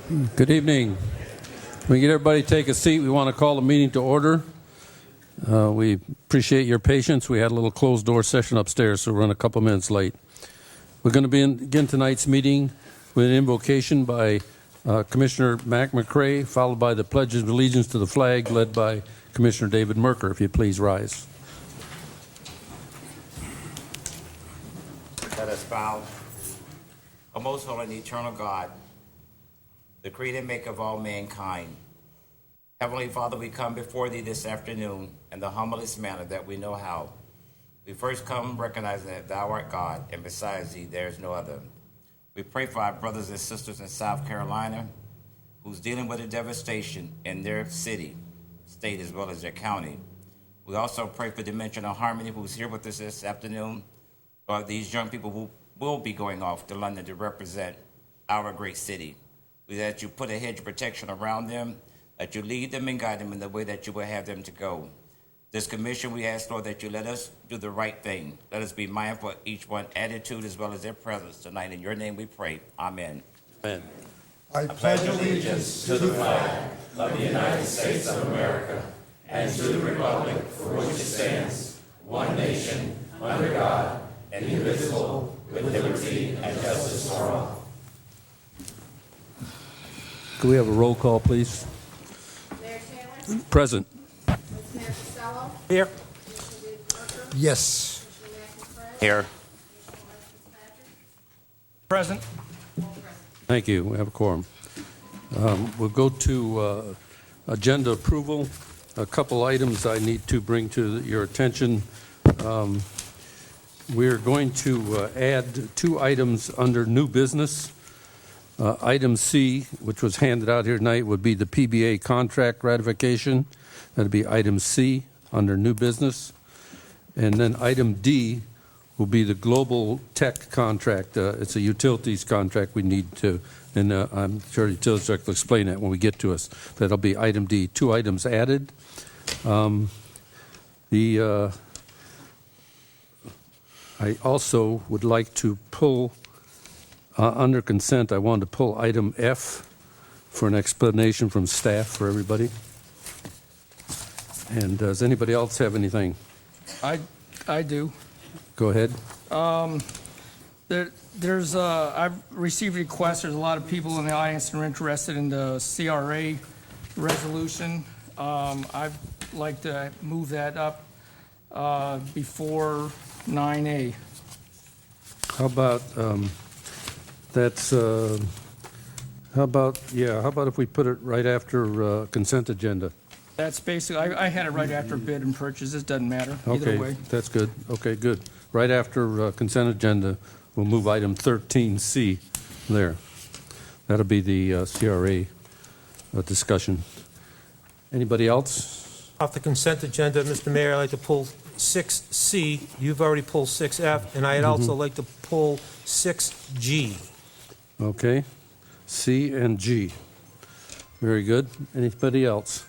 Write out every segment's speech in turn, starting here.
Good evening. We get everybody take a seat. We want to call the meeting to order. We appreciate your patience. We had a little closed door session upstairs, so we're running a couple minutes late. We're going to begin tonight's meeting with an invocation by Commissioner Mac McCrae, followed by the Pledge of Allegiance to the flag, led by Commissioner David Merker. If you please rise. Let us bow. O most holy and eternal God, the creator and maker of all mankind. Heavenly Father, we come before thee this afternoon in the humblest manner that we know how. We first come recognizing that thou art God, and besides thee there is no other. We pray for our brothers and sisters in South Carolina who's dealing with the devastation in their city, state, as well as their county. We also pray for Dimensional Harmony, who's here with us this afternoon, or these young people who will be going off to London to represent our great city. We ask that you put a hedge of protection around them, that you lead them and guide them in the way that you will have them to go. This commission, we ask, Lord, that you let us do the right thing. Let us be mindful of each one's attitude as well as their presence tonight. In your name we pray. Amen. Amen. I pledge allegiance to the flag of the United States of America and to the republic for which it stands, one nation, under God, indivisible, with liberty and justice for all. Could we have a roll call, please? Mayor Taylor? Present. Vice Mayor Costello? Here. Commissioner David Parker? Yes. Commissioner Mac McCrae? Here. Commissioner Fitzpatrick? Present. All present. Thank you. We have a quorum. We'll go to agenda approval. A couple items I need to bring to your attention. We're going to add two items under new business. Item C, which was handed out here tonight, would be the PBA contract ratification. That would be item C under new business. And then item D will be the global tech contract. It's a utilities contract we need to, and I'm sure the utilities director will explain that when we get to us. That'll be item D. Two items added. I also would like to pull, under consent, I wanted to pull item F for an explanation from staff for everybody. And does anybody else have anything? I do. Go ahead. I've received requests. There's a lot of people in the audience who are interested in the CRA resolution. I'd like to move that up before 9A. How about how about if we put it right after consent agenda? That's basically, I had it right after bid and purchase. It doesn't matter either Okay, way. that's good. Okay, good. Right after consent agenda, we'll move item 13C there. That'll be the CRA discussion. Anybody else? Off the consent agenda, Mr. Mayor, I'd like to pull 6C. You've already pulled 6F, and I'd also like to pull 6G. Okay. C and G. Very good. Anybody else?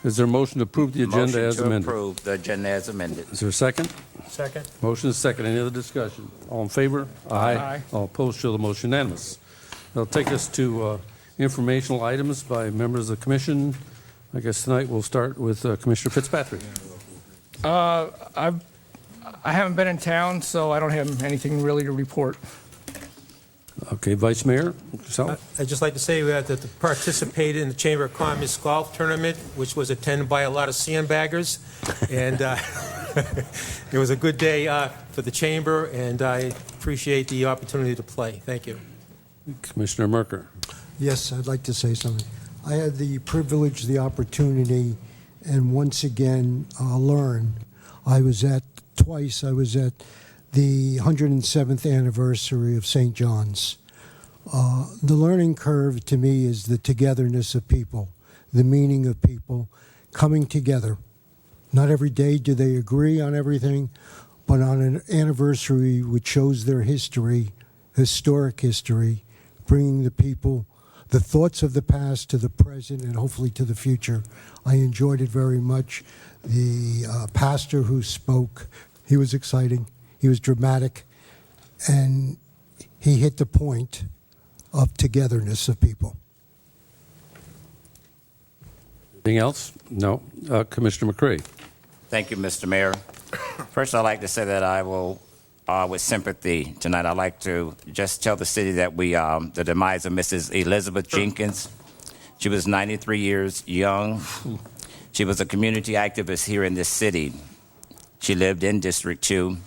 Is there a motion to approve the agenda as amended? Motion to approve the agenda as amended. Is there a second? Second. Motion is second. Any other discussion? All in favor? Aye. All opposed? Show the motion unanimous. That'll take us to informational items by members of the commission. I guess tonight we'll start with Commissioner Fitzpatrick. I haven't been in town, so I don't have anything really to report. Okay, Vice Mayor, yourself. I'd just like to say that to participate in the Chamber of Commerce golf tournament, which was attended by a lot of sandbaggers, and it was a good day for the Chamber, and I appreciate the opportunity to play. Thank you. Commissioner Merker. Yes, I'd like to say something. I had the privilege, the opportunity, and once again learn. I was at the 107th anniversary of St. John's. The learning curve to me is the togetherness of people, the meaning of people coming together. Not every day do they agree on everything, but on an anniversary which shows their history, historic history, bringing the people, the thoughts of the past to the present and hopefully to the future. I enjoyed it very much. The pastor who spoke, he was exciting. He was dramatic, and he hit the point of togetherness of people. Anything else? No. Commissioner McCray. Thank you, Mr. Mayor. First, I'd like to say that I will, with sympathy tonight, I'd like to just tell the city that the demise of Mrs. Elizabeth Jenkins. She was 93 years young. She was a community activist here in this city. She lived in District 2.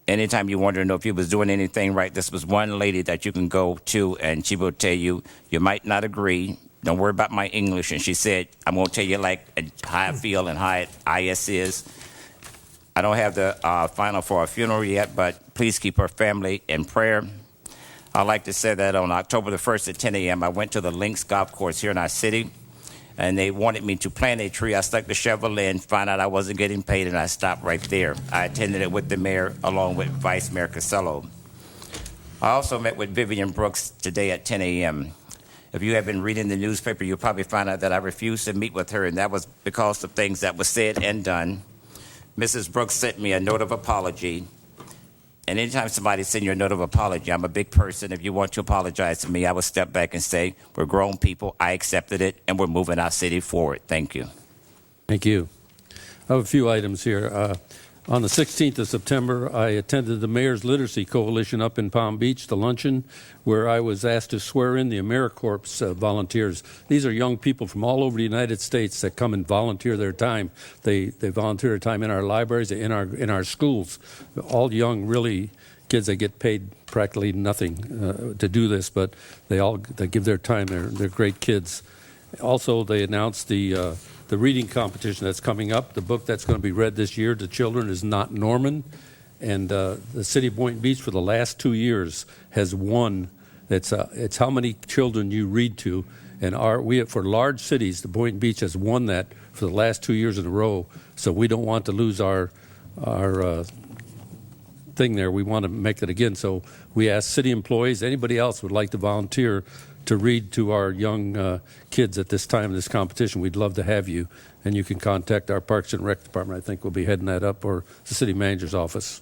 Anytime you want to know if you was doing anything right, this was one lady that you can go to, and she will tell you, you might not agree. Don't worry about my English. And she said, I'm going to tell you like how I feel and how IS is. I don't have the final for a funeral yet, but please keep her family in prayer. I'd like to say that on October the 1st at 10 a.m., I went to the Links Golf Course here in our city, and they wanted me to plant a tree. I stuck the shovel in, found out I wasn't getting paid, and I stopped right there. I attended it with the mayor along with Vice Mayor Casello. I also met with Vivian Brooks today at 10 a.m. If you have been reading the newspaper, you'll probably find out that I refused to meet with her, and that was because of things that were said and done. Mrs. Brooks sent me a note of apology. And anytime somebody sends you a note of apology, I'm a big person. If you want to apologize to me, I will step back and say, we're grown people. I accepted it, and we're moving our city forward. Thank you. Thank you. I have a few items here. On the 16th of September, I attended the Mayor's Literacy Coalition up in Palm Beach, the luncheon, where I was asked to swear in the AmeriCorps volunteers. These are young people from all over the United States that come and volunteer their time. They volunteer their time in our libraries, in our schools. All young, really kids that get paid practically nothing to do this, but they give their time. They're great kids. Also, they announced the reading competition that's coming up. The book that's going to be read this year to children is Not Norman. And the city of Boynton Beach for the last 2 years has won. It's how many children you read to. And for large cities, the Boynton Beach has won that for the last 2 years in a row. So we don't want to lose our thing there. We want to make it again. So we ask city employees, anybody else would like to volunteer to read to our young kids at this time of this competition. We'd love to have you, and you can contact our Parks and Rec Department. I think we'll be heading that up, or the city manager's office.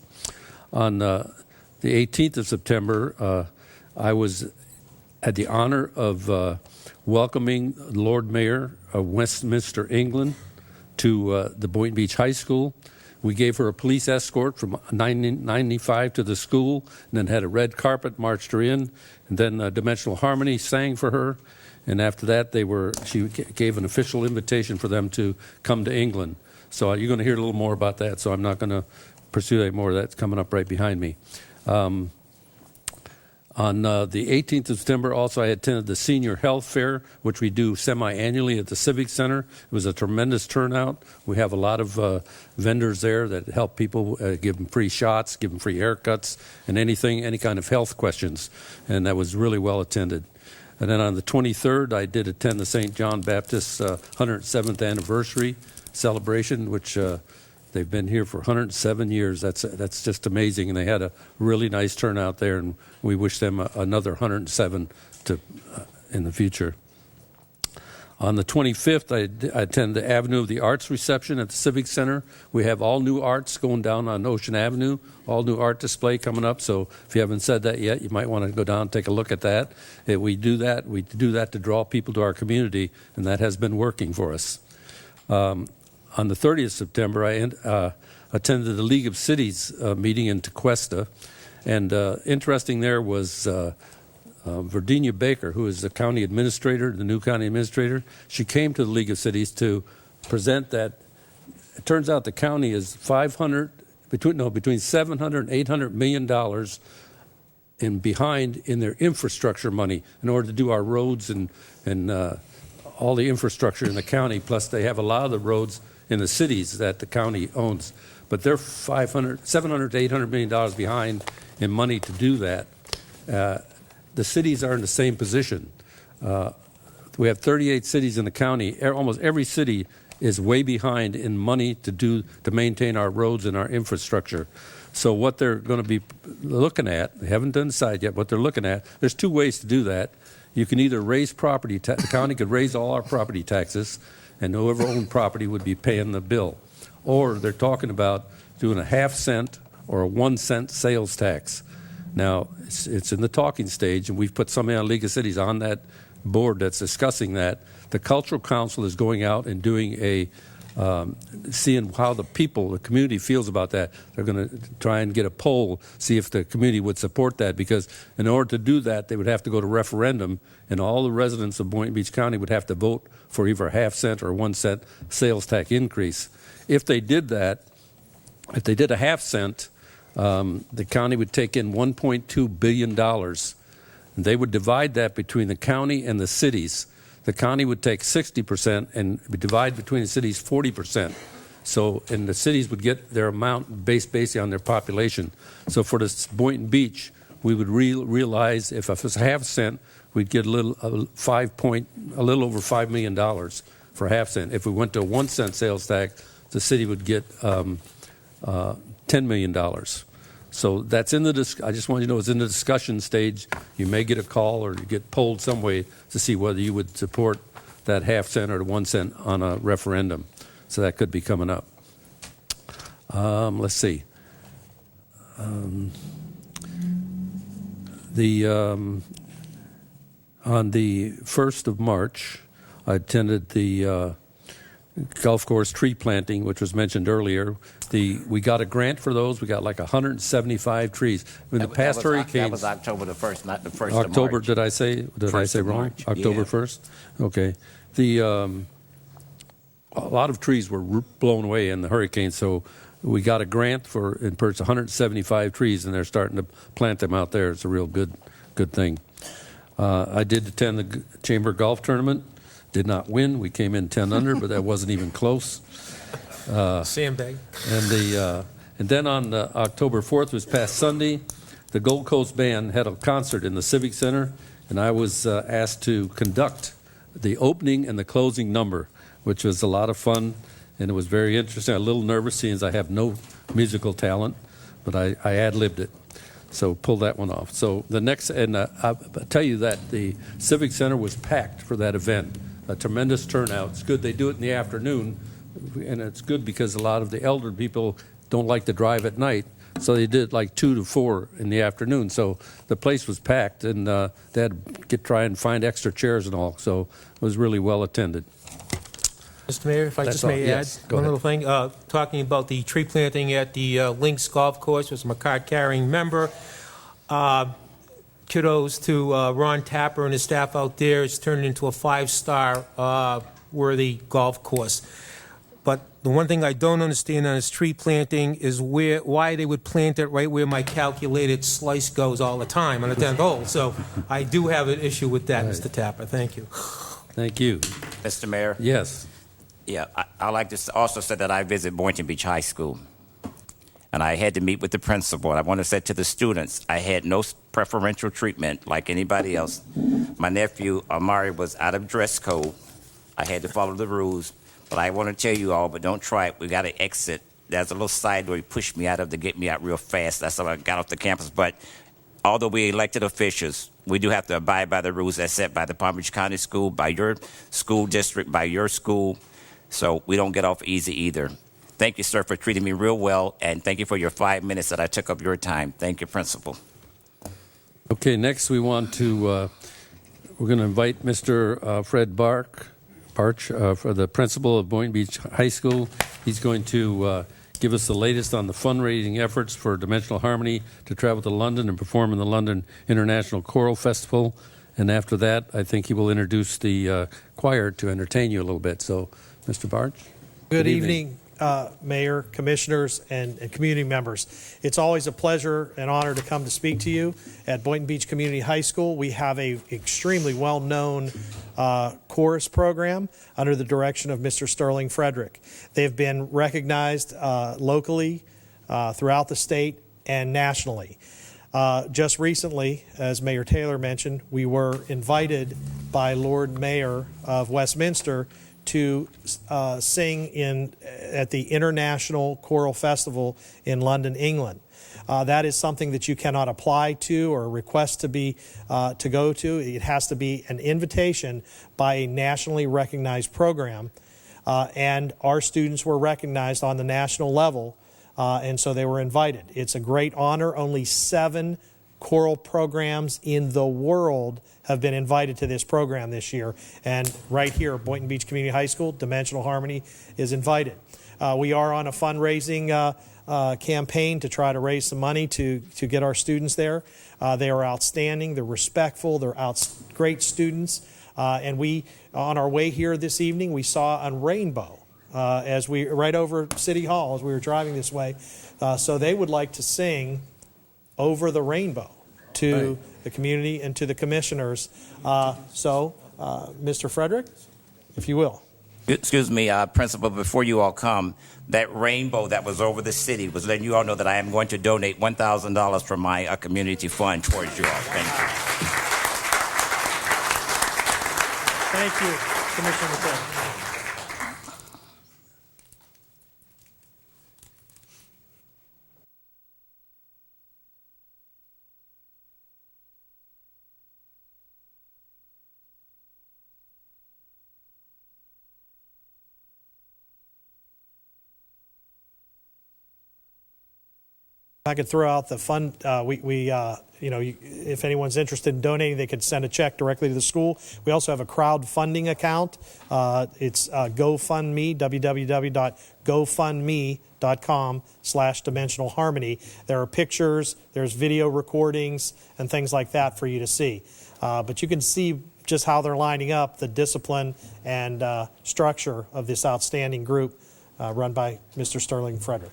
On the 18th of September, I had the honor of welcoming Lord Mayor of Westminster, England, to the Boynton Beach High School. We gave her a police escort from 95 to the school, and then had a red carpet, marched her in, and then Dimensional Harmony sang for her. And after that, she gave an official invitation for them to come to England. So you're going to hear a little more about that, so I'm not going to pursue any more. That's coming up right behind me. On the 18th of September, also, I attended the Senior Health Fair, which we do semi-annually at the Civic Center. It was a tremendous turnout. We have a lot of vendors there that help people, give them free shots, give them free haircuts, and any kind of health questions. And that was really well attended. And then on the 23rd, I did attend the St. John Baptist 107th anniversary celebration, which they've been here for 107 years. That's just amazing, and they had a really nice turnout there, and we wish them another 107 in the future. On the 25th, I attended the Avenue of the Arts reception at the Civic Center. We have all new arts going down on Ocean Avenue, all new art display coming up. So if you haven't said that yet, you might want to go down and take a look at that. We do that to draw people to our community, and that has been working for us. On the 30th of September, I attended the League of Cities meeting in Tequesta. And interesting there was Virginia Baker, who is the county administrator, the new county administrator. She came to the League of Cities to present that. It turns out the county is between 700 and 800 million dollars behind in their infrastructure money in order to do our roads and all the infrastructure in the county. Plus, they have a lot of the roads in the cities that the county owns. But they're 700 to 800 million dollars behind in money to do that. The cities are in the same position. We have 38 cities in the county. Almost every city is way behind in money to maintain our roads and our infrastructure. So what they're going to be looking at, they haven't decided yet what they're looking at. There's two ways to do that. You can either raise property, the county could raise all our property taxes, and whoever owned property would be paying the bill. Or they're talking about doing a half-cent or a 1 cent sales tax. Now, it's in the talking stage, and we've put somebody on League of Cities on that board that's discussing that. The Cultural Council is going out and doing seeing how the people, the community feels about that. They're going to try and get a poll, see if the community would support that, because in order to do that, they would have to go to referendum, and all the residents of Boynton Beach County would have to vote for either a half-cent or 1 cent sales tax increase. If they did that, if they did a half-cent, the county would take in $1.2 billion. And they would divide that between the county and the cities. The county would take 60% and divide between the cities 40%. So, and the cities would get their amount based basically on their population. So for this Boynton Beach, we would realize if it was a half cent, we'd get a little over $5 million for a half cent. If we went to a 1 cent sales tax, the city would get $10 million. So that's in the. I just want you to know it's in the discussion stage. You may get a call or you get polled some way to see whether you would support that half cent or the 1 cent on a referendum. So that could be coming up. Let's see. On the 1st of March, I attended the golf course tree planting, which was mentioned earlier. We got a grant for those. We got like 175 trees. When the past hurricanes. That was October the 1st, not the 1st October, of March. did I say wrong? March, October yeah. 1st? Okay. A lot of trees were blown away in the hurricane, so we got a grant and purchased 175 trees, and they're starting to plant them out there. It's a real good thing. I did attend the Chamber Golf Tournament. Did not win. We came in 10 under, but that wasn't even close. Sandbag. And then on October 4th, was past Sunday, the Gold Coast Band had a concert in the Civic Center, and I was asked to conduct the opening and the closing number, which was a lot of fun, and it was very interesting. I'm a little nervous, seeing as I have no musical talent, but I ad-libbed it. So pull that one off. So the next, and I'll tell you that the Civic Center was packed for that event. A tremendous turnout. It's good they do it in the afternoon, and it's good because a lot of the elder people don't like to drive at night, so they did like 2 to 4 in the afternoon. So the place was packed, and they had to try and find extra chairs and all. So it was really well attended. Mr. Mayor, if I That's just all. may Yes, add go one ahead. little thing, talking about the tree planting at the Lynx Golf Course, was a card-carrying member. Kudos to Ron Tapper and his staff out there. It's turned into a 5-star worthy golf course. But the one thing I don't understand on this tree planting is why they would plant it right where my calculated slice goes all the time on the 10th hole. So I do have an issue with that, Mr. Tapper. Thank you. Thank you. Mr. Mayor? Yes. Yeah, I like to also say that I visit Boynton Beach High School, and I had to meet with the principal. And I want to say to the students, I had no preferential treatment like anybody else. My nephew, Amari, was out of dress code. I had to follow the rules. But I want to tell you all, but don't try it. We got to exit. There's a little side door he pushed me out of to get me out real fast. That's how I got off the campus. But although we elected officials, we do have to abide by the rules that's set by the Palm Beach County School, by your school district, by your school. So we don't get off easy either. Thank you, sir, for treating me real well, and thank you for your 5 minutes that I took of your time. Thank you, Principal. Okay, next we want to, we're going to invite Mr. Fred Barch, for the principal of Boynton Beach High School. He's going to give us the latest on the fundraising efforts for Dimensional Harmony to travel to London and perform in the London International Choral Festival. And after that, I think he will introduce the choir to entertain you a little bit. So, Mr. Barch. Good evening, Mayor, Commissioners, and community members. It's always a pleasure and honor to come to speak to you at Boynton Beach Community High School. We have a extremely well-known chorus program under the direction of Mr. Sterling Frederick. They've been recognized locally, throughout the state, and nationally. Just recently, as Mayor Taylor mentioned, we were invited by Lord Mayor of Westminster to sing at the International Choral Festival in London, England. That is something that you cannot apply to or request to go to. It has to be an invitation by a nationally recognized program, and our students were recognized on the national level, and so they were invited. It's a great honor. Only 7 choral programs in the world have been invited to this program this year. And right here at Boynton Beach Community High School, Dimensional Harmony is invited. We are on a fundraising campaign to try to raise some money to get our students there. They are outstanding. They're respectful. They're great students. And we, on our way here this evening, we saw a rainbow as we right over City Hall as we were driving this way. So they would like to sing "Over the Rainbow" to the community and to the commissioners. Mr. Frederick, if you will. Excuse me, Principal, before you all come, that rainbow that was over the city was letting you all know that I am going to donate $1,000 from my community fund towards you all. Thank you. Thank you, Commissioner McCray. I could throw out the fund. If anyone's interested in donating, they could send a check directly to the school. We also have a crowdfunding account. It's GoFundMe, www.gofundme.com/Dimensional Harmony. There are pictures, there's video recordings, and things like that for you to see. But you can see just how they're lining up, the discipline and structure of this outstanding group run by Mr. Sterling Frederick.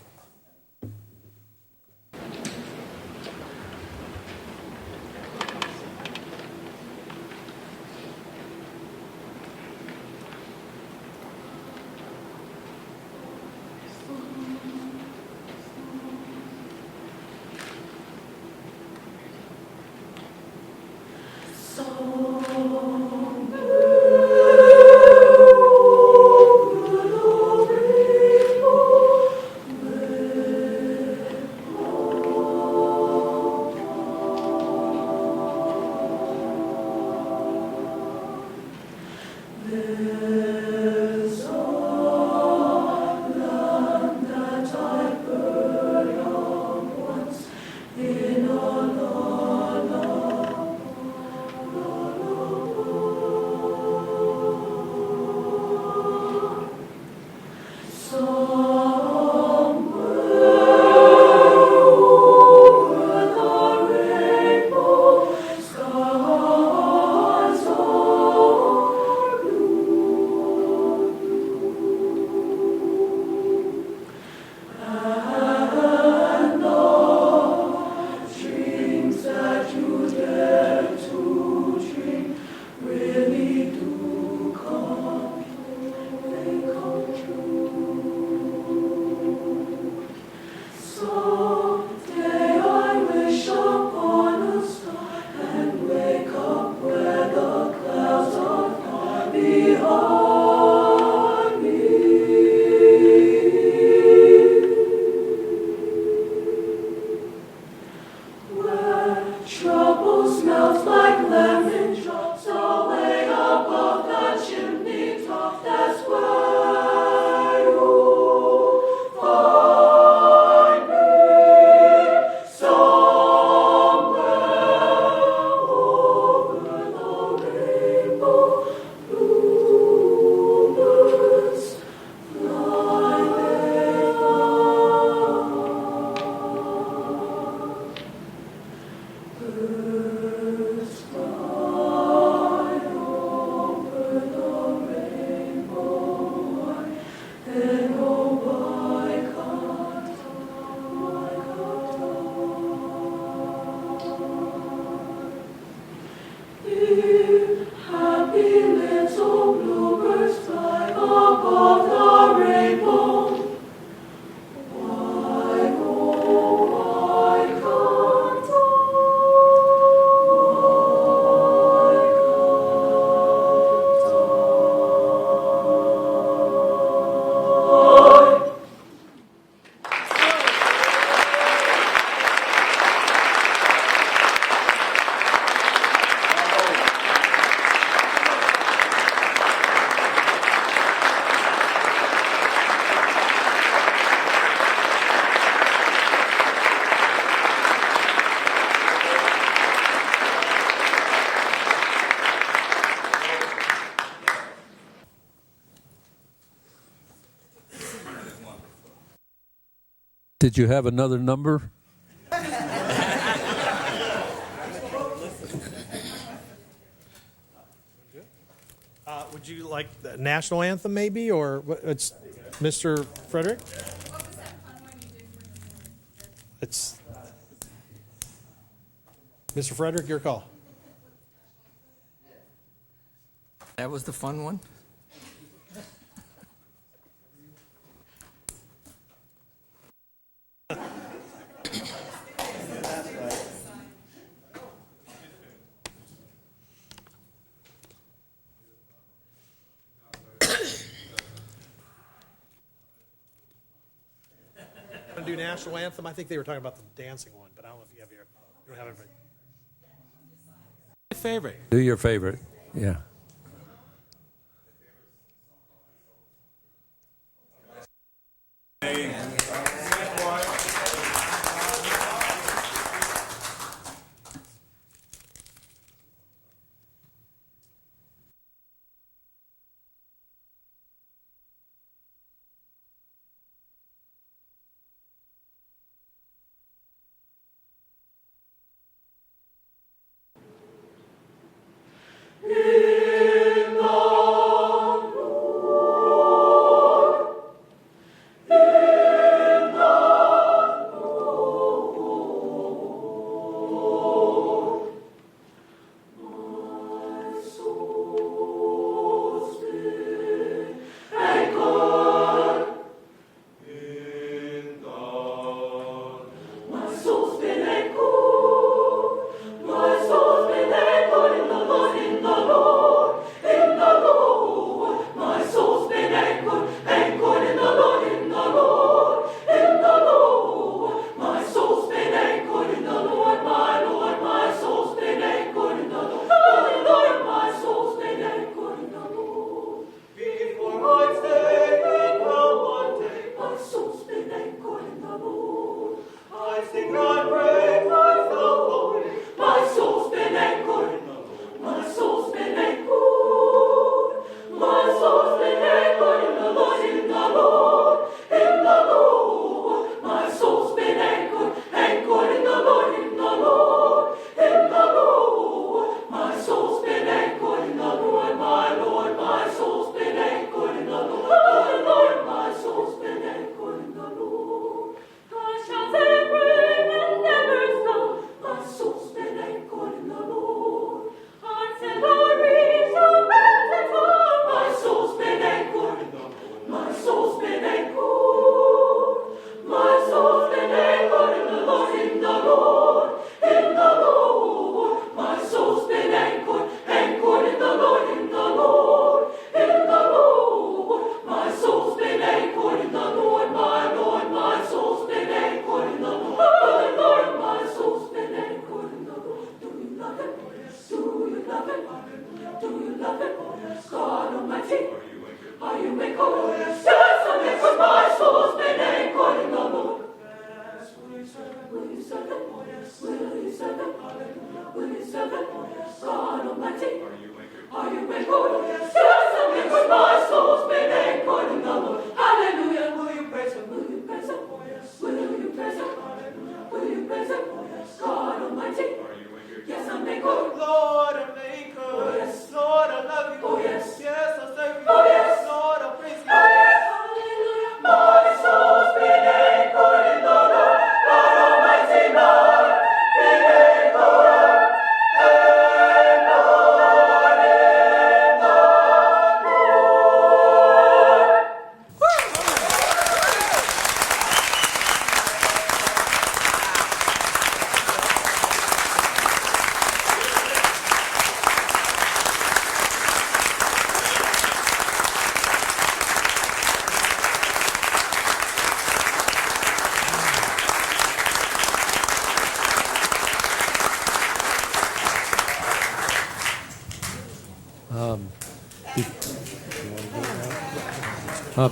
Did you have another number? Would you like the national anthem, maybe, or it's Mr. Frederick? It's Mr. Frederick, your call. That was the fun one? Want to do national anthem? I think they were talking about the dancing one, but I don't know if you have your. You don't have everybody. My favorite. Do your favorite. Yeah.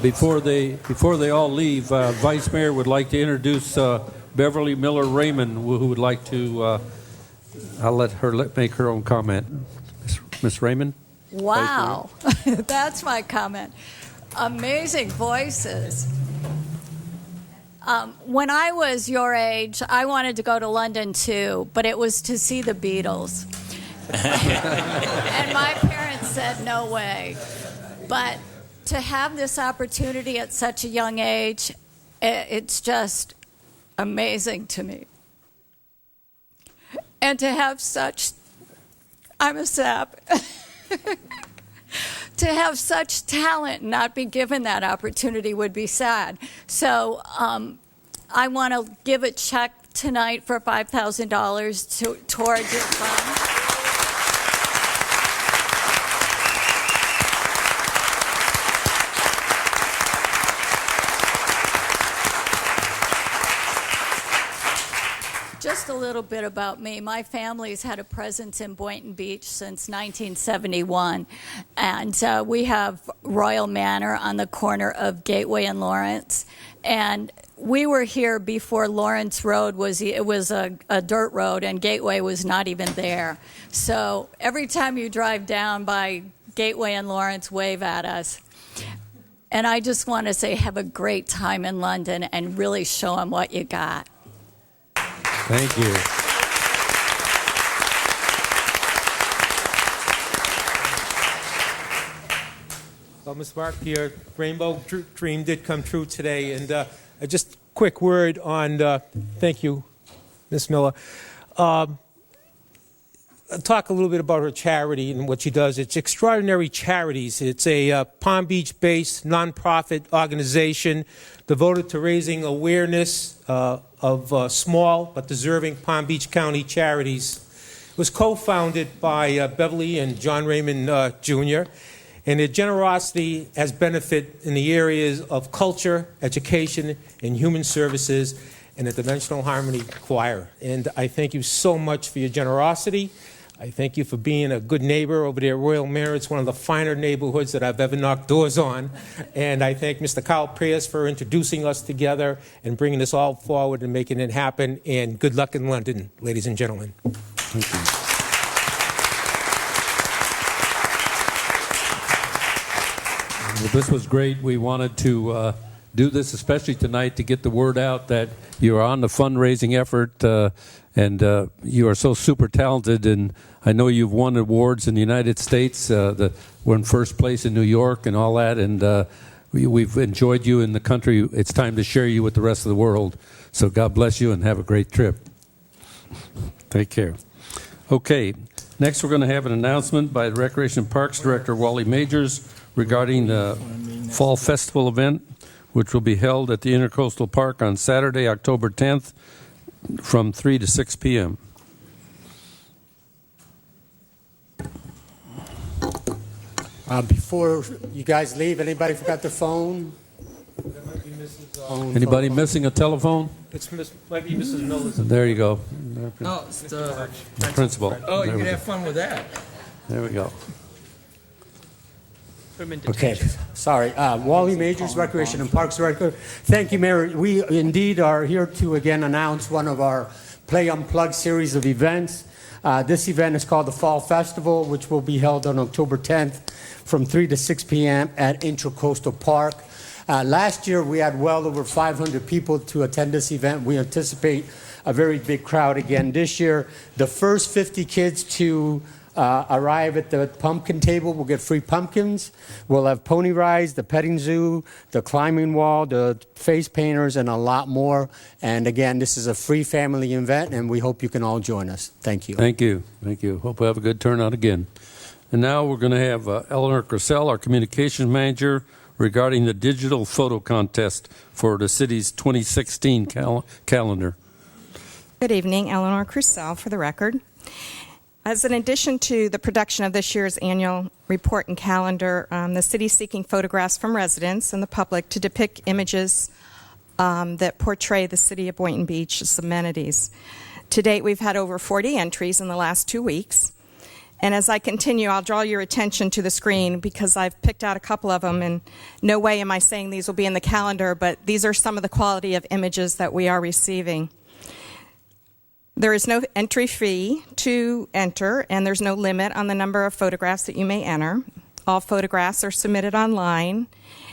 Before they all leave, Vice Mayor would like to introduce Beverly Miller Raymond, who would like to. I'll let her make her own comment. Miss Raymond. Wow, that's my comment. Amazing voices. When I was your age, I wanted to go to London too, but it was to see the Beatles. And my parents said, no way. But to have this opportunity at such a young age, it's just amazing to me. And to have such, I'm a sap, to have such talent and not be given that opportunity would be sad. So I want to give a check tonight for $5,000 towards your fund. Just a little bit about me. My family's had a presence in Boynton Beach since 1971, and we have Royal Manor on the corner of Gateway and Lawrence. And we were here before Lawrence Road was a dirt road, and Gateway was not even there. So every time you drive down by Gateway and Lawrence, wave at us. And I just want to say have a great time in London and really show them what you got. Thank you. Well, Ms. Mark, your rainbow dream did come true today. And just a quick word on, thank you, Ms. Miller. Talk a little bit about her charity and what she does. It's Extraordinary Charities. It's a Palm Beach-based nonprofit organization devoted to raising awareness of small but deserving Palm Beach County charities. It was co-founded by Beverly and John Raymond Jr., and their generosity has benefit in the areas of culture, education, and human services, and the Dimensional Harmony Choir. And I thank you so much for your generosity. I thank you for being a good neighbor over there at Royal Manor. It's one of the finer neighborhoods that I've ever knocked doors on. And I thank Mr. Kyle Prius for introducing us together and bringing this all forward and making it happen. And good luck in London, ladies and gentlemen. Thank you. Well, this was great. We wanted to do this, especially tonight, to get the word out that you are on the fundraising effort, and you are so super talented. And I know you've won awards in the United States. We're in first place in New York and all that, and we've enjoyed you in the country. It's time to share you with the rest of the world. So God bless you and have a great trip. Take care. Okay, next we're going to have an announcement by the Recreation and Parks Director, Wally Majors, regarding the Fall Festival event, which will be held at the Intercoastal Park on Saturday, October 10th, from 3 to 6 p.m. Before you guys leave, anybody forgot their phone? Anybody missing a telephone? Might be Mrs. Miller's. There you go. Oh, it's the Principal. Oh, you There we can go. have fun with that. There we go. Okay, sorry. Wally Majors, Recreation and Parks Director. Thank you, Mayor. We indeed are here to again announce one of our Play Unplugged series of events. This event is called the Fall Festival, which will be held on October 10th from 3 to 6 p.m. at Intracoastal Park. Last year, we had well over 500 people to attend this event. We anticipate a very big crowd again this year. The first 50 kids to arrive at the pumpkin table will get free pumpkins. We'll have pony rides, the petting zoo, the climbing wall, the face painters, and a lot more. And again, this is a free family event, and we hope you can all join us. Thank you. Thank you. Thank you. Hope we have a good turnout again. And now we're going to have Eleanor Crisell, our communications manager, regarding the digital photo contest for the city's 2016 calendar. Good evening, Eleanor Crisell for the record. As an addition to the production of this year's annual report and calendar, the city is seeking photographs from residents and the public to depict images that portray the city of Boynton Beach's amenities. To date, we've had over 40 entries in the last 2 weeks. And as I continue, I'll draw your attention to the screen because I've picked out a couple of them, and no way am I saying these will be in the calendar, but these are some of the quality of images that we are receiving. There is no entry fee to enter, and there's no limit on the number of photographs that you may enter. All photographs are submitted online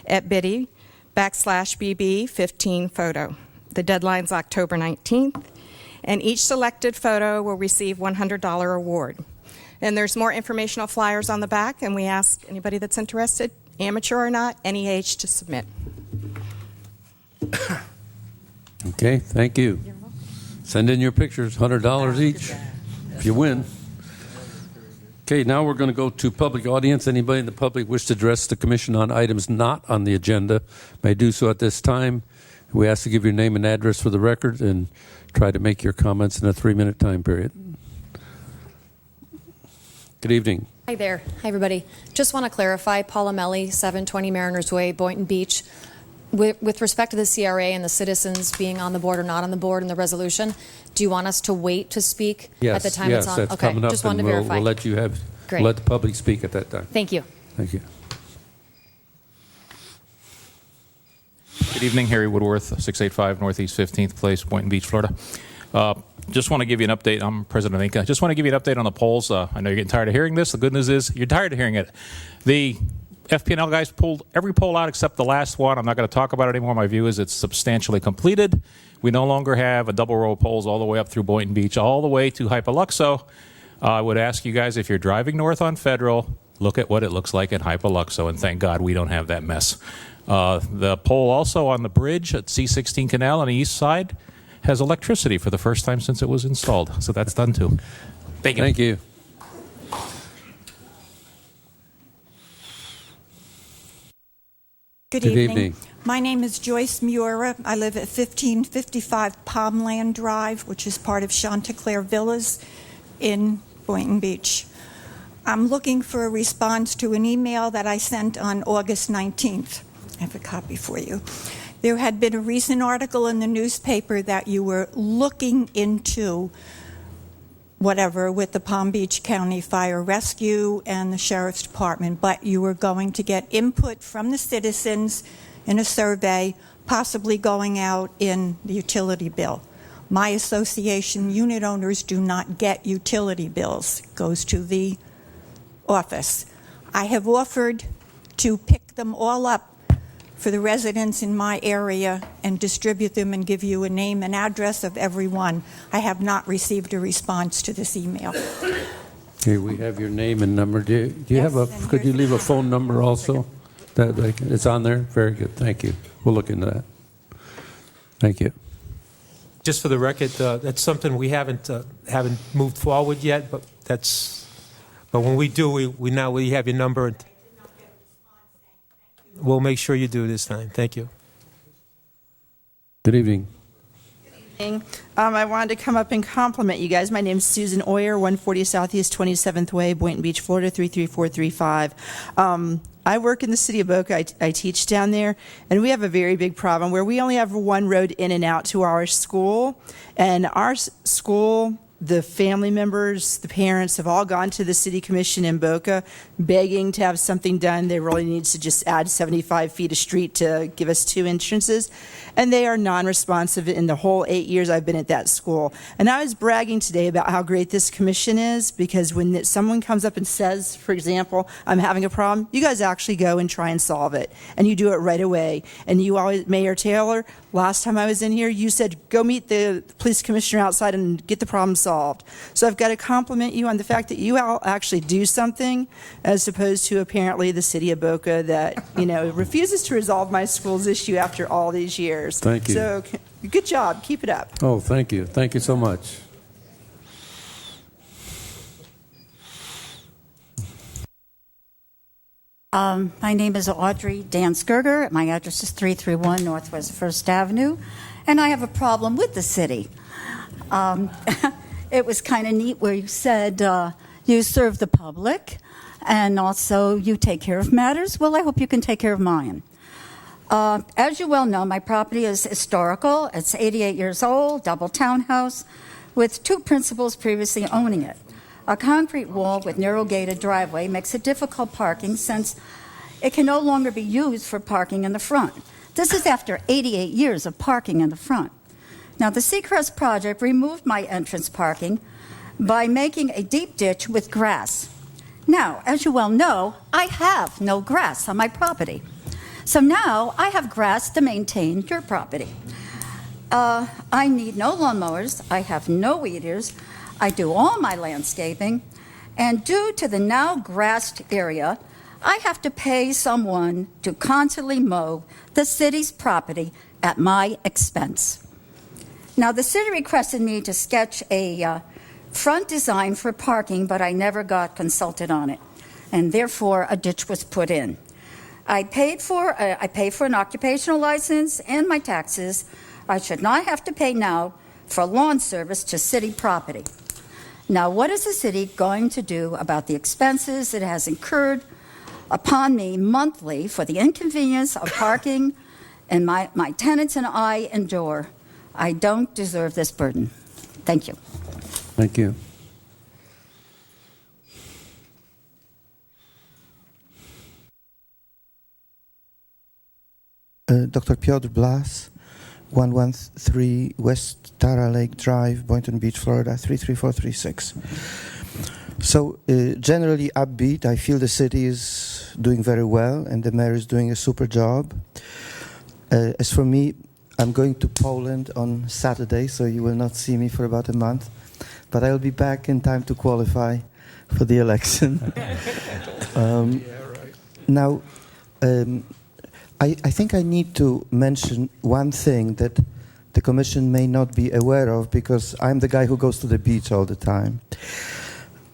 at biddy.com/BB15photo. The deadline's October 19th, and each selected photo will receive $100 award. And there's more informational flyers on the back, and we ask anybody that's interested, amateur or not, any age, to submit. Okay, thank you. Send in your pictures, $100 each if you win. Okay, now we're going to go to public audience. Anybody in the public wish to address the commission on items not on the agenda may do so at this time. We ask to give your name and address for the record and try to make your comments in a 3-minute time period. Good evening. Hi there. Hi, everybody. Just want to clarify, Paula Melly, 720 Mariners Way, Boynton Beach. With respect to the CRA and the citizens being on the board or not on the board in the resolution, do you want us to wait to speak at the time it's on? That's coming up, just wanted and to verify. we'll let you have, Great. let the public speak at that time. Thank you. Thank you. Good evening, Harry Woodworth, 685 Northeast 15th Place, Boynton Beach, Florida. Just want to give you an update. I'm President Inca. Just want to give you an update on the polls. I know you're getting tired of hearing this. The good news is you're tired of hearing it. The FP&L guys pulled every poll out except the last one. I'm not going to talk about it anymore. My view is it's substantially completed. We no longer have a double row of polls all the way up through Boynton Beach, all the way to Hypoluxo. I would ask you guys, if you're driving north on Federal, look at what it looks like in Hypoluxo, and thank God we don't have that mess. The pole also on the bridge at C16 Canal on the east side has electricity for the first time since it was installed. So that's done too. Thank you. Thank you. Good Good evening. evening. My name is Joyce Mura. I live at 1555 Palmland Drive, which is part of Chanticleer Villas in Boynton Beach. I'm looking for a response to an email that I sent on August 19th. I have a copy for you. There had been a recent article in the newspaper that you were looking into whatever with the Palm Beach County Fire Rescue and the Sheriff's Department, but you were going to get input from the citizens in a survey, possibly going out in the utility bill. My association, unit owners do not get utility bills. It goes to the office. I have offered to pick them all up for the residents in my area and distribute them and give you a name and address of everyone. I have not received a response to this email. Okay, we have your name and number. Do you Yes, have a? and Could you here's- leave a phone number also? That it's on there. Very good. Thank you. We'll look into that. Thank you. Just for the record, that's something we haven't moved forward yet, but when we do, we have your number. And we'll make sure you do this time. Thank you. Good evening. I wanted to come up and compliment you guys. My name's Susan Oyer, 140 Southeast 27th Way, Boynton Beach, Florida, 33435. I work in the city of Boca. I teach down there, and we have a very big problem where we only have one road in and out to our school. And our school, the family members, the parents have all gone to the city commission in Boca begging to have something done. They really need to just add 75 feet of street to give us 2 entrances. And they are non-responsive in the whole 8 years I've been at that school. And I was bragging today about how great this commission is, because when someone comes up and says, for example, I'm having a problem, you guys actually go and try and solve it. And you do it right away. And you always, Mayor Taylor, last time I was in here, you said, go meet the police commissioner outside and get the problem solved. So I've got to compliment you on the fact that you all actually do something, as opposed to apparently the city of Boca that, refuses to resolve my school's issue after all these years. Thank you. So good job. Keep it up. Oh, thank you. Thank you so much. My name is Audrey Dansgerger. My address is 331 Northwest 1st Avenue, and I have a problem with the city. It was kind of neat where you said you serve the public and also you take care of matters. Well, I hope you can take care of mine. As you well know, my property is historical. It's 88 years old, double townhouse, with 2 principals previously owning it. A concrete wall with narrow gated driveway makes it difficult parking since it can no longer be used for parking in the front. This is after 88 years of parking in the front. Now, the Seacrest project removed my entrance parking by making a deep ditch with grass. Now, as you well know, I have no grass on my property. So now I have grass to maintain your property. I need no lawnmowers. I have no weed eaters. I do all my landscaping. And due to the now grassed area, I have to pay someone to constantly mow the city's property at my expense. Now, the city requested me to sketch a front design for parking, but I never got consulted on it, and therefore a ditch was put in. I paid for an occupational license and my taxes. I should not have to pay now for lawn service to city property. Now, what is the city going to do about the expenses it has incurred upon me monthly for the inconvenience of parking and my tenants and I endure? I don't deserve this burden. Thank you. Thank you. Dr. Piotr Blas, 113 West Tara Lake Drive, Boynton Beach, Florida, 33436. So generally upbeat. I feel the city is doing very well and the mayor is doing a super job. As for me, I'm going to Poland on Saturday, so you will not see me for about a month. But I will be back in time to qualify for the election. Now, I think I need to mention one thing that the Commission may not be aware of, because I'm the guy who goes to the beach all the time.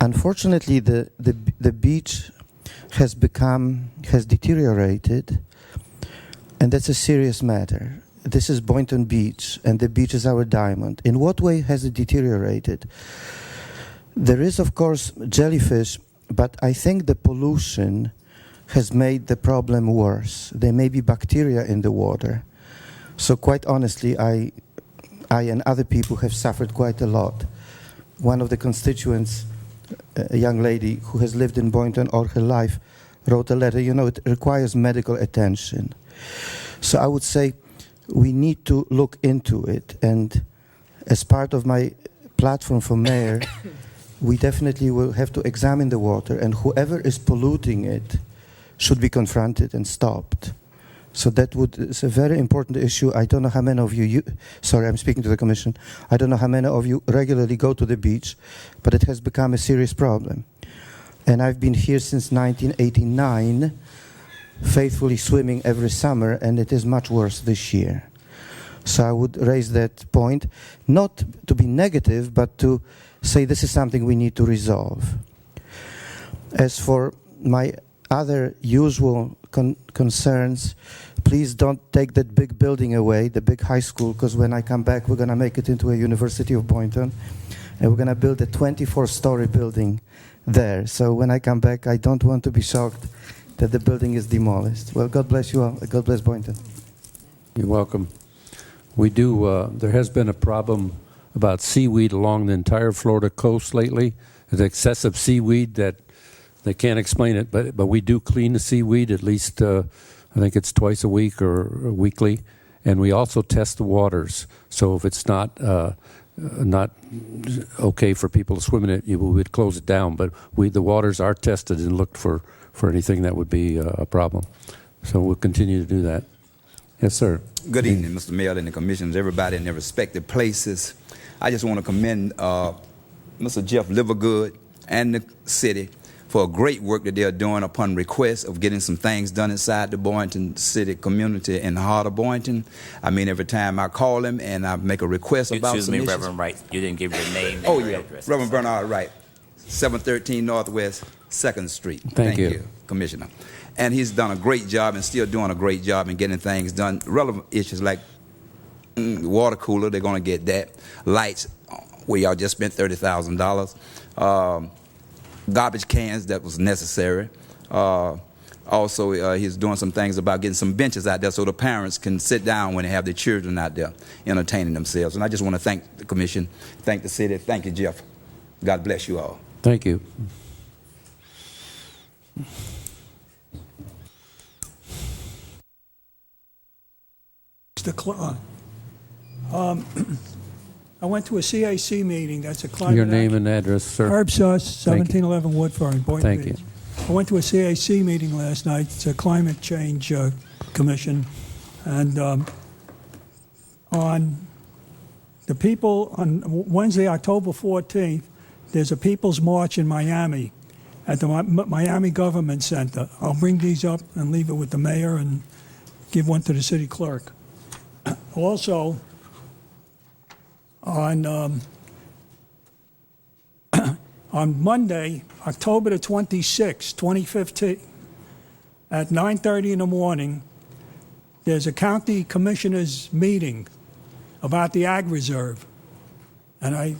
Unfortunately, the beach has deteriorated, and that's a serious matter. This is Boynton Beach, and the beach is our diamond. In what way has it deteriorated? There is, of course, jellyfish, but I think the pollution has made the problem worse. There may be bacteria in the water. So quite honestly, I and other people have suffered quite a lot. One of the constituents, a young lady who has lived in Boynton all her life, wrote a letter. You know, it requires medical attention. So I would say we need to look into it. And as part of my platform for mayor, we definitely will have to examine the water, and whoever is polluting it should be confronted and stopped. So it's a very important issue. I don't know how many of you, sorry, I'm speaking to the Commission. I don't know how many of you regularly go to the beach, but it has become a serious problem. And I've been here since 1989, faithfully swimming every summer, and it is much worse this year. So I would raise that point, not to be negative, but to say this is something we need to resolve. As for my other usual concerns, please don't take that big building away, the big high school, because when I come back, we're going to make it into a University of Boynton, and we're going to build a 24-story building there. So when I come back, I don't want to be shocked that the building is demolished. Well, God bless you all. God bless Boynton. You're welcome. We do, there has been a problem about seaweed along the entire Florida coast lately. There's excessive seaweed that they can't explain it, but we do clean the seaweed at least, I think it's twice a week or weekly, and we also test the waters. So if it's not okay for people to swim in it, we would close it down. But the waters are tested and looked for anything that would be a problem. So we'll continue to do that. Yes, sir. Good evening, Mr. Mayor and the commissioners, everybody in their respective places. I just want to commend Mr. Jeff Livergood and the city for great work that they're doing upon request of getting some things done inside the Boynton city community in the heart of Boynton. I mean, every time I call him and I make a request about some Excuse me, issues. Reverend Wright, you didn't give your name and Oh, your yeah, address. Reverend Bernard Wright, 713 Northwest 2nd Street. Thank you, Commissioner. And he's done a great job and still doing a great job in getting things done. Relevant issues like water cooler, they're going to get that. Lights, we all just spent $30,000. Garbage cans, that was necessary. Also, he's doing some things about getting some benches out there so the parents can sit down when they have their children out there entertaining themselves. And I just want to thank the commission, thank the city, thank you, Jeff. God bless you all. Thank you. Mr. Klein. I went to a CAC meeting. That's a climate. Your name and address, sir. Herb Suss, 1711 Woodford, Boynton Thank Beach. you. I went to a CAC meeting last night. It's a climate change commission, and on the people on Wednesday, October 14th, there's a People's March in Miami at the Miami Government Center. I'll bring these up and leave it with the mayor and give one to the city clerk. Also, on Monday, October the 26th, 2015, at 9:30 in the morning, there's a county commissioners meeting about the Ag Reserve. And I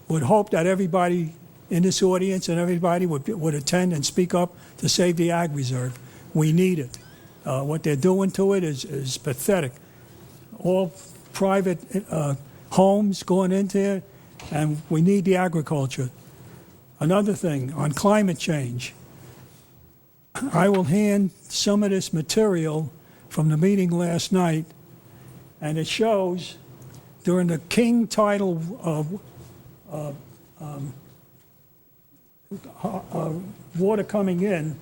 would hope that everybody in this audience and everybody would attend and speak up to save the Ag Reserve. We need it. What they're doing to it is pathetic. All private homes going into it, and we need the agriculture. Another thing, on climate change, I will hand some of this material from the meeting last night, and it shows during the King tidal water coming in,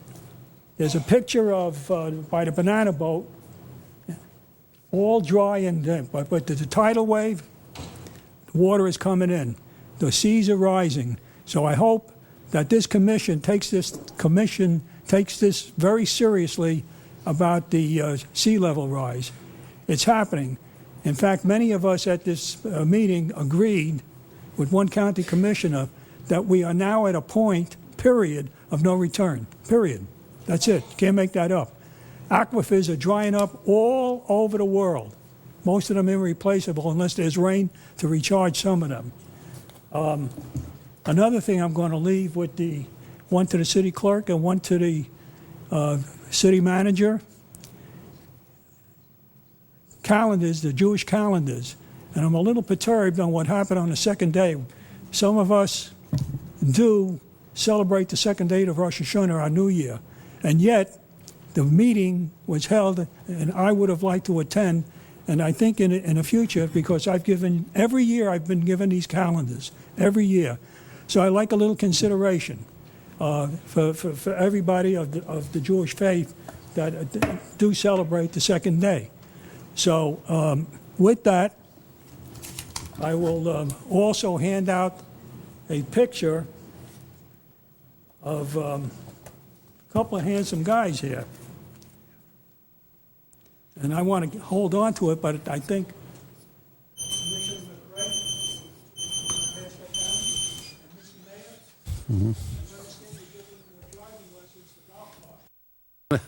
there's a picture of by the banana boat, all dry and damp, but the tidal wave, the water is coming in. The seas are rising. So I hope that this commission takes this very seriously about the sea level rise. It's happening. In fact, many of us at this meeting agreed with one county commissioner that we are now at a point, period, of no return. Period. That's it. Can't make that up. Aquifers are drying up all over the world. Most of them irreplaceable unless there's rain to recharge some of them. Another thing I'm going to leave with one to the city clerk and one to the city manager. Calendars, the Jewish calendars. And I'm a little perturbed on what happened on the second day. Some of us do celebrate the second day of Rosh Hashanah, our New Year. And yet, the meeting was held, and I would have liked to attend. And I think in the future, because every year I've been given these calendars, every year. So I like a little consideration for everybody of the Jewish faith that do celebrate the second day. So with that, I will also hand out a picture of a couple of handsome guys here. And I want to hold on to it, but I think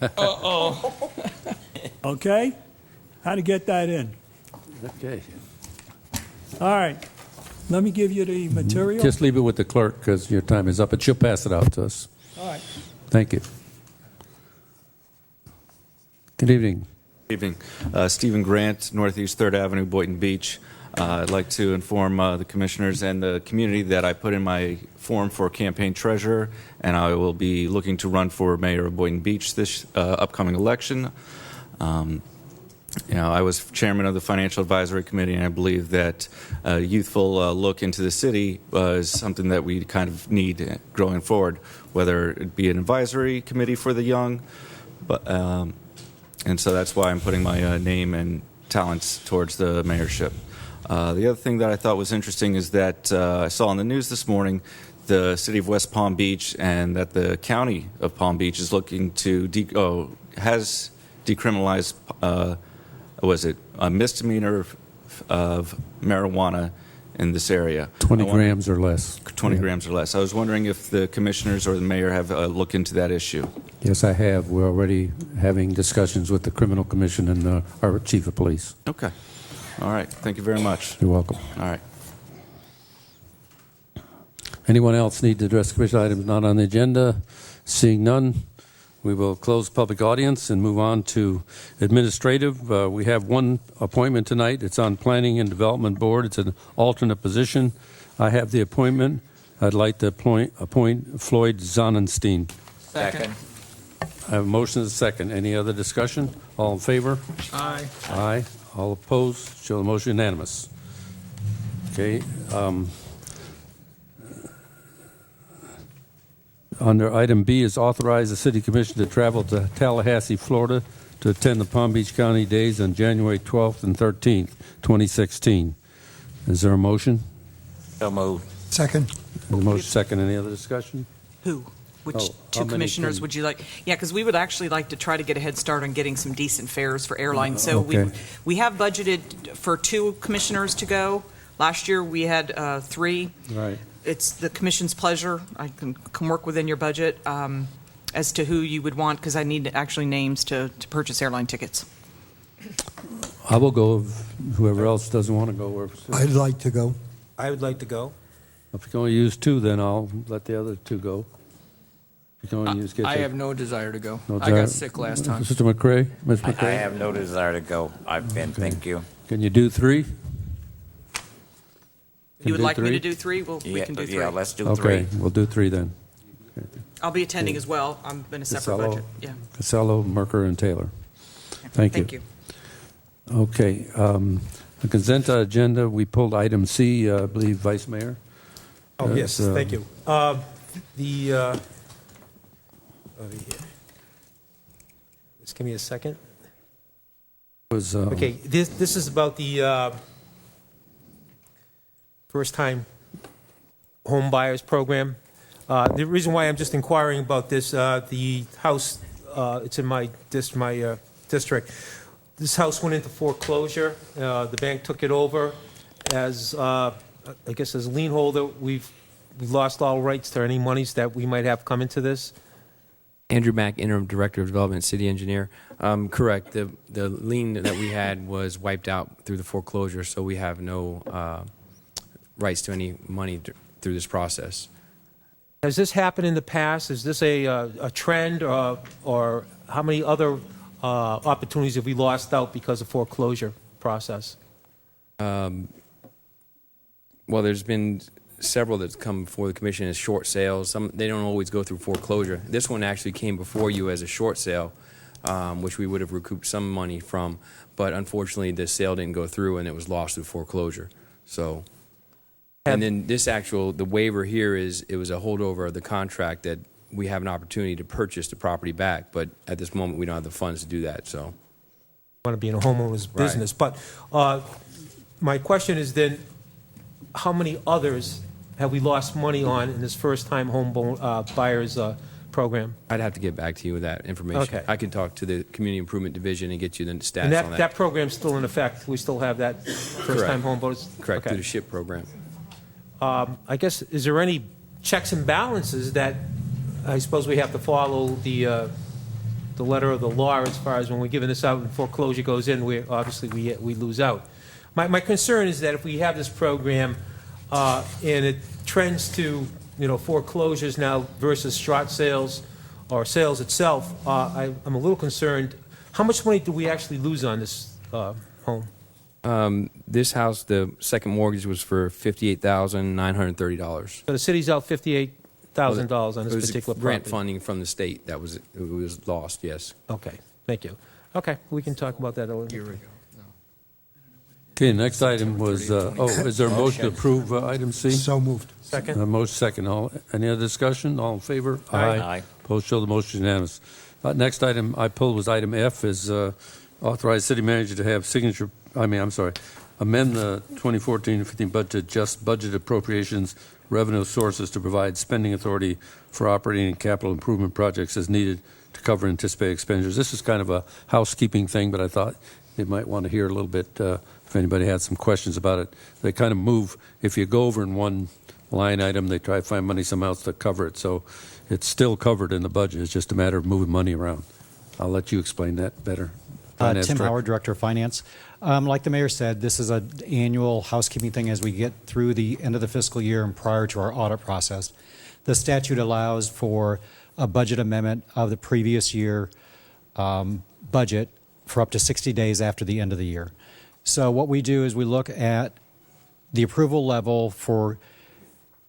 Uh-oh. Okay? How to get that in. Okay. All right. Let me give you the material. Just leave it with the clerk because your time is up, but she'll pass it out to us. All right. Thank you. Good evening. Good evening. Stephen Grant, Northeast 3rd Avenue, Boynton Beach. I'd like to inform the commissioners and the community that I put in my form for campaign treasurer, and I will be looking to run for mayor of Boynton Beach this upcoming election. I was chairman of the Financial Advisory Committee, and I believe that a youthful look into the city is something that we kind of need going forward, whether it be an advisory committee for the young, and so that's why I'm putting my name and talents towards the mayorship. The other thing that I thought was interesting is that I saw on the news this morning the city of West Palm Beach and that the county of Palm Beach is looking to has decriminalized a misdemeanor of marijuana in this area. 20 grams or less. 20 grams or less. I was wondering if the commissioners or the mayor have looked into that issue. Yes, I have. We're already having discussions with the criminal commission and our chief of police. Okay. All right. Thank you very much. You're welcome. All right. Anyone else need to address commission items not on the agenda? Seeing none, we will close public audience and move on to administrative. We have one appointment tonight. It's on Planning and Development Board. It's an alternate position. I have the appointment. I'd like to appoint Floyd Zonenstein. Second. I have a motion and a second. Any other discussion? All in favor? Aye. Aye. All opposed? Show the motion unanimous. Okay. Under item B is authorize the City Commission to travel to Tallahassee, Florida to attend the Palm Beach County Days on January 12th and 13th, 2016. Is there a motion? So moved. Second. The motion second. Any other discussion? Who? Which Oh, how two many commissioners can- would you like? Yeah, because we would actually like to try to get a head start on getting some decent fares for airlines. So Okay. we have budgeted for 2 commissioners to go. Last year, we had 3. Right. It's the commission's pleasure. I can work within your budget as to who you would want, because I need actually names to purchase airline tickets. I will go if whoever else doesn't want to go. Or I'd like to go. I would like to go. if you can only use 2, then I'll let the other 2 go. You can only use. I have no desire to go. No I desire. got sick last time. Mr. McCray? Ms. I McCray? have no desire to go. I've been, thank you. Can you do 3? You would like me to do 3? Well, we can do 3. Yeah, let's do Okay, 3. we'll do 3 then. I'll be attending as well. I'm in a separate Casello, budget. Yeah. Casello, Merker, and Taylor. Thank you. Thank you. Okay, the consent agenda, we pulled item C, I believe, Vice Mayor. Oh, yes, That's, thank you. Just give me a second. Was, Okay, this is about the first-time home buyers program. The reason why I'm just inquiring about this, the house, it's in my district. This house went into foreclosure. The bank took it over as, I guess, as lien holder. We've lost all rights to any monies that we might have come into this. Andrew Mack, Interim Director of Development, City Engineer. Correct. The lien that we had was wiped out through the foreclosure, so we have no rights to any money through this process. Has this happened in the past? Is this a trend, or how many other opportunities have we lost out because of foreclosure process? Well, there's been several that's come before the commission as short sales. Some they don't always go through foreclosure. This one actually came before you as a short sale, which we would have recouped some money from, but unfortunately the sale didn't go through and it was lost through foreclosure. So, and then the waiver here is it was a holdover of the contract that we have an opportunity to purchase the property back, but at this moment we don't have the funds to do that. So, Want to be in a homeowner's business, but my question is then, how many others have we lost money on in this first-time home buyers program? I'd have to get back to you with that information. Okay. I can talk to the Community Improvement Division and get you the stats And on that. that program's still in effect? We still have that first-time home buyers? Correct, Okay. through the SHIP program. I guess, is there any checks and balances that I suppose we have to follow the letter of the law as far as when we're giving this out and foreclosure goes in, obviously we lose out? My concern is that if we have this program and it trends to foreclosures now versus short sales or sales itself, I'm a little concerned. How much money do we actually lose on this home? This house, the second mortgage was for $58,930. So the city's out $58,000 on It this was particular grant property. funding from the state it was lost. Yes. Okay, thank you. Okay, we can talk about that a little. Here we go. Okay, next item was, is there a motion to approve item C? So moved. Second. Motion second. Any other discussion? All in favor? Aye. Aye. Opposed, show the motion unanimous. Next item I pulled was item F, is authorize city manager to have amend the 2014-15 budget, adjust budget appropriations, revenue sources to provide spending authority for operating and capital improvement projects as needed to cover anticipated expenditures. This is kind of a housekeeping thing, but I thought you might want to hear a little bit if anybody had some questions about it. They kind of move, if you go over in one line item, they try to find money somewhere else to cover it. So it's still covered in the budget. It's just a matter of moving money around. I'll let you explain that better. Tim Howard, Director of Finance. Like the mayor said, this is an annual housekeeping thing as we get through the end of the fiscal year and prior to our audit process. The statute allows for a budget amendment of the previous year budget for up to 60 days after the end of the year. So what we do is we look at the approval level for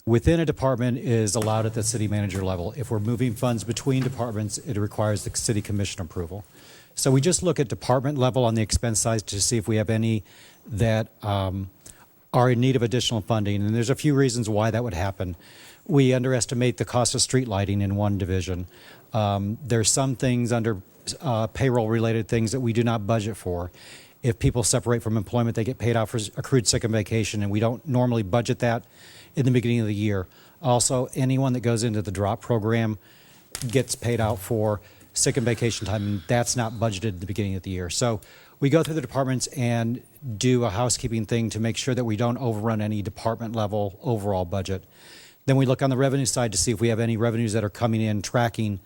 within a department is allowed at the city manager level. If we're moving funds between departments, it requires the city commission approval. So we just look at department level on the expense side to see if we have any that are in need of additional funding. And there's a few reasons why that would happen. We underestimate the cost of street lighting in one division. There's some things under payroll-related things that we do not budget for. If people separate from employment, they get paid out for accrued sick and vacation, and we don't normally budget that in the beginning of the year. Also, anyone that goes into the drop program gets paid out for sick and vacation time, and that's not budgeted at the beginning of the year. So we go through the departments and do a housekeeping thing to make sure that we don't overrun any department level overall budget. Then we look on the revenue side to see if we have any revenues that are coming in tracking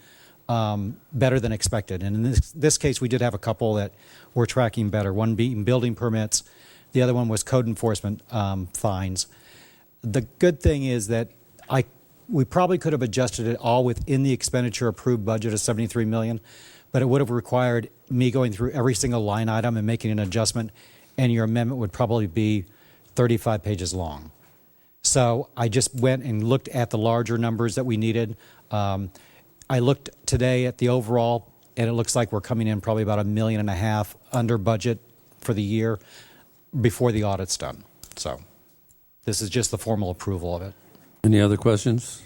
better than expected. And in this case, we did have a couple that were tracking better. One being building permits. The other one was code enforcement fines. The good thing is that we probably could have adjusted it all within the expenditure approved budget of $73 million, but it would have required me going through every single line item and making an adjustment, and your amendment would probably be 35 pages long. So I just went and looked at the larger numbers that we needed. I looked today at the overall, and it looks like we're coming in probably about $1.5 million under budget for the year before the audit's done. So this is just the formal approval of it. Any other questions?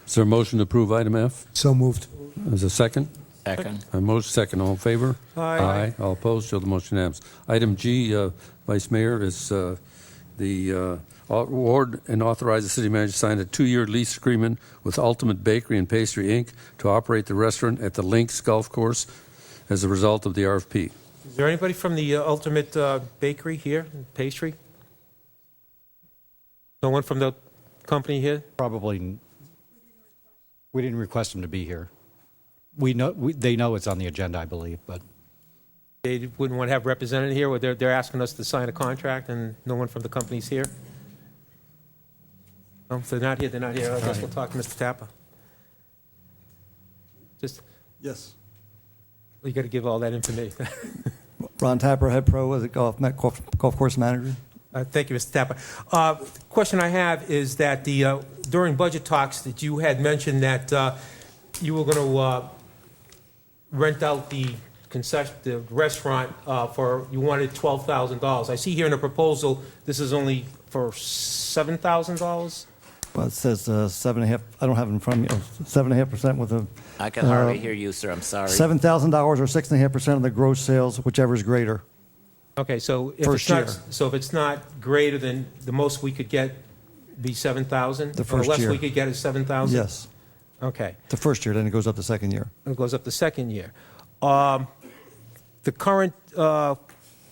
Is there a motion to approve item F? So moved. Is there a second? Second. A motion second. All in favor? Aye. All opposed? Show the motion unanimous. Item G, Vice Mayor, is the award and authorize the city manager to sign a 2-year lease agreement with Ultimate Bakery and Pastry, Inc. to operate the restaurant at the Links Golf Course as a result of the RFP. Is there anybody from the Ultimate Bakery here, pastry? No one from the company here? Probably, we didn't request them to be here. We know they know it's on the agenda, I believe, but They wouldn't want to have represented here, or they're asking us to sign a contract and no one from the company's here? No, if they're not here, they're not here. I guess we'll talk to Mr. Tapper. Just, Yes. you got to give all that information. Ron Tapper, head pro as a golf course manager. Thank you, Mr. Tapper. Question I have is that during budget talks that you had mentioned that you were going to rent out the restaurant you wanted $12,000. I see here in the proposal this is only for $7,000. Well, it says 7.5. I don't have it in front of me. 7.5% with a. I can hardly hear you, sir. I'm sorry. $7,000 or 6.5% of the gross sales, whichever is greater. Okay, so if First it's not greater than the most we could get, be 7,000. The first or less year. we could get is 7,000. Yes. Okay. The first year, then it goes up the second year. It goes up the second year. The current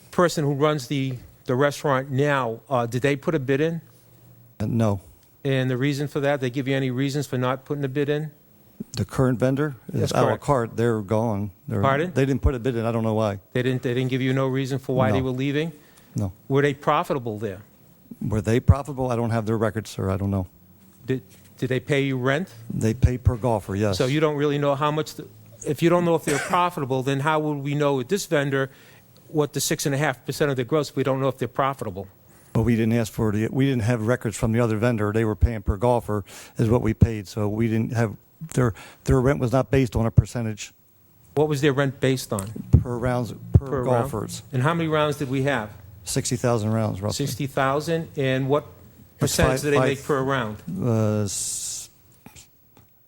person who runs the restaurant now, did they put a bid in? No. And the reason for that, they give you any reasons for not putting a bid in? The current vendor is That's a la correct. carte. They're gone. Pardon? They didn't put a bid in. I don't know why. They didn't give you no reason for why they No. were leaving? No. Were they profitable there? Were they profitable? I don't have their records, sir. I don't know. Did they pay you rent? They pay per golfer, yes. So you don't really know how much, if you don't know if they're profitable, then how would we know with this vendor what the 6.5% of their gross, if we don't know if they're profitable? But we didn't ask for it. We didn't have records from the other vendor. They were paying per golfer is what we paid. So we didn't have, their rent was not based on a percentage. What was their rent based on? Per rounds, per round? golfers. And how many rounds did we have? 60,000 rounds, roughly. 60,000. And what That's percentage do they five- make per round?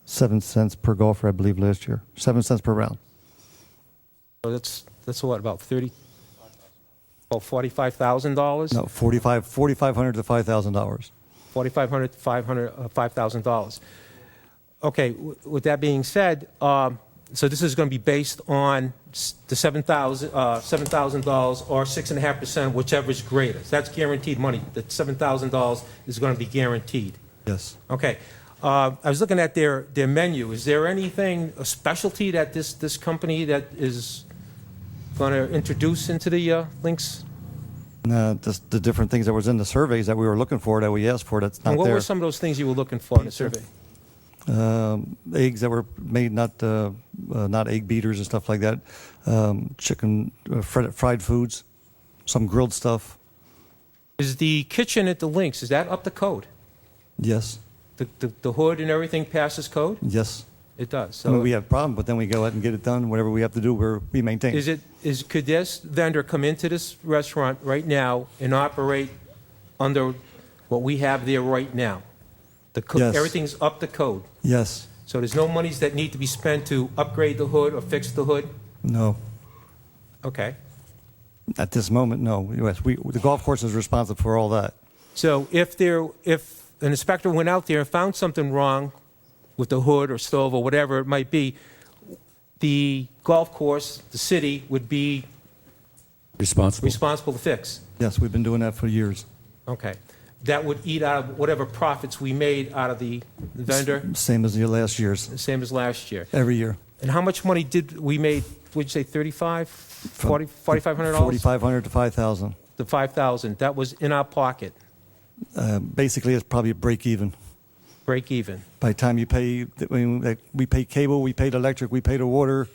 7 cents per golfer, I believe, last year. 7 cents per round. So that's what, about 30? Oh, $45,000? No, $4,500 to $5,000. $4,500 to $5,000. Okay, with that being said, so this is going to be based on the $7,000 or 6.5%, whichever is greater. So that's guaranteed money. The $7,000 is going to be guaranteed. Yes. Okay. I was looking at their menu. Is there anything, a specialty that this company that is going to introduce into the links? Just the different things that was in the surveys that we were looking for, that we asked for, that's not And what there. were some of those things you were looking for in the survey? Eggs that were made, not egg beaters and stuff like that. Chicken, fried foods, some grilled stuff. Is the kitchen at the links, is that up to code? Yes. The hood and everything passes code? Yes. It does. I mean, So we have a problem, but then we go out and get it done. Whatever we have to do, we maintain. could this vendor come into this restaurant right now and operate under what we have there right now? Yes. Everything's up to code. Yes. So there's no monies that need to be spent to upgrade the hood or fix the hood? No. Okay. At this moment, no. Yes, the golf course is responsible for all that. So if an inspector went out there and found something wrong with the hood or stove or whatever it might be, the golf course, the city, would be responsible to fix. Yes, we've been doing that for years. Okay. That would eat out of whatever profits we made out of the vendor? Same as your last year's. Same as last year. Every year. And how much money did we made? Would you say $4,500? $4,500 to $5,000. The $5,000. That was in our pocket. Basically, it's probably a break even. Break even. By the time you pay, we pay cable, we paid electric, we paid the water,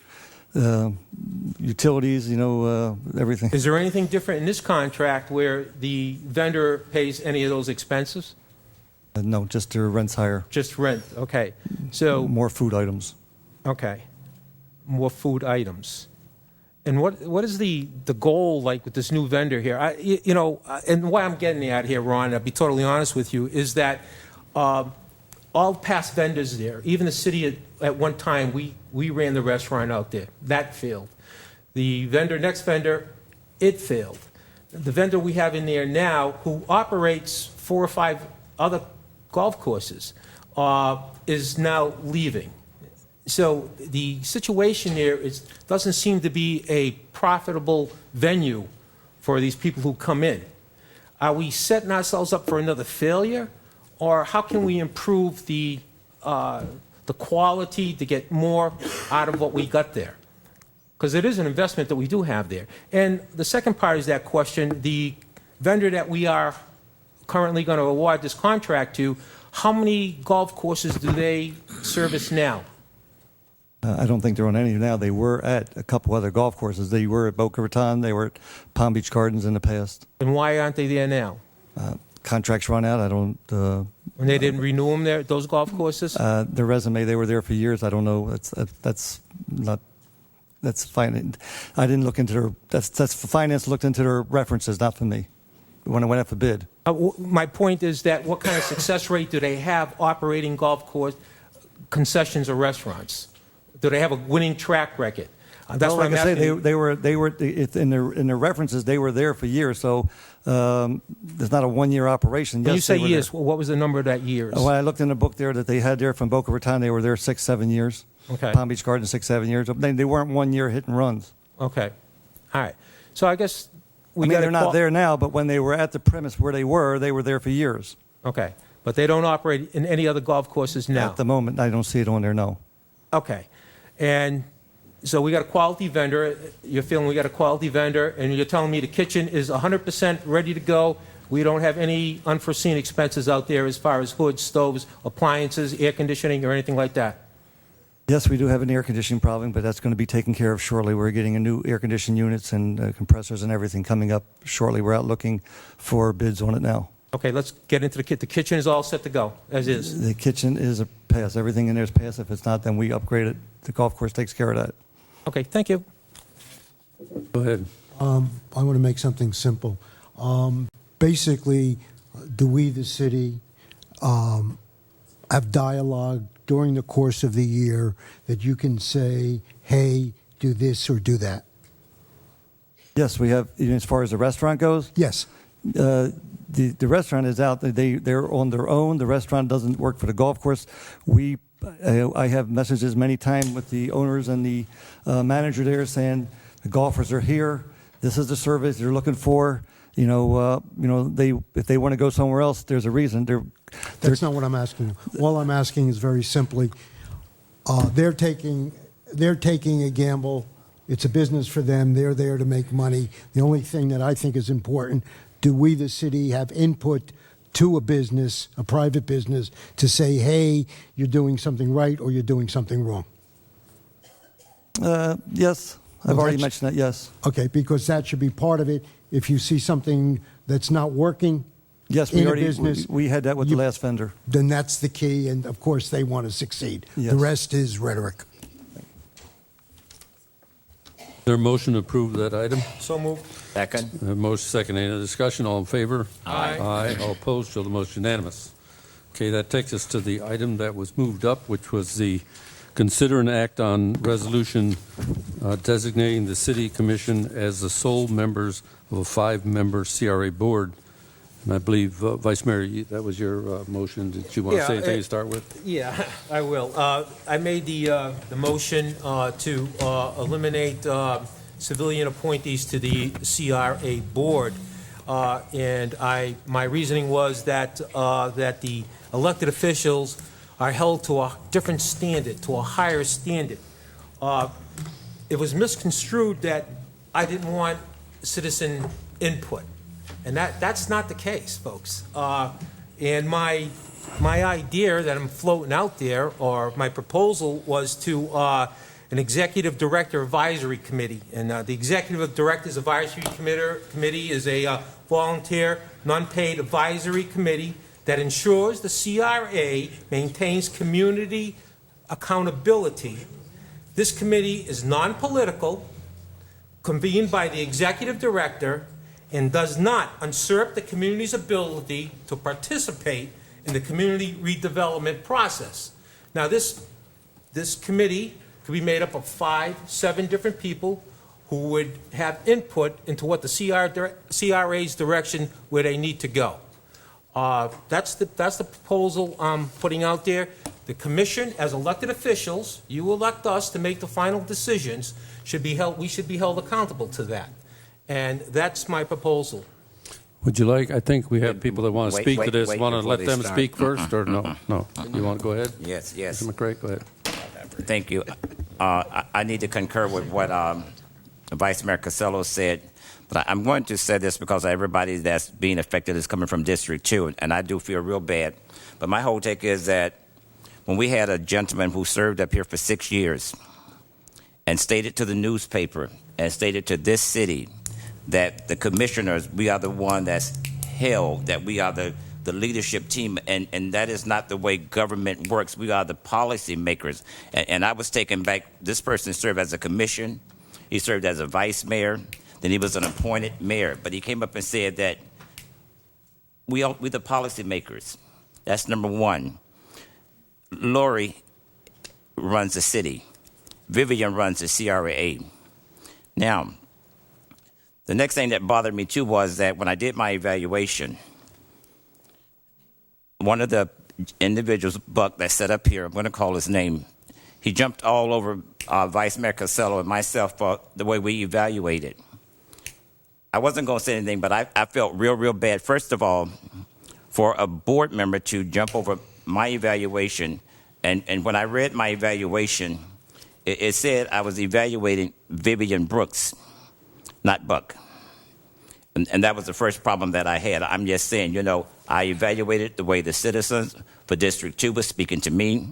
utilities, everything. Is there anything different in this contract where the vendor pays any of those expenses? No, just their rent's higher. Just rent. Okay. So more food items. Okay. More food items. And what is the goal like with this new vendor here? And what I'm getting at here, Ron, I'll be totally honest with you, is that all past vendors there, even the city at one time, we ran the restaurant out there. That failed. The next vendor, it failed. The vendor we have in there now, who operates 4 or 5 other golf courses, is now leaving. So the situation there doesn't seem to be a profitable venue for these people who come in. Are we setting ourselves up for another failure, or how can we improve the quality to get more out of what we got there? Because it is an investment that we do have there. And the second part is that question, the vendor that we are currently going to award this contract to, how many golf courses do they service now? I don't think they're on any now. They were at a couple other golf courses. They were at Boca Raton. They were at Palm Beach Gardens in the past. And why aren't they there now? Contracts run out. I don't. And they didn't renew them there at those golf courses? Their resume, they were there for years. I don't know. That's not. That's fine. I didn't look into their. That's finance looked into their references, not for me. When I went up for bid. My point is that what kind of success rate do they have operating golf course concessions or restaurants? Do they have a winning track record? That's what I'm asking. They were in their references. They were there for years. So there's not a 1-year operation. When you say years, what was the number of that years? When I looked in the book there that they had there from Boca Raton, they were there 6-7 years. Okay. Palm Beach Gardens 6-7 years. They weren't 1 year hit and runs. Okay. All right. So I guess they're not there now, but when they were at the premise where they were there for years. Okay. But they don't operate in any other golf courses now? At the moment, I don't see it on there, no. Okay. And so we got a quality vendor. You're feeling we got a quality vendor, and you're telling me the kitchen is 100% ready to go. We don't have any unforeseen expenses out there as far as hoods, stoves, appliances, air conditioning, or anything like that? Yes, we do have an air conditioning problem, but that's going to be taken care of shortly. We're getting a new air conditioning units and compressors and everything coming up shortly. We're out looking for bids on it now. Okay, let's get into the kitchen. The kitchen is all set to go, as is. The kitchen is a pass. Everything in there is pass. If it's not, then we upgrade it. The golf course takes care of that. Okay, thank you. Go ahead. I want to make something simple. Basically, do we, the city, have dialogue during the course of the year that you can say, hey, do this or do that? Yes, we have, even as far as the restaurant goes? Yes. The restaurant is out. They're on their own. The restaurant doesn't work for the golf course. I have messages many times with the owners and the manager there saying the golfers are here. This is the service they're looking for. If they want to go somewhere else, there's a reason. That's not what I'm asking. All I'm asking is very simply, they're taking a gamble. It's a business for them. They're there to make money. The only thing that I think is important, do we, the city, have input to a business, a private business, to say, hey, you're doing something right or you're doing something wrong? Yes. I've already mentioned that, yes. Okay, because that should be part of it. If you see something that's not working, yes, we had that with the last vendor. Then that's the key, and of course they want to succeed. Yes. The rest is rhetoric. There a motion to approve that item? So moved. Second. Motion second. Any discussion? All in favor? Aye. Aye. All opposed? Show the motion unanimous. Okay, that takes us to the item that was moved up, which was the consider an act on resolution designating the City Commission as the sole members of a 5-member CRA board. And I believe, Vice Mayor, that was your motion. Did you want to say anything to start with? Yeah, I will. I made the motion to eliminate civilian appointees to the CRA board. And my reasoning was that the elected officials are held to a different standard, to a higher standard. It was misconstrued that I didn't want citizen input, and that's not the case, folks. And my idea that I'm floating out there, or my proposal, was to an executive director advisory committee, and the executive director's advisory committee is a volunteer, non-paid advisory committee that ensures the CRA maintains community accountability. This committee is non-political, convened by the executive director, and does not usurp the community's ability to participate in the community redevelopment process. Now, this committee could be made up of 5, 7 different people who would have input into what the CRA's direction where they need to go. That's the proposal I'm putting out there. The commission, as elected officials, you elect us to make the final decisions, we should be held accountable to that. And that's my proposal. Would you like, I think we have people that want to Wait, speak to wait, this. wait Want to before let they them start. speak first, or no? No. You want to go ahead? Yes, yes. Mr. McCray, go ahead. Thank you. I need to concur with what Vice Mayor Costello said, but I'm going to say this because everybody that's being affected is coming from District 2, and I do feel real bad. But my whole take is that when we had a gentleman who served up here for 6 years and stated to the newspaper and stated to this city that the commissioners, we are the one that's held, that we are the leadership team, and that is not the way government works. We are the policy makers. And I was taken back. This person served as a commission. He served as a vice mayor. Then he was an appointed mayor. But he came up and said that we the policy makers. That's number one. Lori runs the city. Vivian runs the CRA. Now, the next thing that bothered me too was that when I did my evaluation, one of the individuals, Buck, that sat up here, I'm going to call his name, he jumped all over Vice Mayor Costello and myself for the way we evaluated. I wasn't going to say anything, but I felt real bad, first of all, for a board member to jump over my evaluation. And when I read my evaluation, it said I was evaluating Vivian Brooks, not Buck. And that was the first problem that I had. I'm just saying, I evaluated the way the citizens for District 2 was speaking to me,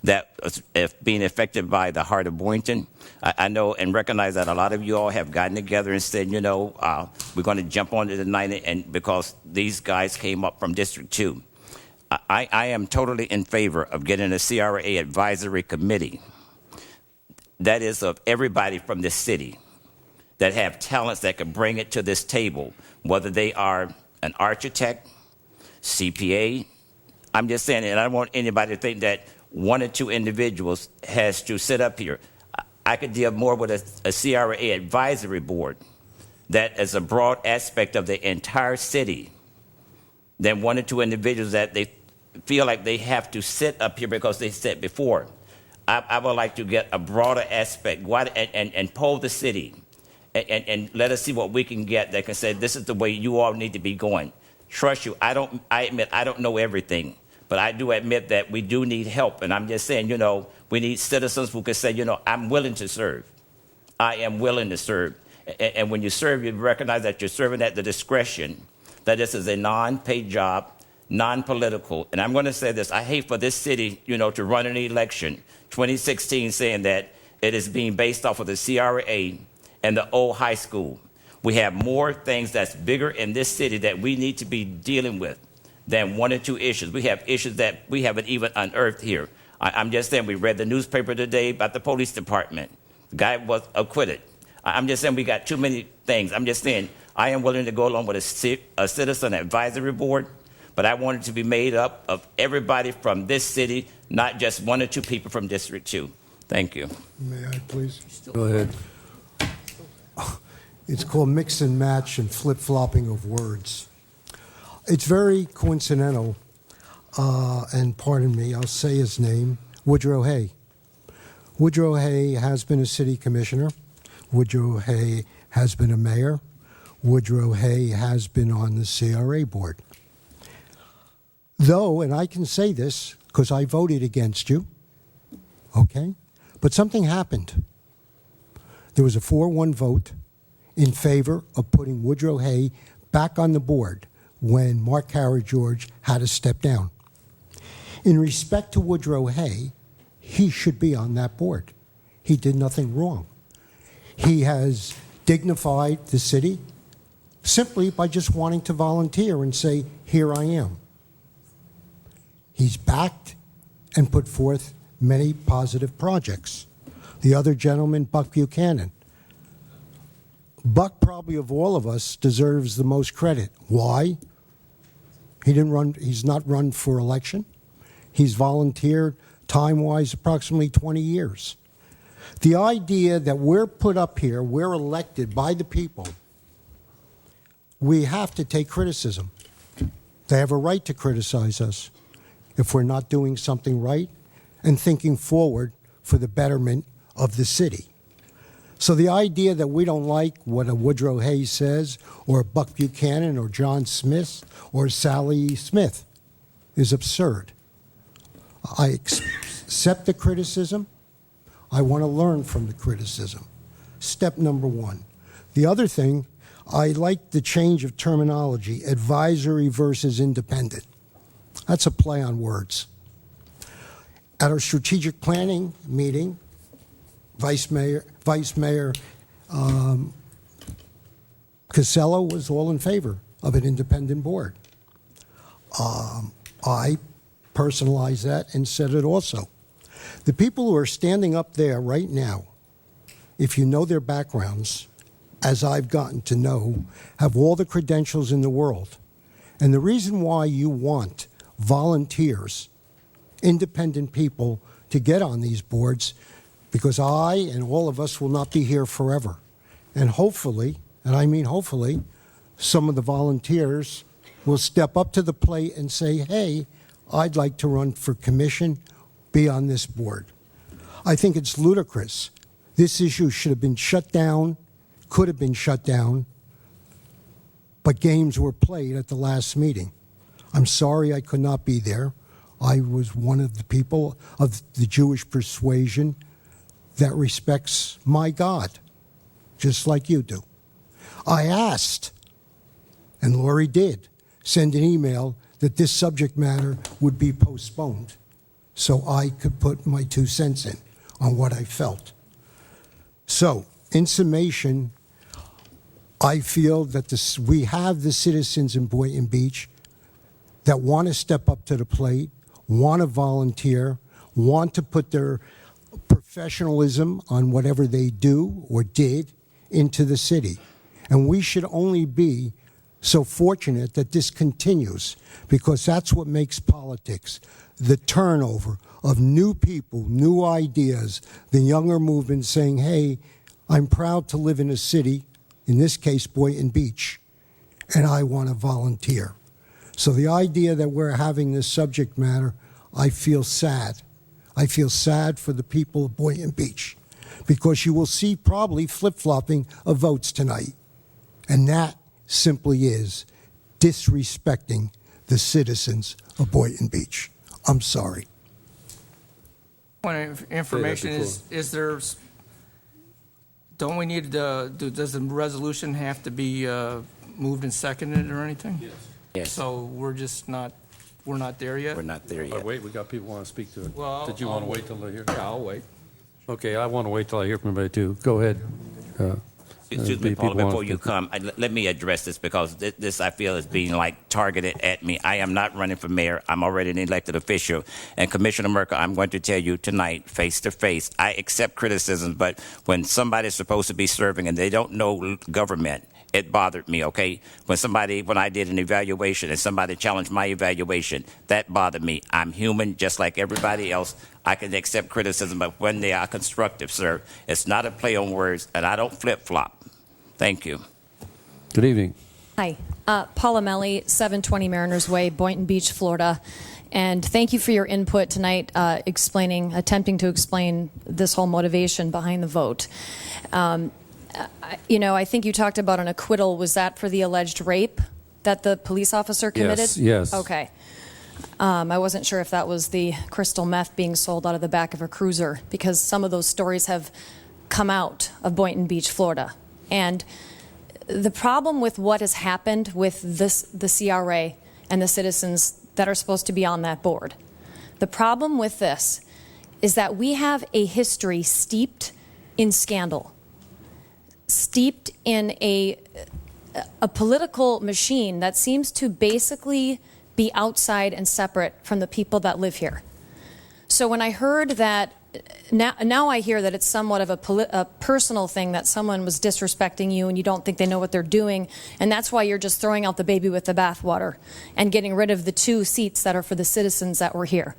that if being affected by the heart of Boynton. I know and recognize that a lot of you all have gotten together and said, we're going to jump on it tonight, and because these guys came up from District 2. I am totally in favor of getting a CRA advisory committee that is of everybody from this city that have talents that can bring it to this table, whether they are an architect, CPA. I'm just saying, and I don't want anybody to think that 1 or 2 individuals has to sit up here. I could deal more with a CRA advisory board that is a broad aspect of the entire city than 1 or 2 individuals that they feel like they have to sit up here because they sat before. I would like to get a broader aspect, go out and poll the city and let us see what we can get that can say this is the way you all need to be going. Trust you, I admit I don't know everything, but I do admit that we do need help. And I'm just saying, we need citizens who can say, I'm willing to serve. I am willing to serve. And when you serve, you recognize that you're serving at the discretion, that this is a non-paid job, non-political. And I'm going to say this, I hate for this city, to run an election, 2016, saying that it is being based off of the CRA and the old high school. We have more things that's bigger in this city that we need to be dealing with than 1 or 2 issues. We have issues that we haven't even unearthed here. I'm just saying, we read the newspaper today about the police department. The guy was acquitted. I'm just saying we got too many things. I'm just saying I am willing to go along with a citizen advisory board, but I want it to be made up of everybody from this city, not just 1 or 2 people from District 2. Thank you. May I please? Go ahead. It's called mix and match and flip-flopping of words. It's very coincidental, and pardon me, I'll say his name, Woodrow Hay. Woodrow Hay has been a city commissioner. Woodrow Hay has been a mayor. Woodrow Hay has been on the CRA board. Though, and I can say this because I voted against you, okay? But something happened. There was a 4-1 vote in favor of putting Woodrow Hay back on the board when Mark George had to step down. In respect to Woodrow Hay, he should be on that board. He did nothing wrong. He has dignified the city simply by just wanting to volunteer and say, here I am. He's backed and put forth many positive projects. The other gentleman, Buck Buchanan. Buck, probably of all of us, deserves the most credit. Why? He's not run for election. He's volunteered time-wise approximately 20 years. The idea that we're put up here, we're elected by the people, we have to take criticism. They have a right to criticize us if we're not doing something right and thinking forward for the betterment of the city. So the idea that we don't like what a Woodrow Hayes says, or Buck Buchanan, or John Smith, or Sally Smith is absurd. I accept the criticism. I want to learn from the criticism. Step number 1. The other thing, I like the change of terminology, advisory versus independent. That's a play on words. At our strategic planning meeting, Vice Mayor Casello was all in favor of an independent board. I personalized that and said it also. The people who are standing up there right now, if you know their backgrounds, as I've gotten to know, have all the credentials in the world. And the reason why you want volunteers, independent people, to get on these boards, because I and all of us will not be here forever. And hopefully, and I mean hopefully, some of the volunteers will step up to the plate and say, hey, I'd like to run for commission, be on this board. I think it's ludicrous. This issue should have been shut down, could have been shut down, but games were played at the last meeting. I'm sorry I could not be there. I was one of the people of the Jewish persuasion that respects my God, just like you do. I asked, and Lori did, send an email that this subject matter would be postponed so I could put my 2 cents in on what I felt. So, in summation, I feel that we have the citizens in Boynton Beach that want to step up to the plate, want to volunteer, want to put their professionalism on whatever they do or did into the city. And we should only be so fortunate that this continues, because that's what makes politics, the turnover of new people, new ideas, the younger movement saying, hey, I'm proud to live in a city, in this case Boynton Beach, and I want to volunteer. So the idea that we're having this subject matter, I feel sad. I feel sad for the people of Boynton Beach, because you will see probably flip-flopping of votes tonight. And that simply is disrespecting the citizens of Boynton Beach. I'm sorry. Point of information is there, don't we need to, does the resolution have to be moved and seconded or anything? Yes. So we're not there yet? We're not there yet. Wait, we got people who want to speak to it. Well, Did you want to wait till they hear? Yeah, I'll wait. Okay, I want to wait till I hear from everybody too. Go ahead. Excuse me, people Paula, want before to you speak. come, let me address this, because this I feel is being like targeted at me. I am not running for mayor. I'm already an elected official. And Commissioner Merkel, I'm going to tell you tonight, face to face, I accept criticism, but when somebody's supposed to be serving and they don't know government, it bothered me, okay? When I did an evaluation and somebody challenged my evaluation, that bothered me. I'm human just like everybody else. I can accept criticism, but when they are constructive, sir, it's not a play on words, and I don't flip-flop. Thank you. Good evening. Hi, Paula Melly, 720 Mariners Way, Boynton Beach, Florida. And thank you for your input tonight, attempting to explain this whole motivation behind the vote. I think you talked about an acquittal. Was that for the alleged rape that the police officer committed? Yes. Okay. I wasn't sure if that was the crystal meth being sold out of the back of a cruiser, because some of those stories have come out of Boynton Beach, Florida. And the problem with what has happened with the CRA and the citizens that are supposed to be on that board, the problem with this is that we have a history steeped in scandal, steeped in a political machine that seems to basically be outside and separate from the people that live here. So when I heard that, now I hear that it's somewhat of a personal thing, that someone was disrespecting you and you don't think they know what they're doing, and that's why you're just throwing out the baby with the bathwater and getting rid of the 2 seats that are for the citizens that were here.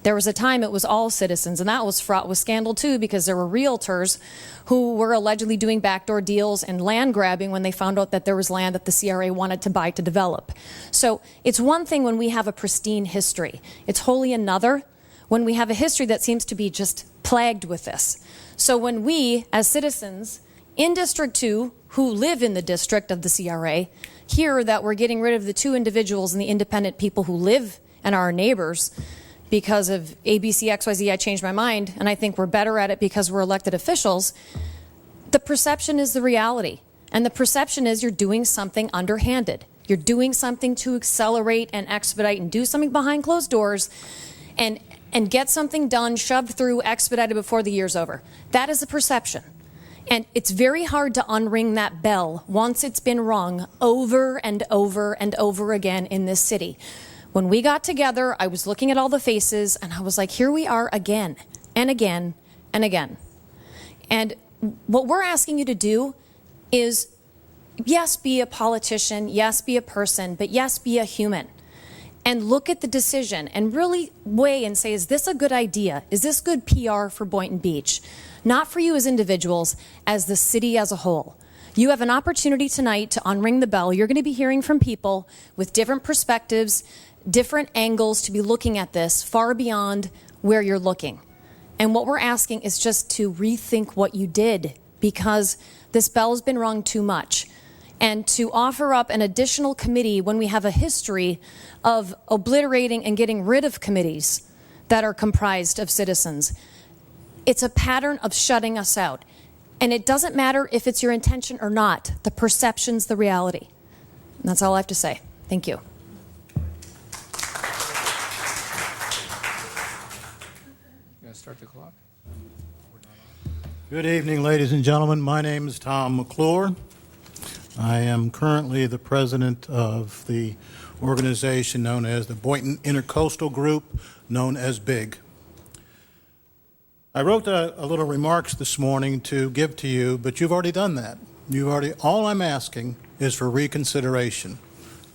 There was a time it was all citizens, and that was fraught with scandal too, because there were realtors who were allegedly doing backdoor deals and land grabbing when they found out that there was land that the CRA wanted to buy to develop. So it's one thing when we have a pristine history. It's wholly another when we have a history that seems to be just plagued with this. So when we, as citizens in District 2, who live in the district of the CRA, hear that we're getting rid of the 2 individuals and the independent people who live and are our neighbors because of ABC, XYZ, I changed my mind, and I think we're better at it because we're elected officials, the perception is the reality. And the perception is you're doing something underhanded. You're doing something to accelerate and expedite and do something behind closed doors and get something done, shoved through, expedited before the year's over. That is a perception. And it's very hard to unring that bell once it's been rung over and over and over again in this city. When we got together, I was looking at all the faces and I was like, here we are again and again and again. And what we're asking you to do is, yes, be a politician, yes, be a person, but yes, be a human. And look at the decision and really weigh and say, is this a good idea? Is this good PR for Boynton Beach? Not for you as individuals, as the city as a whole. You have an opportunity tonight to unring the bell. You're going to be hearing from people with different perspectives, different angles to be looking at this far beyond where you're looking. And what we're asking is just to rethink what you did, because this bell's been rung too much. And to offer up an additional committee when we have a history of obliterating and getting rid of committees that are comprised of citizens. It's a pattern of shutting us out. And it doesn't matter if it's your intention or not. The perception's the reality. And that's all I have to say. Thank you. Start the clock. Good evening, ladies and gentlemen. My name is Tom McClure. I am currently the president of the organization known as the Boynton Intercoastal Group, known as BIG. I wrote a little remarks this morning to give to you, but you've already done that. All I'm asking is for reconsideration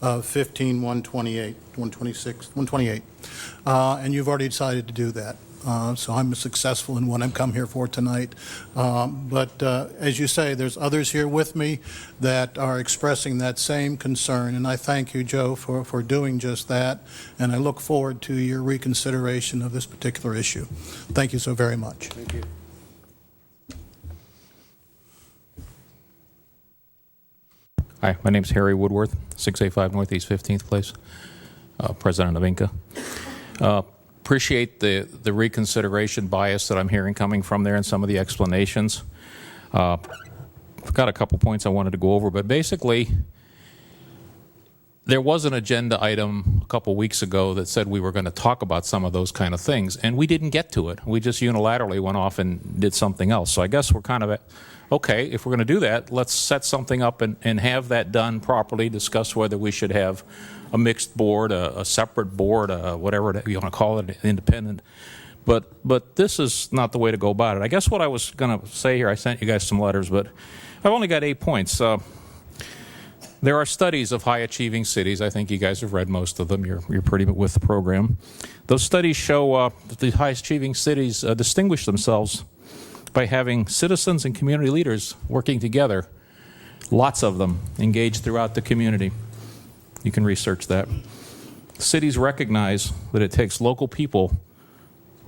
of 15-128, 126, 128, and you've already decided to do that. So I'm successful in what I'm come here for tonight. But as you say, there's others here with me that are expressing that same concern, and I thank you, Joe, for doing just that, and I look forward to your reconsideration of this particular issue. Thank you so very much. Thank you. Hi, my name's Harry Woodworth, 685 Northeast 15th Place, president of Inca. Appreciate the reconsideration bias that I'm hearing coming from there and some of the explanations. I've got a couple points I wanted to go over, but basically there was an agenda item a couple weeks ago that said we were going to talk about some of those kind of things, and we didn't get to it. We just unilaterally went off and did something else. So I guess we're kind of at, okay, if we're going to do that, let's set something up and have that done properly, discuss whether we should have a mixed board, a separate board, whatever you want to call it, independent. But this is not the way to go about it. I guess what I was going to say here, I sent you guys some letters, but I've only got 8 points. There are studies of high-achieving cities. I think you guys have read most of them. You're pretty with the program. Those studies show that the highest-achieving cities distinguish themselves by having citizens and community leaders working together, lots of them engaged throughout the community. You can research that. Cities recognize that it takes local people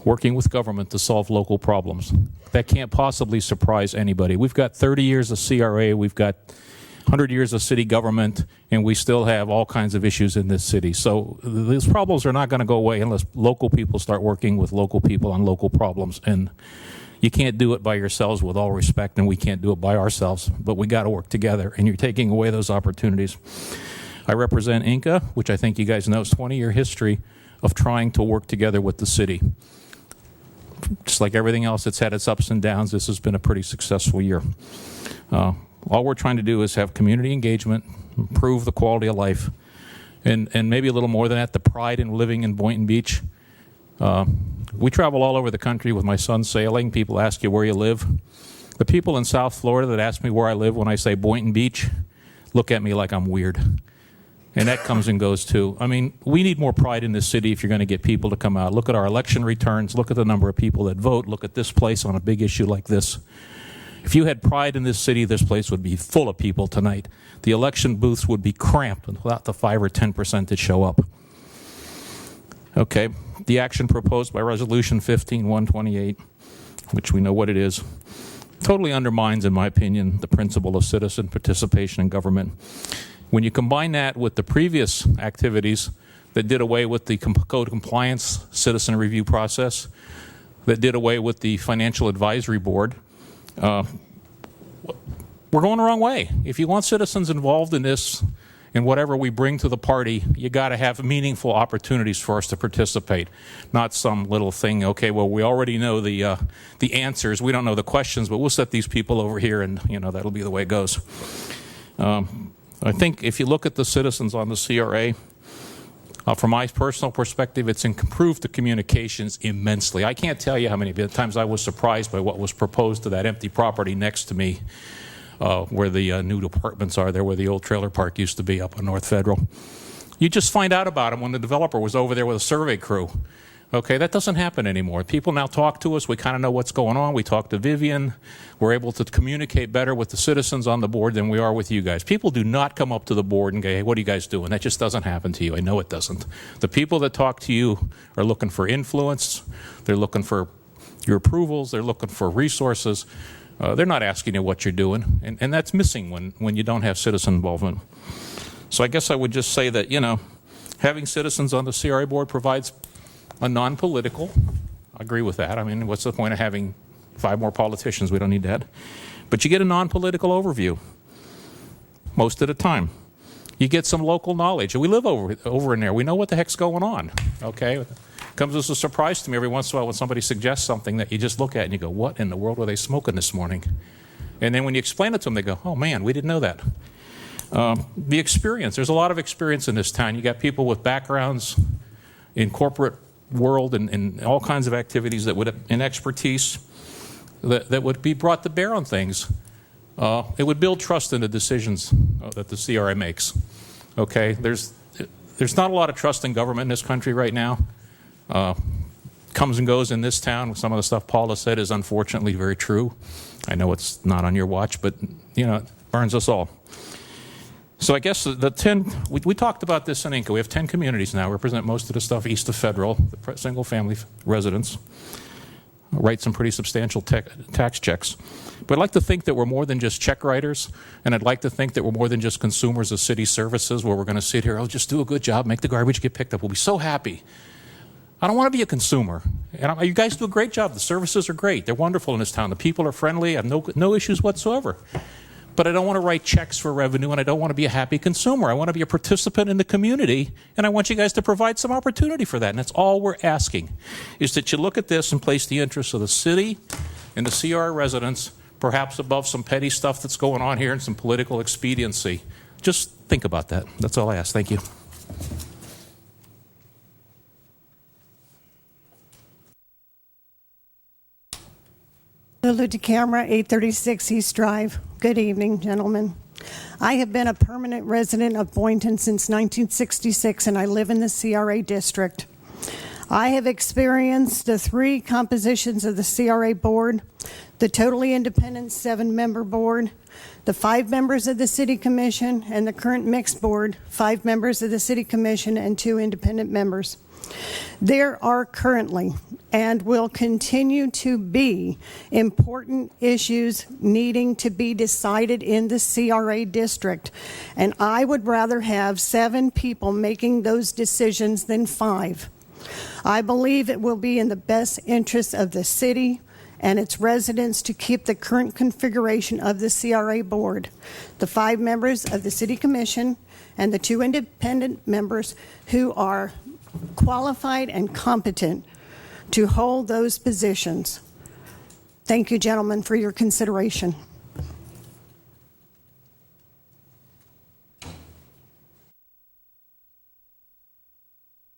working with government to solve local problems. That can't possibly surprise anybody. We've got 30 years of CRA, we've got 100 years of city government, and we still have all kinds of issues in this city. So these problems are not going to go away unless local people start working with local people on local problems. And you can't do it by yourselves, with all respect, and we can't do it by ourselves, but we got to work together, and you're taking away those opportunities. I represent INCA, which I think you guys know is 20-year history of trying to work together with the city. Just like everything else that's had its ups and downs, this has been a pretty successful year. All we're trying to do is have community engagement, improve the quality of life, and maybe a little more than that, the pride in living in Boynton Beach. We travel all over the country with my son sailing. People ask you where you live. The people in South Florida that ask me where I live when I say Boynton Beach look at me like I'm weird. And that comes and goes too. I mean, we need more pride in this city if you're going to get people to come out. Look at our election returns. Look at the number of people that vote. Look at this place on a big issue like this. If you had pride in this city, this place would be full of people tonight. The election booths would be cramped without the 5 or 10% that show up. Okay, the action proposed by Resolution 15-128, which we know what it is, totally undermines, in my opinion, the principle of citizen participation in government. When you combine that with the previous activities that did away with the code compliance citizen review process, that did away with the financial advisory board, we're going the wrong way. If you want citizens involved in this, in whatever we bring to the party, you got to have meaningful opportunities for us to participate, not some little thing. Okay, well, we already know the answers. We don't know the questions, but we'll set these people over here, and that'll be the way it goes. I think if you look at the citizens on the CRA, from my personal perspective, it's improved the communications immensely. I can't tell you how many times I was surprised by what was proposed to that empty property next to me, where the new apartments are there, where the old trailer park used to be up on North Federal. You just find out about them when the developer was over there with a survey crew. Okay, that doesn't happen anymore. People now talk to us. We kind of know what's going on. We talk to Vivian. We're able to communicate better with the citizens on the board than we are with you guys. People do not come up to the board and go, hey, what are you guys doing? That just doesn't happen to you. I know it doesn't. The people that talk to you are looking for influence. They're looking for your approvals. They're looking for resources. They're not asking you what you're doing. And that's missing when you don't have citizen involvement. So I guess I would just say that, having citizens on the CRA board provides a non-political, I agree with that. I mean, what's the point of having 5 more politicians? We don't need that. But you get a non-political overview most of the time. You get some local knowledge. We live over in there. We know what the heck's going on, okay? It comes as a surprise to me every once in a while when somebody suggests something that you just look at and you go, what in the world were they smoking this morning? And then when you explain it to them, they go, oh, man, we didn't know that. The experience. There's a lot of experience in this town. You got people with backgrounds in corporate world and all kinds of activities that would, and expertise that would be brought to bear on things. It would build trust in the decisions that the CRA makes. Okay, there's not a lot of trust in government in this country right now. Comes and goes in this town. Some of the stuff Paula said is unfortunately very true. I know it's not on your watch, but it burns us all. So I guess the 10, we talked about this in INCA. We have 10 communities now, represent most of the stuff east of Federal, the single-family residents, write some pretty substantial tax checks. But I'd like to think that we're more than just check writers, and I'd like to think that we're more than just consumers of city services where we're going to sit here, just do a good job, make the garbage get picked up. We'll be so happy. I don't want to be a consumer. And you guys do a great job. The services are great. They're wonderful in this town. The people are friendly. I have no issues whatsoever. But I don't want to write checks for revenue, and I don't want to be a happy consumer. I want to be a participant in the community, and I want you guys to provide some opportunity for that. And that's all we're asking, is that you look at this and place the interests of the city and the CR residents perhaps above some petty stuff that's going on here and some political expediency. Just think about that. That's all I ask. Thank you. Lulu to camera, 836 East Drive. Good evening, gentlemen. I have been a permanent resident of Boynton since 1966, and I live in the CRA district. I have experienced the 3 compositions of the CRA board, the totally independent 7-member board, the 5 members of the City Commission, and the current mixed board, 5 members of the City Commission and 2 independent members. There are currently and will continue to be important issues needing to be decided in the CRA district, and I would rather have 7 people making those decisions than 5. I believe it will be in the best interest of the city and its residents to keep the current configuration of the CRA board, the 5 members of the City Commission, and the 2 independent members who are qualified and competent to hold those positions. Thank you, gentlemen, for your consideration.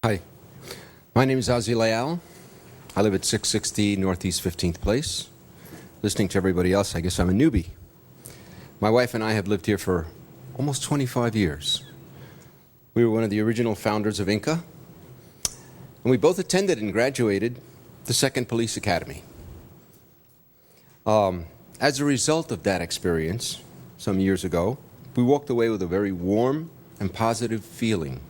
Hi, my name is Azi Leal. I live at 660 Northeast 15th Place. Listening to everybody else, I guess I'm a newbie. My wife and I have lived here for almost 25 years. We were one of the original founders of Inca, and we both attended and graduated the 2nd Police Academy. As a result of that experience, some years ago, we walked away with a very warm and positive feeling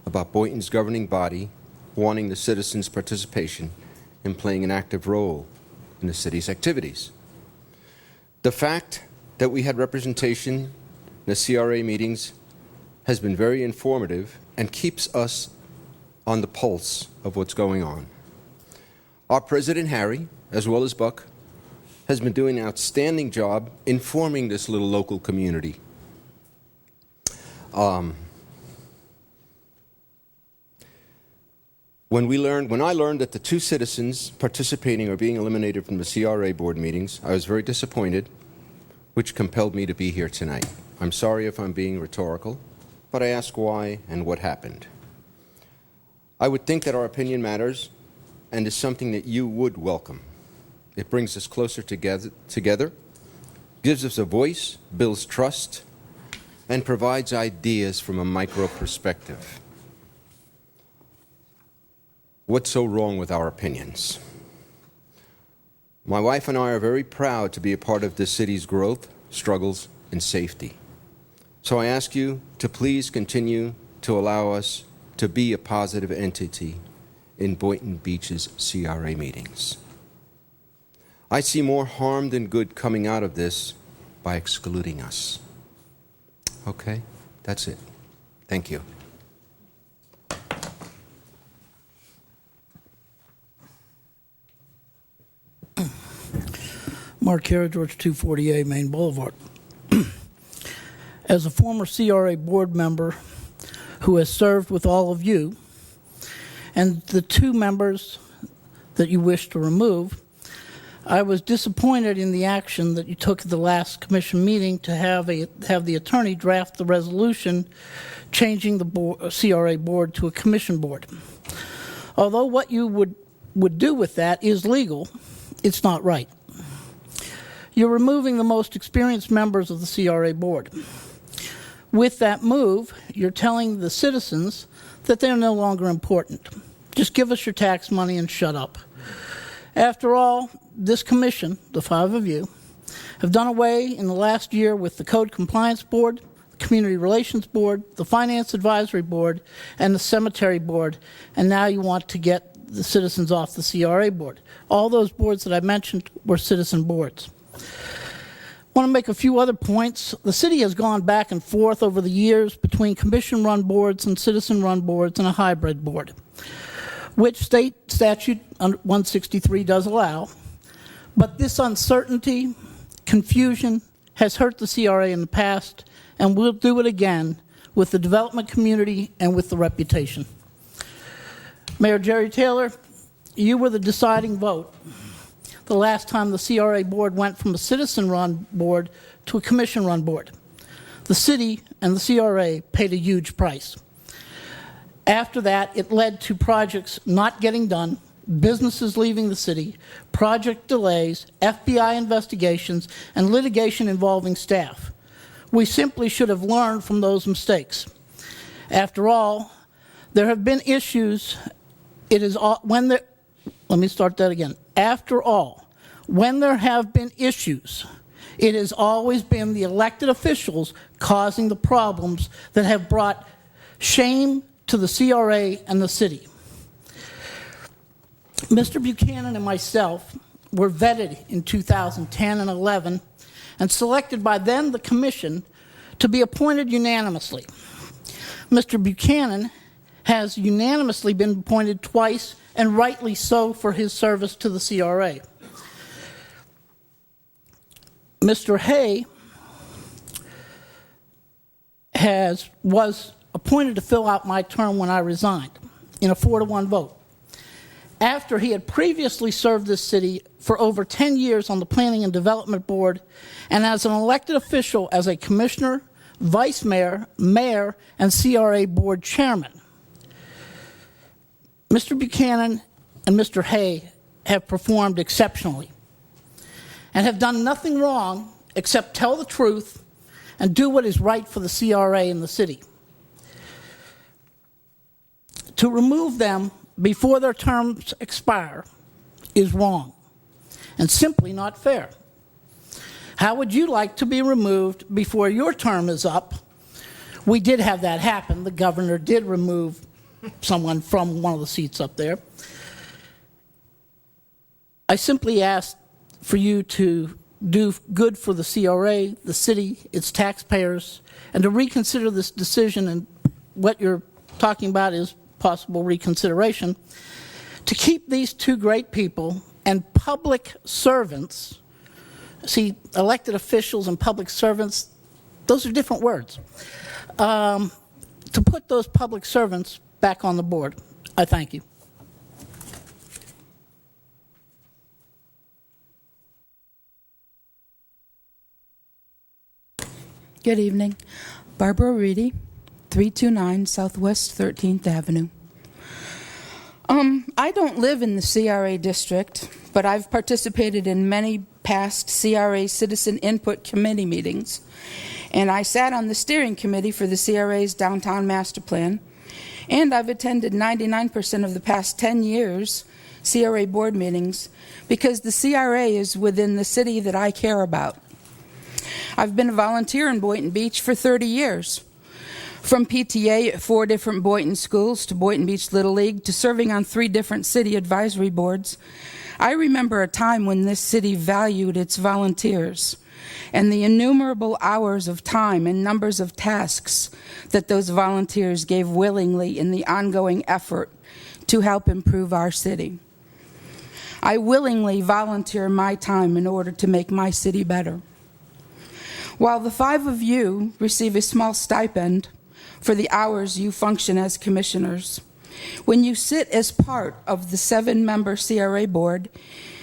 about Boynton's governing body wanting the citizens' participation in playing an active role in the city's activities. The fact that we had representation in the CRA meetings has been very informative and keeps us on the pulse of what's going on. Our President Harry, as well as Buck, has been doing an outstanding job informing this little local community. When I learned that the 2 citizens participating are being eliminated from the CRA board meetings, I was very disappointed, which compelled me to be here tonight. I'm sorry if I'm being rhetorical, but I ask why and what happened. I would think that our opinion matters and is something that you would welcome. It brings us closer together, gives us a voice, builds trust, and provides ideas from a micro perspective. What's so wrong with our opinions? My wife and I are very proud to be a part of this city's growth, struggles, and safety. So I ask you to please continue to allow us to be a positive entity in Boynton Beach's CRA meetings. I see more harm than good coming out of this by excluding us. Okay, that's it. Thank you. Mark Carey, George 248 Main Boulevard. As a former CRA board member who has served with all of you and the 2 members that you wish to remove, I was disappointed in the action that you took at the last commission meeting to have the attorney draft the resolution changing the CRA board to a commission board. Although what you would do with that is legal, it's not right. You're removing the most experienced members of the CRA board. With that move, you're telling the citizens that they're no longer important. Just give us your tax money and shut up. After all, this commission, the 5 of you, have done away in the last year with the Code Compliance Board, the Community Relations Board, the Finance Advisory Board, and the Cemetery Board, and now you want to get the citizens off the CRA board. All those boards that I mentioned were citizen boards. I want to make a few other points. The city has gone back and forth over the years between commission-run boards and citizen-run boards and a hybrid board, which state statute 163 does allow. But this uncertainty, confusion, has hurt the CRA in the past, and will do it again with the development community and with the reputation. Mayor Jerry Taylor, you were the deciding vote the last time the CRA board went from a citizen-run board to a commission-run board. The city and the CRA paid a huge price. After that, it led to projects not getting done, businesses leaving the city, project delays, FBI investigations, and litigation involving staff. We simply should have learned from those mistakes. After all, there have been issues. It is all, when there, let me start that again. After all, when there have been issues, it has always been the elected officials causing the problems that have brought shame to the CRA and the city. Mr. Buchanan and myself were vetted in 2010 and 11 and selected by then the commission to be appointed unanimously. Mr. Buchanan has unanimously been appointed twice, and rightly so, for his service to the CRA. Mr. Hay was appointed to fill out my term when I resigned in a 4-to-1 vote. After he had previously served this city for over 10 years on the Planning and Development Board and as an elected official as a commissioner, vice mayor, mayor, and CRA board chairman. Mr. Buchanan and Mr. Hay have performed exceptionally and have done nothing wrong except tell the truth and do what is right for the CRA and the city. To remove them before their terms expire is wrong and simply not fair. How would you like to be removed before your term is up? We did have that happen. The governor did remove someone from one of the seats up there. I simply ask for you to do good for the CRA, the city, its taxpayers, and to reconsider this decision, and what you're talking about is possible reconsideration, to keep these two great people and public servants. See, elected officials and public servants, those are different words. To put those public servants back on the board. I thank you. Good evening. Barbara Reedy, 329 Southwest 13th Avenue. I don't live in the CRA district, but I've participated in many past CRA Citizen Input Committee meetings, and I sat on the steering committee for the CRA's Downtown Master Plan, and I've attended 99% of the past 10 years CRA board meetings because the CRA is within the city that I care about. I've been a volunteer in Boynton Beach for 30 years. From PTA at 4 different Boynton schools to Boynton Beach Little League to serving on 3 different city advisory boards, I remember a time when this city valued its volunteers and the innumerable hours of time and numbers of tasks that those volunteers gave willingly in the ongoing effort to help improve our city. I willingly volunteer my time in order to make my city better. While the 5 of you receive a small stipend for the hours you function as commissioners, when you sit as part of the 7-member CRA board,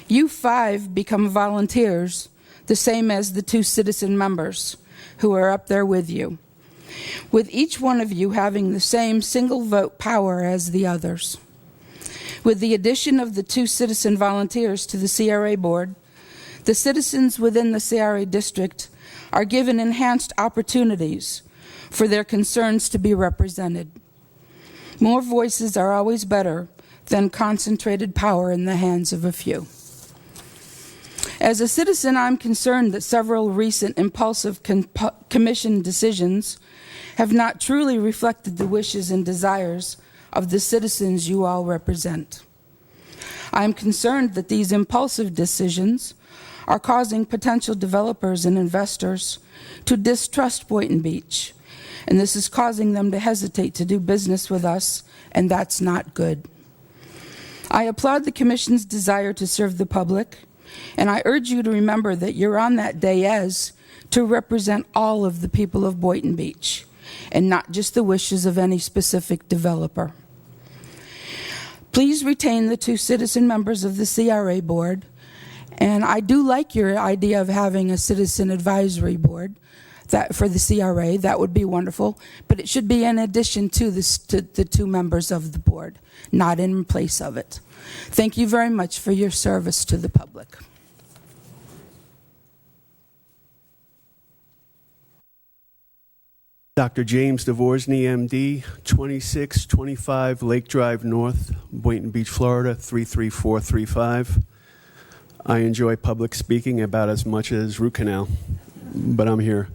you 5 become volunteers, the same as the 2 citizen members who are up there with you, with each one of you having the same single vote power as the others. With the addition of the 2 citizen volunteers to the CRA board, the citizens within the CRA district are given enhanced opportunities for their concerns to be represented. More voices are always better than concentrated power in the hands of a few. As a citizen, I'm concerned that several recent impulsive commission decisions have not truly reflected the wishes and desires of the citizens you all represent. I'm concerned that these impulsive decisions are causing potential developers and investors to distrust Boynton Beach, and this is causing them to hesitate to do business with us, and that's not good. I applaud the Commission's desire to serve the public, and I urge you to remember that you're on that dais to represent all of the people of Boynton Beach, and not just the wishes of any specific developer. Please retain the 2 citizen members of the CRA board, and I do like your idea of having a citizen advisory board that for the CRA. That would be wonderful, but it should be in addition to the 2 members of the board, not in place of it. Thank you very much for your service to the public. Dr. James Dvorsny, MD, 2625 Lake Drive North, Boynton Beach, Florida, 33435. I enjoy public speaking about as much as root canal, but I'm here.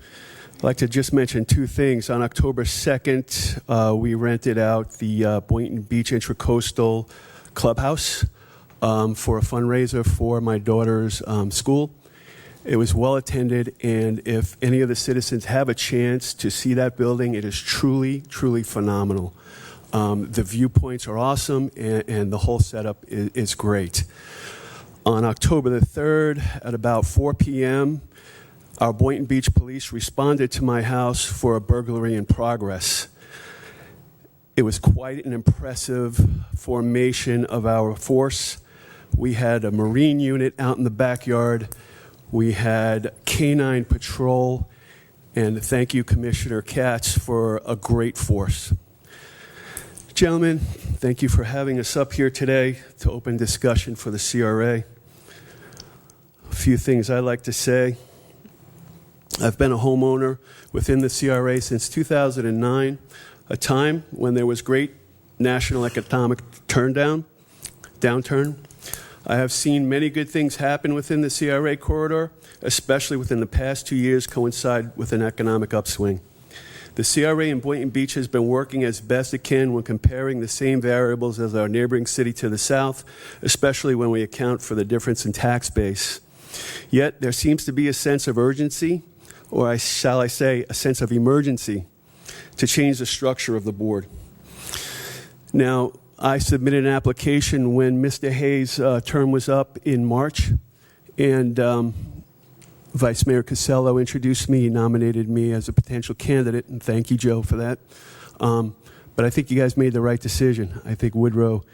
I'd like to just mention two things. On October 2nd, we rented out the Boynton Beach Intracoastal Clubhouse for a fundraiser for my daughter's school. It was well attended, and if any of the citizens have a chance to see that building, it is truly, truly phenomenal. The viewpoints are awesome, and the whole setup is great. On October the 3rd, at about 4 p.m., our Boynton Beach police responded to my house for a burglary in progress. It was quite an impressive formation of our force. We had a Marine unit out in the backyard. We had canine patrol, and thank you, Commissioner Katz, for a great force. Gentlemen, thank you for having us up here today to open discussion for the CRA. A few things I'd like to say. I've been a homeowner within the CRA since 2009, a time when there was great national economic downturn. I have seen many good things happen within the CRA corridor, especially within the past 2 years coincide with an economic upswing. The CRA in Boynton Beach has been working as best it can when comparing the same variables as our neighboring city to the south, especially when we account for the difference in tax base. Yet there seems to be a sense of urgency, or shall I say, a sense of emergency, to change the structure of the board. Now, I submitted an application when Mr. Hayes' term was up in March, and Vice Mayor Casello introduced me, nominated me as a potential candidate, and thank you, Joe, for that. But I think you guys made the right decision. I think Woodrow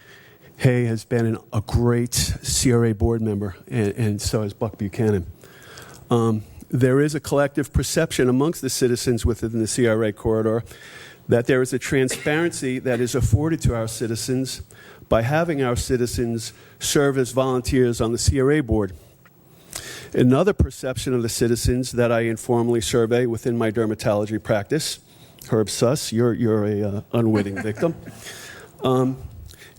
Hay has been a great CRA board member, and so has Buck Buchanan. There is a collective perception amongst the citizens within the CRA corridor that there is a transparency that is afforded to our citizens by having our citizens serve as volunteers on the CRA board. Another perception of the citizens that I informally survey within my dermatology practice, Herb Suss, you're a unwitting victim,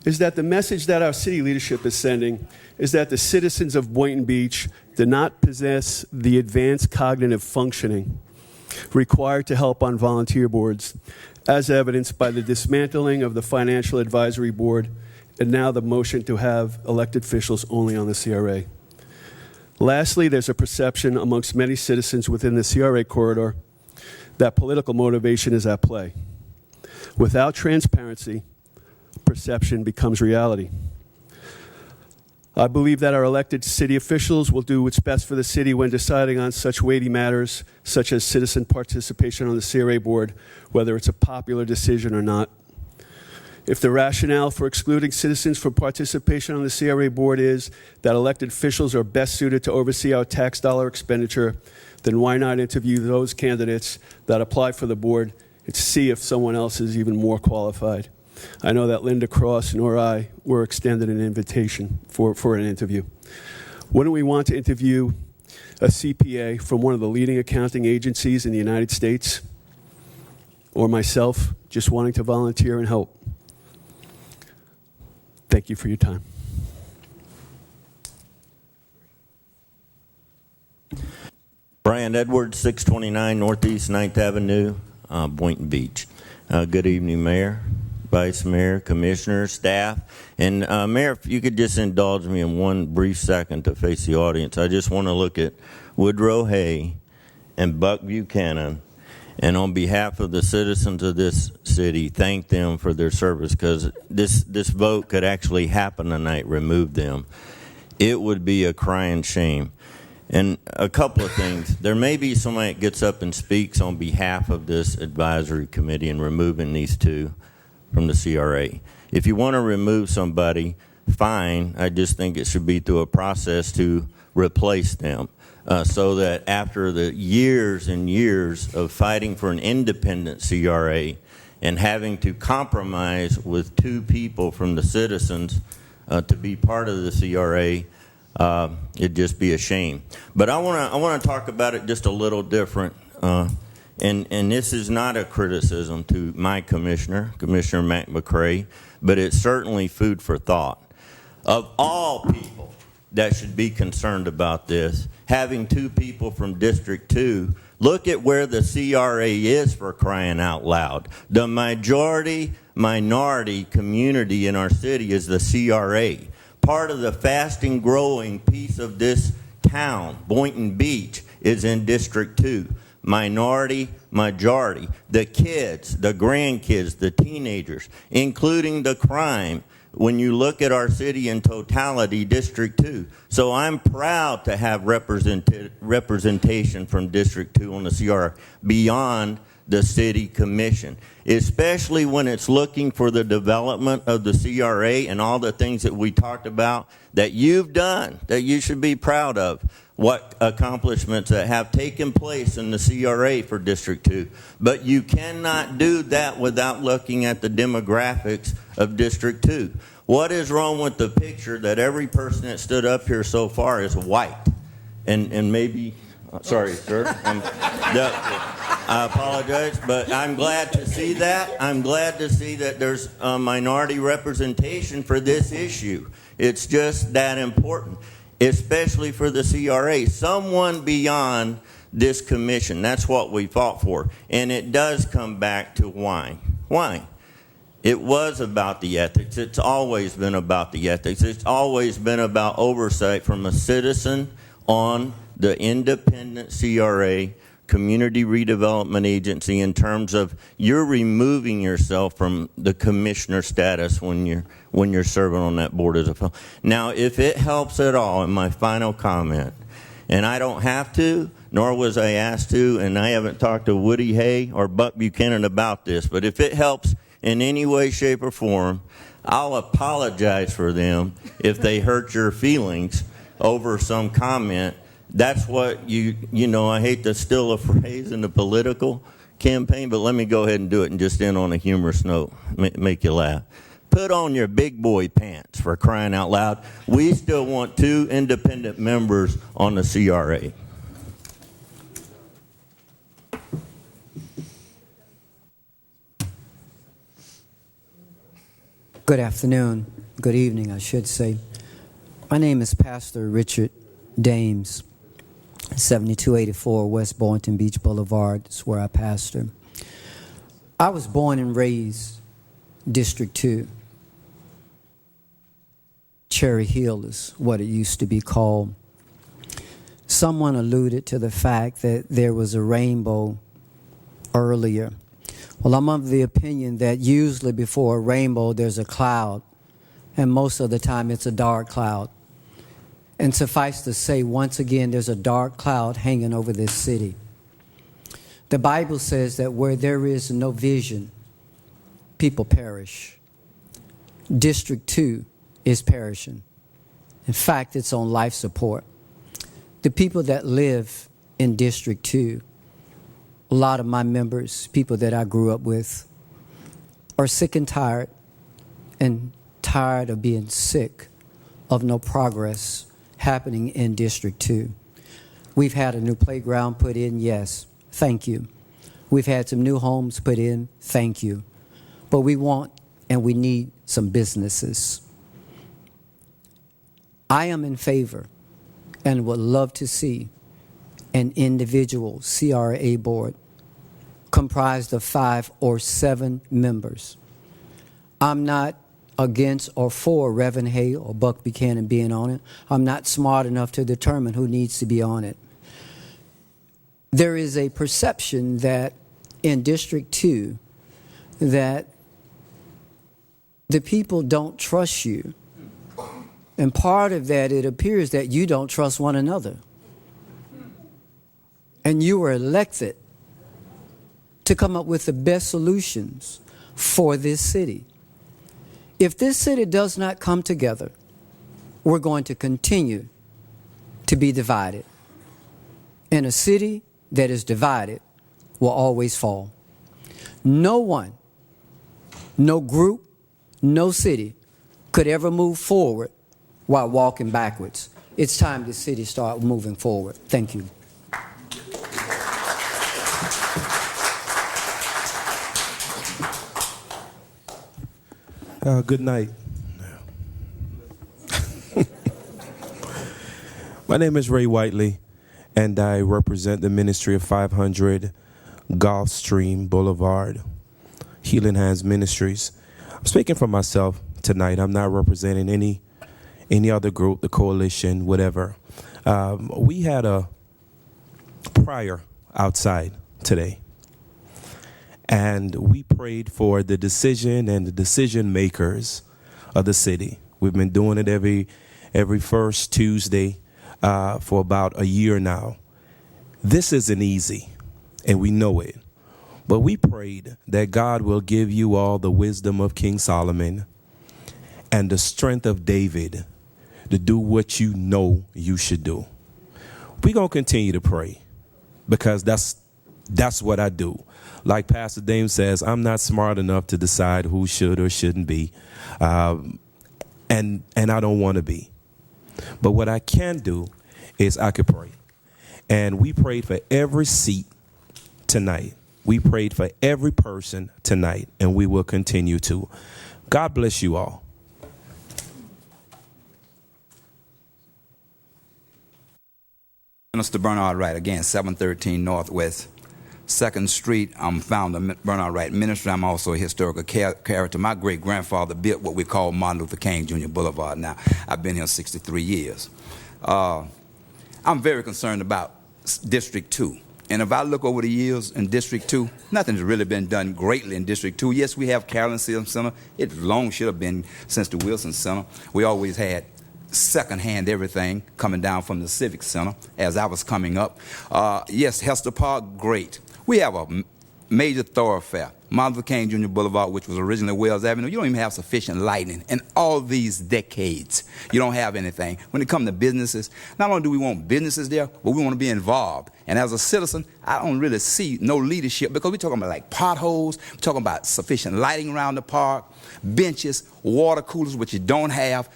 is that the message that our city leadership is sending is that the citizens of Boynton Beach do not possess the advanced cognitive functioning required to help on volunteer boards, as evidenced by the dismantling of the Financial Advisory Board and now the motion to have elected officials only on the CRA. Lastly, there's a perception amongst many citizens within the CRA corridor that political motivation is at play. Without transparency, perception becomes reality. I believe that our elected city officials will do what's best for the city when deciding on such weighty matters, such as citizen participation on the CRA board, whether it's a popular decision or not. If the rationale for excluding citizens from participation on the CRA board is that elected officials are best suited to oversee our tax dollar expenditure, then why not interview those candidates that apply for the board and see if someone else is even more qualified? I know that Linda Cross nor I were extended an invitation for an interview. Wouldn't we want to interview a CPA from one of the leading accounting agencies in the United States, or myself just wanting to volunteer and help? Thank you for your time. Brian Edwards, 629 Northeast 9th Avenue, Boynton Beach. Good evening, Mayor, Vice Mayor, Commissioners, staff. And Mayor, if you could just indulge me in one brief second to face the audience. I just want to look at Woodrow Hay and Buck Buchanan, and on behalf of the citizens of this city, thank them for their service, because this vote could actually happen tonight, remove them. It would be a crying shame. And a couple of things. There may be somebody that gets up and speaks on behalf of this advisory committee in removing these two from the CRA. If you want to remove somebody, fine. I just think it should be through a process to replace them, so that after the years and years of fighting for an independent CRA and having to compromise with two people from the citizens to be part of the CRA, it'd just be a shame. But I want to talk about it just a little different. and this is not a criticism to my commissioner, Commissioner Matt McCray, but it's certainly food for thought. Of all people that should be concerned about this, having 2 people from District 2, look at where the CRA is, for crying out loud. The minority community in our city is the CRA. Part of the fast and growing piece of this town, Boynton Beach, is in District 2. Minority, majority. The kids, the grandkids, the teenagers, including the crime, when you look at our city in totality, District 2. So I'm proud to have representation from District 2 on the CR beyond the city commission, especially when it's looking for the development of the CRA and all the things that we talked about that you've done, that you should be proud of, what accomplishments that have taken place in the CRA for District 2. But you cannot do that without looking at the demographics of District 2. What is wrong with the picture that every person that stood up here so far is white? And maybe, sorry, sir. I apologize, but I'm glad to see that. I'm glad to see that there's a minority representation for this issue. It's just that important, especially for the CRA. Someone beyond this commission. That's what we fought for. And it does come back to why. Why? It was about the ethics. It's always been about the ethics. It's always been about oversight from a citizen on the independent CRA, Community Redevelopment Agency, in terms of you're removing yourself from the commissioner status when you're serving on that board as a fellow. Now, if it helps at all, in my final comment, and I don't have to, nor was I asked to, and I haven't talked to Woody Hay or Buck Buchanan about this, but if it helps in any way, shape, or form, I'll apologize for them if they hurt your feelings over some comment. That's what you know, I hate to steal a phrase in the political campaign, but let me go ahead and do it and just end on a humorous note, make you laugh. Put on your big boy pants, for crying out loud. We still want 2 independent members on the CRA. Good afternoon, good evening, I should say. My name is Pastor Richard Dames, 7284 West Boynton Beach Boulevard. That's where I pastor. I was born and raised District 2. Cherry Hill is what it used to be called. Someone alluded to the fact that there was a rainbow earlier. Well, I'm of the opinion that usually before a rainbow there's a cloud, and most of the time it's a dark cloud. And suffice to say, once again, there's a dark cloud hanging over this city. The Bible says that where there is no vision, people perish. District 2 is perishing. In fact, it's on life support. The people that live in District 2, a lot of my members, people that I grew up with, are sick and tired of being sick of no progress happening in District 2. We've had a new playground put in, yes, thank you. We've had some new homes put in, thank you. But we want and we need some businesses. I am in favor and would love to see an individual CRA board comprised of 5 or 7 members. I'm not against or for Reverend Hay or Buck Buchanan being on it. I'm not smart enough to determine who needs to be on it. There is a perception that in District 2 that the people don't trust you. And part of that, it appears that you don't trust one another. And you were elected to come up with the best solutions for this city. If this city does not come together, we're going to continue to be divided. And a city that is divided will always fall. No one, no group, no city could ever move forward while walking backwards. It's time the city start moving forward. Thank you. Good night. My name is Ray Whiteley, and I represent the Ministry of 500 Gulfstream Boulevard, Healing Hands Ministries. I'm speaking for myself tonight. I'm not representing any other group, the coalition, whatever. We had a prayer outside today, and we prayed for the decision and the decision makers of the city. We've been doing it every first Tuesday for about a year now. This isn't easy, and we know it. But we prayed that God will give you all the wisdom of King Solomon and the strength of David to do what you know you should do. We're going to continue to pray because that's what I do. Like Pastor Dame says, I'm not smart enough to decide who should or shouldn't be, and I don't want to be. But what I can do is I could pray. And we prayed for every seat tonight. We prayed for every person tonight, and we will continue to. God bless you all. Mr. Bernard Wright, again, 713 Northwest 2nd Street. I'm founder of Bernard Wright Ministry. I'm also a historical character. My great-grandfather built what we call Martin Luther King Jr. Boulevard. Now, I've been here 63 years. I'm very concerned about District 2. And if I look over the years in District 2, nothing's really been done greatly in District 2. Yes, we have Carolyn Center. It long should have been since the Wilson Center. We always had secondhand everything coming down from the Civic Center as I was coming up. Yes, Hester Park, great. We have a major thoroughfare, Martin Luther King Jr. Boulevard, which was originally Wells Avenue. You don't even have sufficient lighting in all these decades. You don't have anything. When it comes to businesses, not only do we want businesses there, but we want to be involved. And as a citizen, I don't really see no leadership because we're talking about like potholes, we're talking about sufficient lighting around the park, benches, water coolers, which you don't have.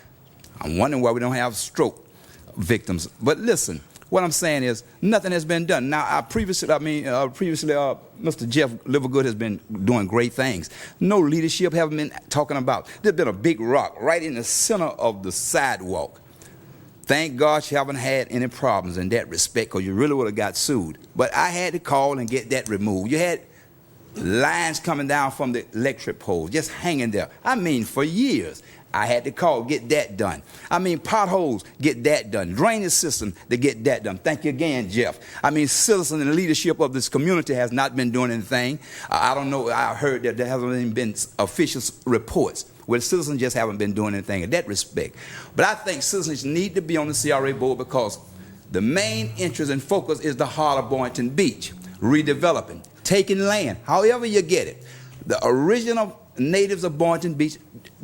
I'm wondering why we don't have stroke victims. But listen, what I'm saying is nothing has been done. Now, previously, Mr. Jeff Livergood has been doing great things. No leadership haven't been talking about. There's been a big rock right in the center of the sidewalk. Thank God you haven't had any problems in that respect because you really would have got sued. But I had to call and get that removed. You had lines coming down from the electric poles just hanging there. I mean, for years. I had to call, get that done. I mean, potholes, get that done. Drainage system, to get that done. Thank you again, Jeff. I mean, citizens and leadership of this community has not been doing anything. I don't know, I heard that there hasn't even been official reports where citizens just haven't been doing anything in that respect. But I think citizens need to be on the CRA board because the main interest and focus is the heart of Boynton Beach, redeveloping, taking land, however you get it. The original natives of Boynton Beach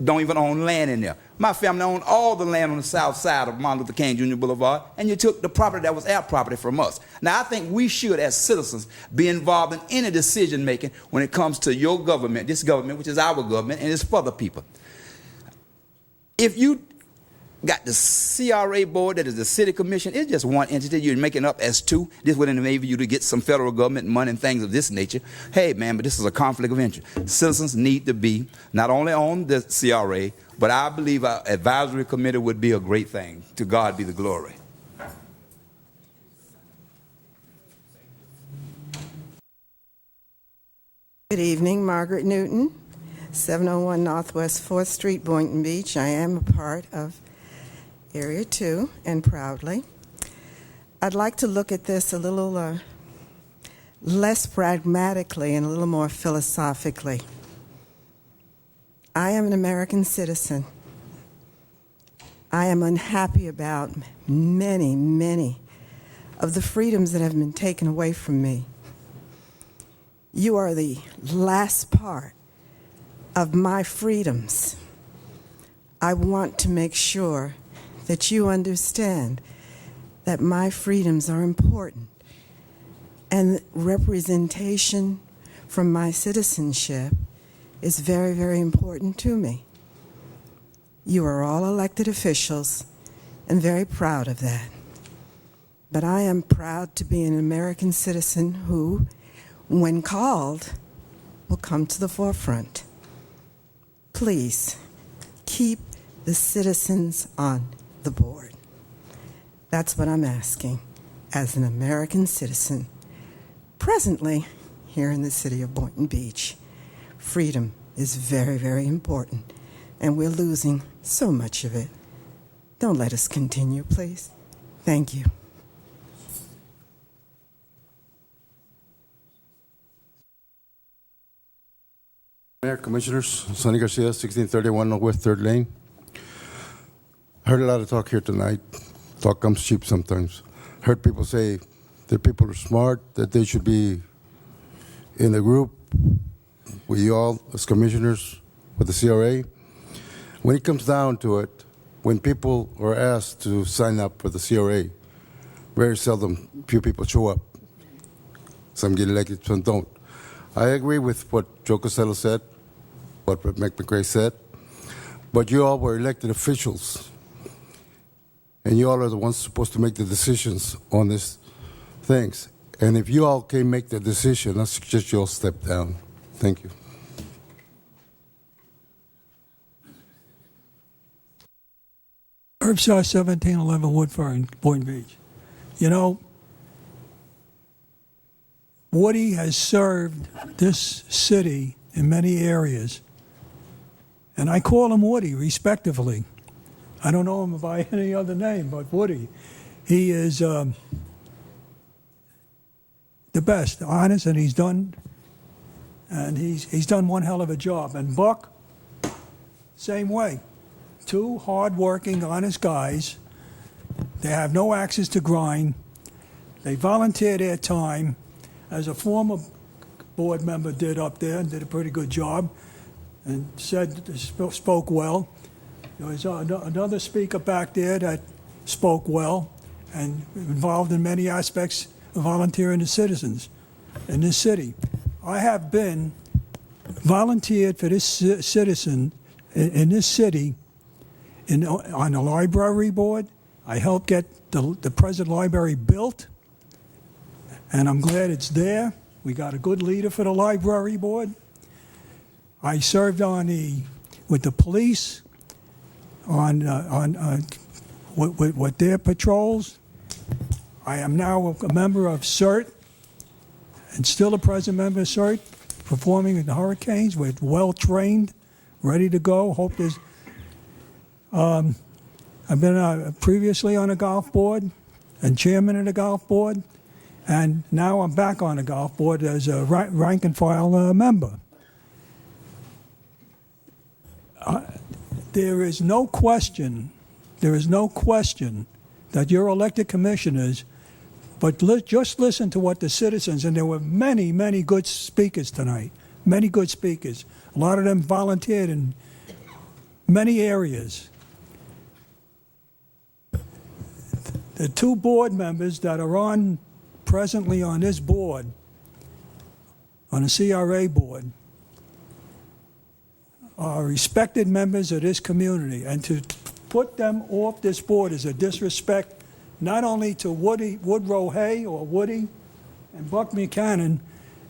don't even own land in there. My family owned all the land on the south side of Martin Luther King Jr. Boulevard, and you took the property that was our property from us. Now, I think we should, as citizens, be involved in any decision-making when it comes to your government, this government, which is our government, and it's for the people. If you got the CRA board, that is the city commission, it's just one entity. You're making up as two. This would enable you to get some federal government money and things of this nature. Hey, man, but this is a conflict of interest. Citizens need to be not only on the CRA, but I believe our advisory committee would be a great thing. To God be the glory. Good evening, Margaret Newton, 701 Northwest 4th Street, Boynton Beach. I am a part of Area 2, and proudly. I'd like to look at this a little less pragmatically and a little more philosophically. I am an American citizen. I am unhappy about many, many of the freedoms that have been taken away from me. You are the last part of my freedoms. I want to make sure that you understand that my freedoms are important and representation from my citizenship is very, very important to me. You are all elected officials and very proud of that. But I am proud to be an American citizen who, when called, will come to the forefront. Please keep the citizens on the board. That's what I'm asking as an American citizen, presently here in the city of Boynton Beach. Freedom is very, very important, and we're losing so much of it. Don't let us continue, please. Thank you. Mayor, Commissioners, Sonny Garcia, 1631 Northwest 3rd Lane. I heard a lot of talk here tonight. Talk comes cheap sometimes. Heard people say that people are smart, that they should be in the group with you all as commissioners, with the CRA. When it comes down to it, when people are asked to sign up for the CRA, very seldom few people show up. Some get elected, some don't. I agree with what Joe Costello said, what Mike McRae said, but you all were elected officials, and you all are the ones supposed to make the decisions on these things. And if you all can make the decision, I suggest you all step down. Thank you. Herbshaw, 1711 Woodford, Boynton Beach. You know, Woody has served this city in many areas, and I call him Woody respectively. I don't know him by any other name but Woody. He is the best, honest, and he's done one hell of a job. And Buck, same way. Two hard-working, honest guys. They have no axes to grind. They volunteer their time, as a former board member did up there, and did a pretty good job, and spoke well. There was another speaker back there that spoke well and involved in many aspects of volunteering the citizens in this city. I have been volunteered for this citizen in this city on the library board. I helped get the present library built, and I'm glad it's there. We got a good leader for the library board. I served with the police with their patrols. I am now a member of CERT, and still a present member of CERT, performing in the hurricanes. We're well trained, ready to go. Hope there's. I've been previously on a golf board and chairman of the golf board, and now I'm back on the golf board as a rank and file member. There is no question that you're elected commissioners, but just listen to what the citizens, and there were many, many good speakers tonight, many good speakers. A lot of them volunteered in many areas. The two board members that are presently on this board, on the CRA board, are respected members of this community, and to put them off this board is a disrespect not only to Woodrow Hay or Woody and Buck Buchanan.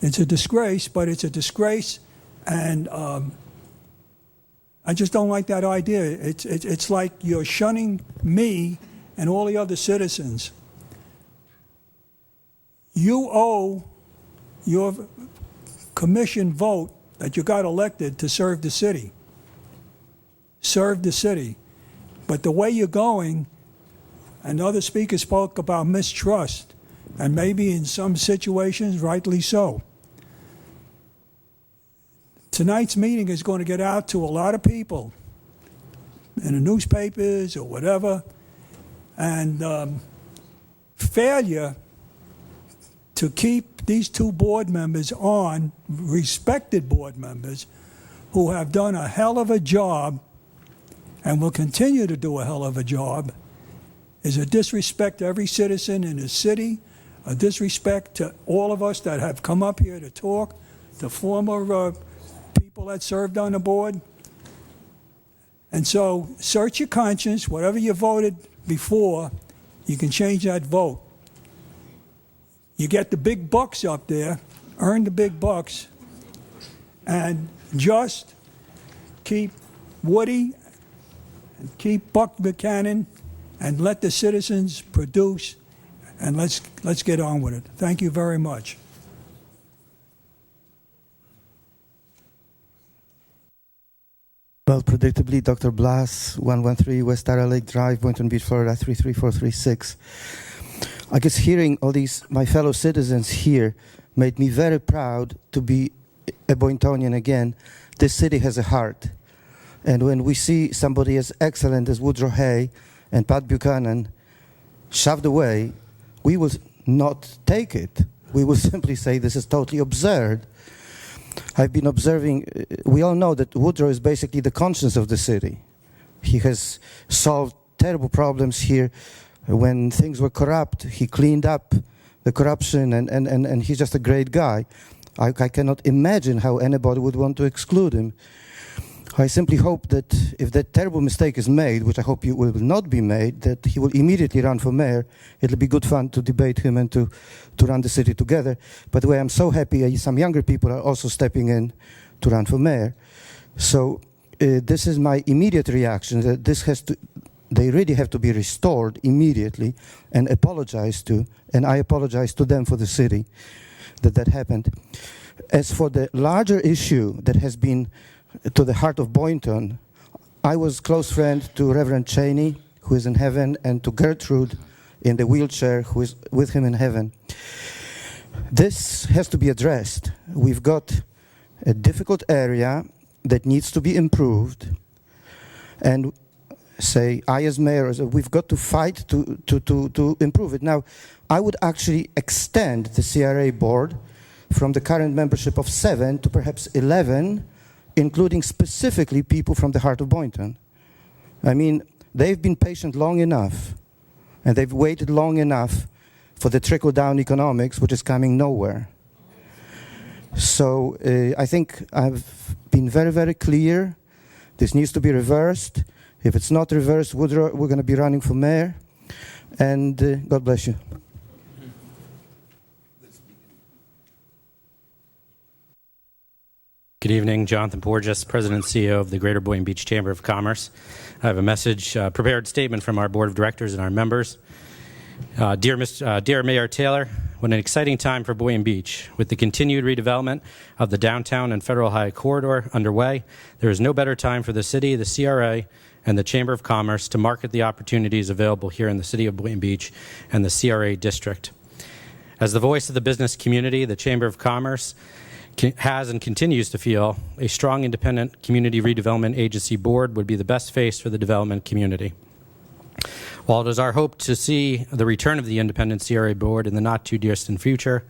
It's a disgrace, but it's a disgrace, and I just don't like that idea. It's like you're shunning me and all the other citizens. You owe your commission vote that you got elected to serve the city. Serve the city. But the way you're going, and other speakers spoke about mistrust, and maybe in some situations, rightly so. Tonight's meeting is going to get out to a lot of people in the newspapers or whatever, and failure to keep these two board members on, respected board members, who have done a hell of a job and will continue to do a hell of a job, is a disrespect to every citizen in the city, a disrespect to all of us that have come up here to talk, the former people that served on the board. And so search your conscience. Whatever you voted before, you can change that vote. You get the big bucks up there, earn the big bucks, and just keep Woody keep Buck Buchanan, and let the citizens produce, and let's get on with it. Thank you very much. Well, predictably, Dr. Blas, 113 West Tara Lake Drive, Boynton Beach, Florida, 33436. I guess hearing all these, my fellow citizens here, made me very proud to be a Boyntonian again. This city has a heart. And when we see somebody as excellent as Woodrow Hay and Pat Buchanan shoved away, we will not take it. We will simply say this is totally absurd. I've been observing, we all know that Woodrow is basically the conscience of the city. He has solved terrible problems here. When things were corrupt, he cleaned up the corruption, and he's just a great guy. I cannot imagine how anybody would want to exclude him. I simply hope that if that terrible mistake is made, which I hope it will not be made, that he will immediately run for mayor. It'll be good fun to debate him and to run the city together. By the way, I'm so happy some younger people are also stepping in to run for mayor. So this is my immediate reaction, that they really have to be restored immediately and apologized to, and I apologize to them for the city that happened. As for the larger issue that has been to the heart of Boynton, I was close friend to Reverend Cheney, who is in heaven, and to Gertrude in the wheelchair, who is with him in heaven. This has to be addressed. We've got a difficult area that needs to be improved, and say, I as mayor, we've got to fight to improve it. Now, I would actually extend the CRA board from the current membership of 7 to perhaps 11, including specifically people from the heart of Boynton. I mean, they've been patient long enough, and they've waited long enough for the trickle-down economics, which is coming nowhere. So I think I've been very, very clear. This needs to be reversed. If it's not reversed, Woodrow, we're going to be running for mayor. And God bless you. Good evening, Jonathan Porges, President and CEO of the Greater Boynton Beach Chamber of Commerce. I have a message, prepared statement from our Board of Directors and our members. Dear Mayor Taylor, what an exciting time for Boynton Beach. With the continued redevelopment of the downtown and Federal High Corridor underway, there is no better time for the city, the CRA, and the Chamber of Commerce to market the opportunities available here in the city of Boynton Beach and the CRA district. As the voice of the business community, the Chamber of Commerce has and continues to feel a strong independent community redevelopment agency board would be the best face for the development community. While it is our hope to see the return of the independent CRA board in the not too distant future,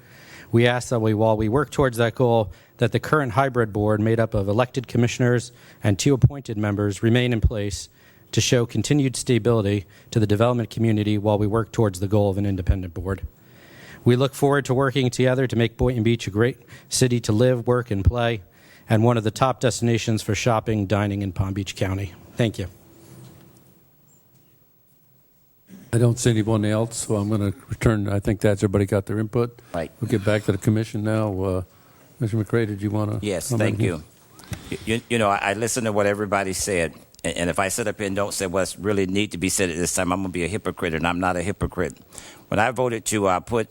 we ask that while we work towards that goal, that the current hybrid board made up of elected commissioners and 2 appointed members remain in place to show continued stability to the development community while we work towards the goal of an independent board. We look forward to working together to make Boynton Beach a great city to live, work, and play, and one of the top destinations for shopping, dining in Palm Beach County. Thank you. I don't see anyone else, so I'm going to return. I think that's everybody got their input. Right. We'll get back to the commission now. Mr. McRae, did you want to? Yes, thank you. You know, I listened to what everybody said, and if I sit up here and don't say what's really need to be said at this time, I'm going to be a hypocrite, and I'm not a hypocrite. When I voted to put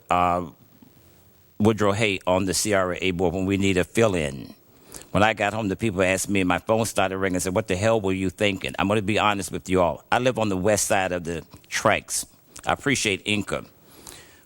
Woodrow Hay on the CRA board when we need a fill-in, when I got home, the people asked me, and my phone started ringing and said, what the hell were you thinking? I'm going to be honest with you all. I live on the west side of the tracks. I appreciate Inca.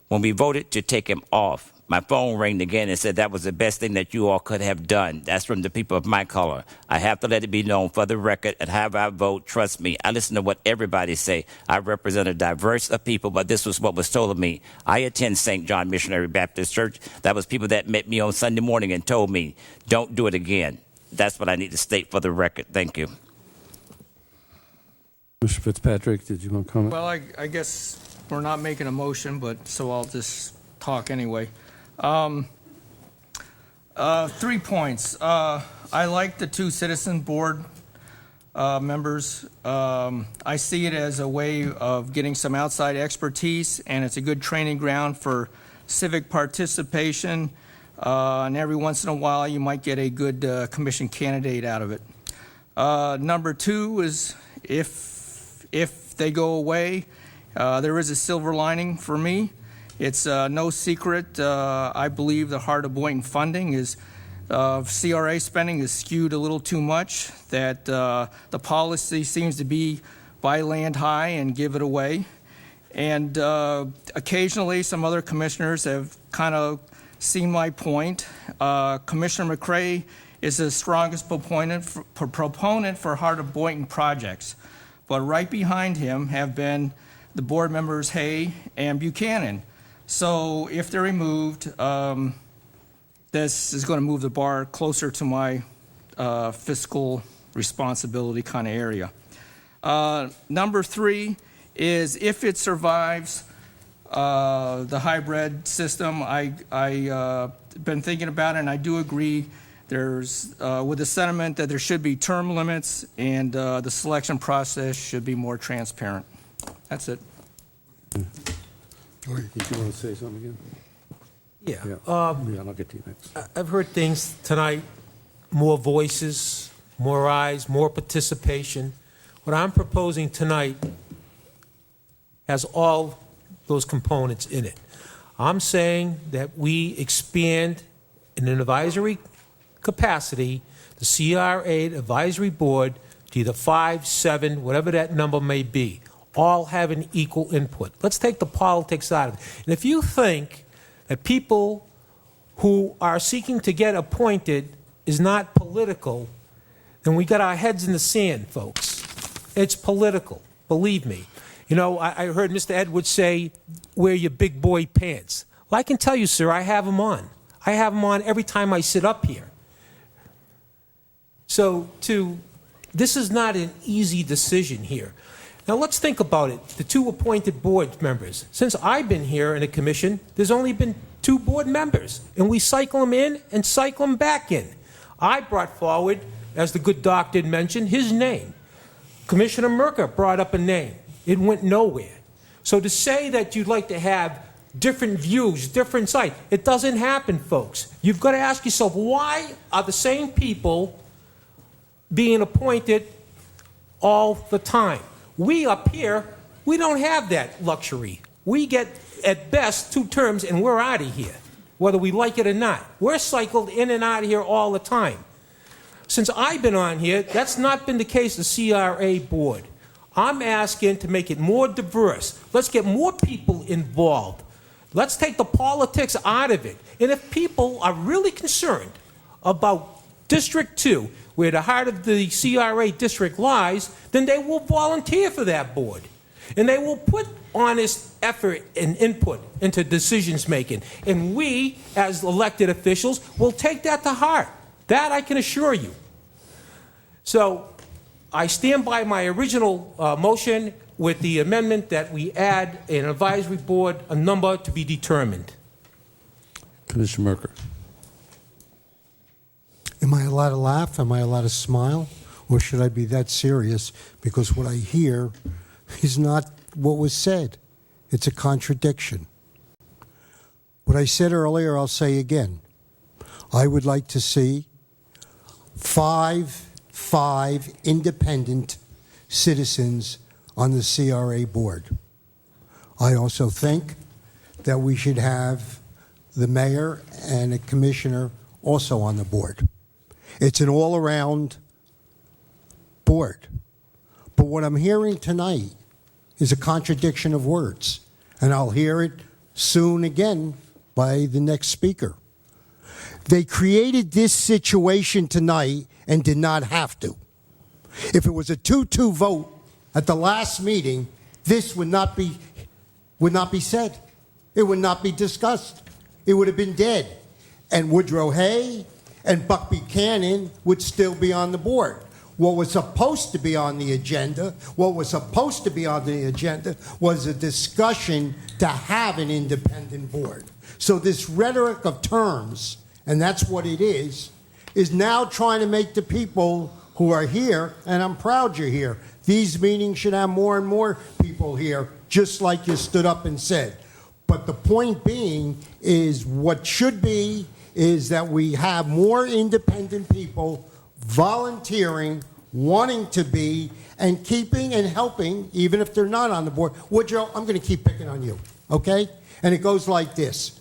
When we voted to take him off, my phone rang again and said that was the best thing that you all could have done. That's from the people of my color. I have to let it be known for the record, and however I vote, trust me, I listen to what everybody say. I represent a diverse of people, but this was what was told of me. I attend St. John Missionary Baptist Church. That was people that met me on Sunday morning and told me, don't do it again. That's what I need to state for the record. Thank you. Mr. Fitzpatrick, did you want to comment? Well, I guess we're not making a motion, but so I'll just talk anyway. 3 points. I like the 2 citizen board members. I see it as a way of getting some outside expertise, and it's a good training ground for civic participation. And every once in a while, you might get a good commission candidate out of it. Number 2 is if if they go away, there is a silver lining for me. It's no secret. I believe the heart of Boynton funding is CRA spending is skewed a little too much, that the policy seems to be buy land high and give it away. And occasionally some other commissioners have kind of seen my point. Commissioner McCray is the strongest proponent for Heart of Boynton projects. But right behind him have been the board members Hay and Buchanan. So if they're removed, this is going to move the bar closer to my fiscal responsibility kind of area. Number 3 is if it survives the hybrid system. I been thinking about it, and I do agree. There's with the sentiment that there should be term limits, and the selection process should be more transparent. That's it. Did you want to say something again? Yeah. Yeah, I'll get to you next. I've heard things tonight, more voices, more eyes, more participation. What I'm proposing tonight has all those components in it. I'm saying that we expand in an advisory capacity the CRA advisory board to either 5, 7, whatever that number may be, all having equal input. Let's take the politics out of it. And if you think that people who are seeking to get appointed is not political, then we got our heads in the sand, folks. It's political, believe me. You know, I heard Mr. Edwards say, wear your big boy pants. Well, I can tell you, sir, I have them on. I have them on every time I sit up here. So this is not an easy decision here. Now let's think about it. The 2 appointed board members. Since I've been here in the commission, there's only been 2 board members, and we cycle them in and cycle them back in. I brought forward, as the good doctor mentioned, his name. Commissioner Merker brought up a name. It went nowhere. So to say that you'd like to have different views, different sides, it doesn't happen, folks. You've got to ask yourself, why are the same people being appointed all the time? We up here, we don't have that luxury. We get, at best, 2 terms and we're out of here, whether we like it or not. We're cycled in and out of here all the time. Since I've been on here, that's not been the case of the CRA board. I'm asking to make it more diverse. Let's get more people involved. Let's take the politics out of it. And if people are really concerned about District 2, where the heart of the CRA district lies, then they will volunteer for that board. And they will put honest effort and input into decisions making. And we, as elected officials, will take that to heart. That I can assure you. So I stand by my original motion with the amendment that we add an advisory board, a number to be determined. Commissioner Merker. Am I allowed to laugh? Am I allowed to smile? Or should I be that serious? Because what I hear is not what was said. It's a contradiction. What I said earlier, I'll say again. I would like to see five independent citizens on the CRA board. I also think that we should have the mayor and a commissioner also on the board. It's an all-around board. But what I'm hearing tonight is a contradiction of words, and I'll hear it soon again by the next speaker. They created this situation tonight and did not have to. If it was a 2-2 vote at the last meeting, this would not be said. It would not be discussed. It would have been dead. And Woodrow Hay and Buck Buchanan would still be on the board. What was supposed to be on the agenda, was a discussion to have an independent board. So this rhetoric of terms, and that's what it is now trying to make the people who are here, and I'm proud you're here. These meetings should have more and more people here, just like you stood up and said. But the point being is what should be is that we have more independent people volunteering wanting to be, and keeping and helping, even if they're not on the board. Woodrow, I'm going to keep picking on you, okay? And it goes like this.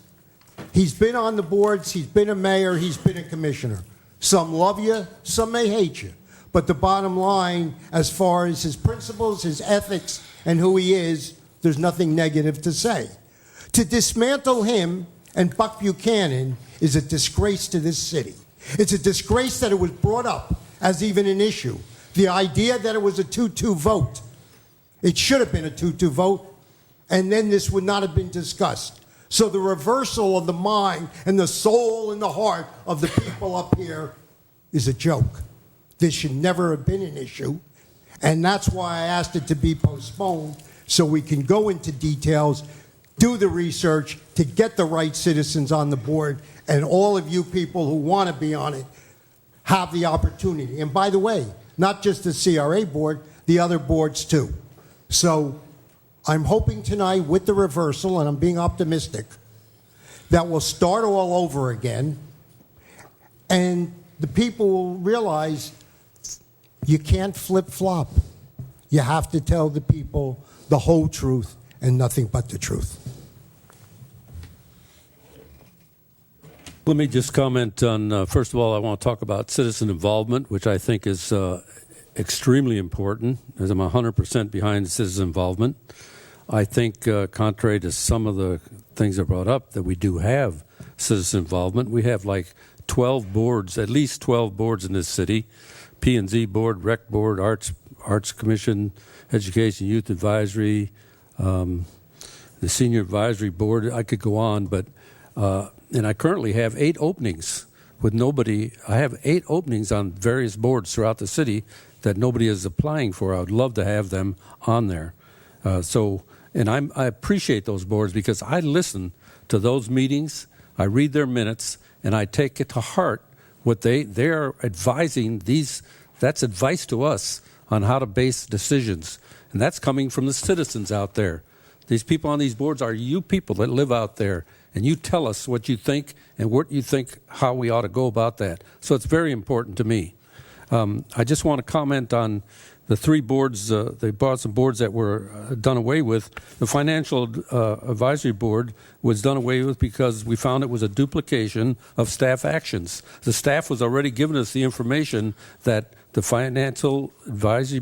He's been on the boards, he's been a mayor, he's been a commissioner. Some love you, some may hate you. But the bottom line, as far as his principles, his ethics, and who he is, there's nothing negative to say. To dismantle him and Buck Buchanan is a disgrace to this city. It's a disgrace that it was brought up as even an issue. The idea that it was a 2-2 vote. It should have been a 2-2 vote, and then this would not have been discussed. So the reversal of the mind and the soul and the heart of the people up here is a joke. This should never have been an issue, and that's why I asked it to be postponed, so we can go into details, do the research to get the right citizens on the board, and all of you people who want to be on it have the opportunity. And by the way, not just the CRA board, the other boards too. So I'm hoping tonight with the reversal, and I'm being optimistic, that we'll start all over again, and the people will realize you can't flip-flop. You have to tell the people the whole truth and nothing but the truth. Let me just comment on, first of all, I want to talk about citizen involvement, which I think is extremely important, as I'm 100% behind citizen involvement. I think, contrary to some of the things I brought up, that we do have citizen involvement. We have like 12 boards, at least 12 boards in this city, P&Z board, rec board, arts commission, education, youth advisory, the senior advisory board. I could go on, but and I currently have 8 openings with nobody. I have 8 openings on various boards throughout the city that nobody is applying for. I would love to have them on there. And I appreciate those boards because I listen to those meetings, I read their minutes, and I take it to heart what they're advising. That's advice to us on how to base decisions. And that's coming from the citizens out there. These people on these boards are you people that live out there, and you tell us what you think and what you think, how we ought to go about that. So it's very important to me. I just want to comment on the 3 boards. They brought some boards that were done away with. The Financial Advisory Board was done away with because we found it was a duplication of staff actions. The staff was already giving us the information that the Financial Advisory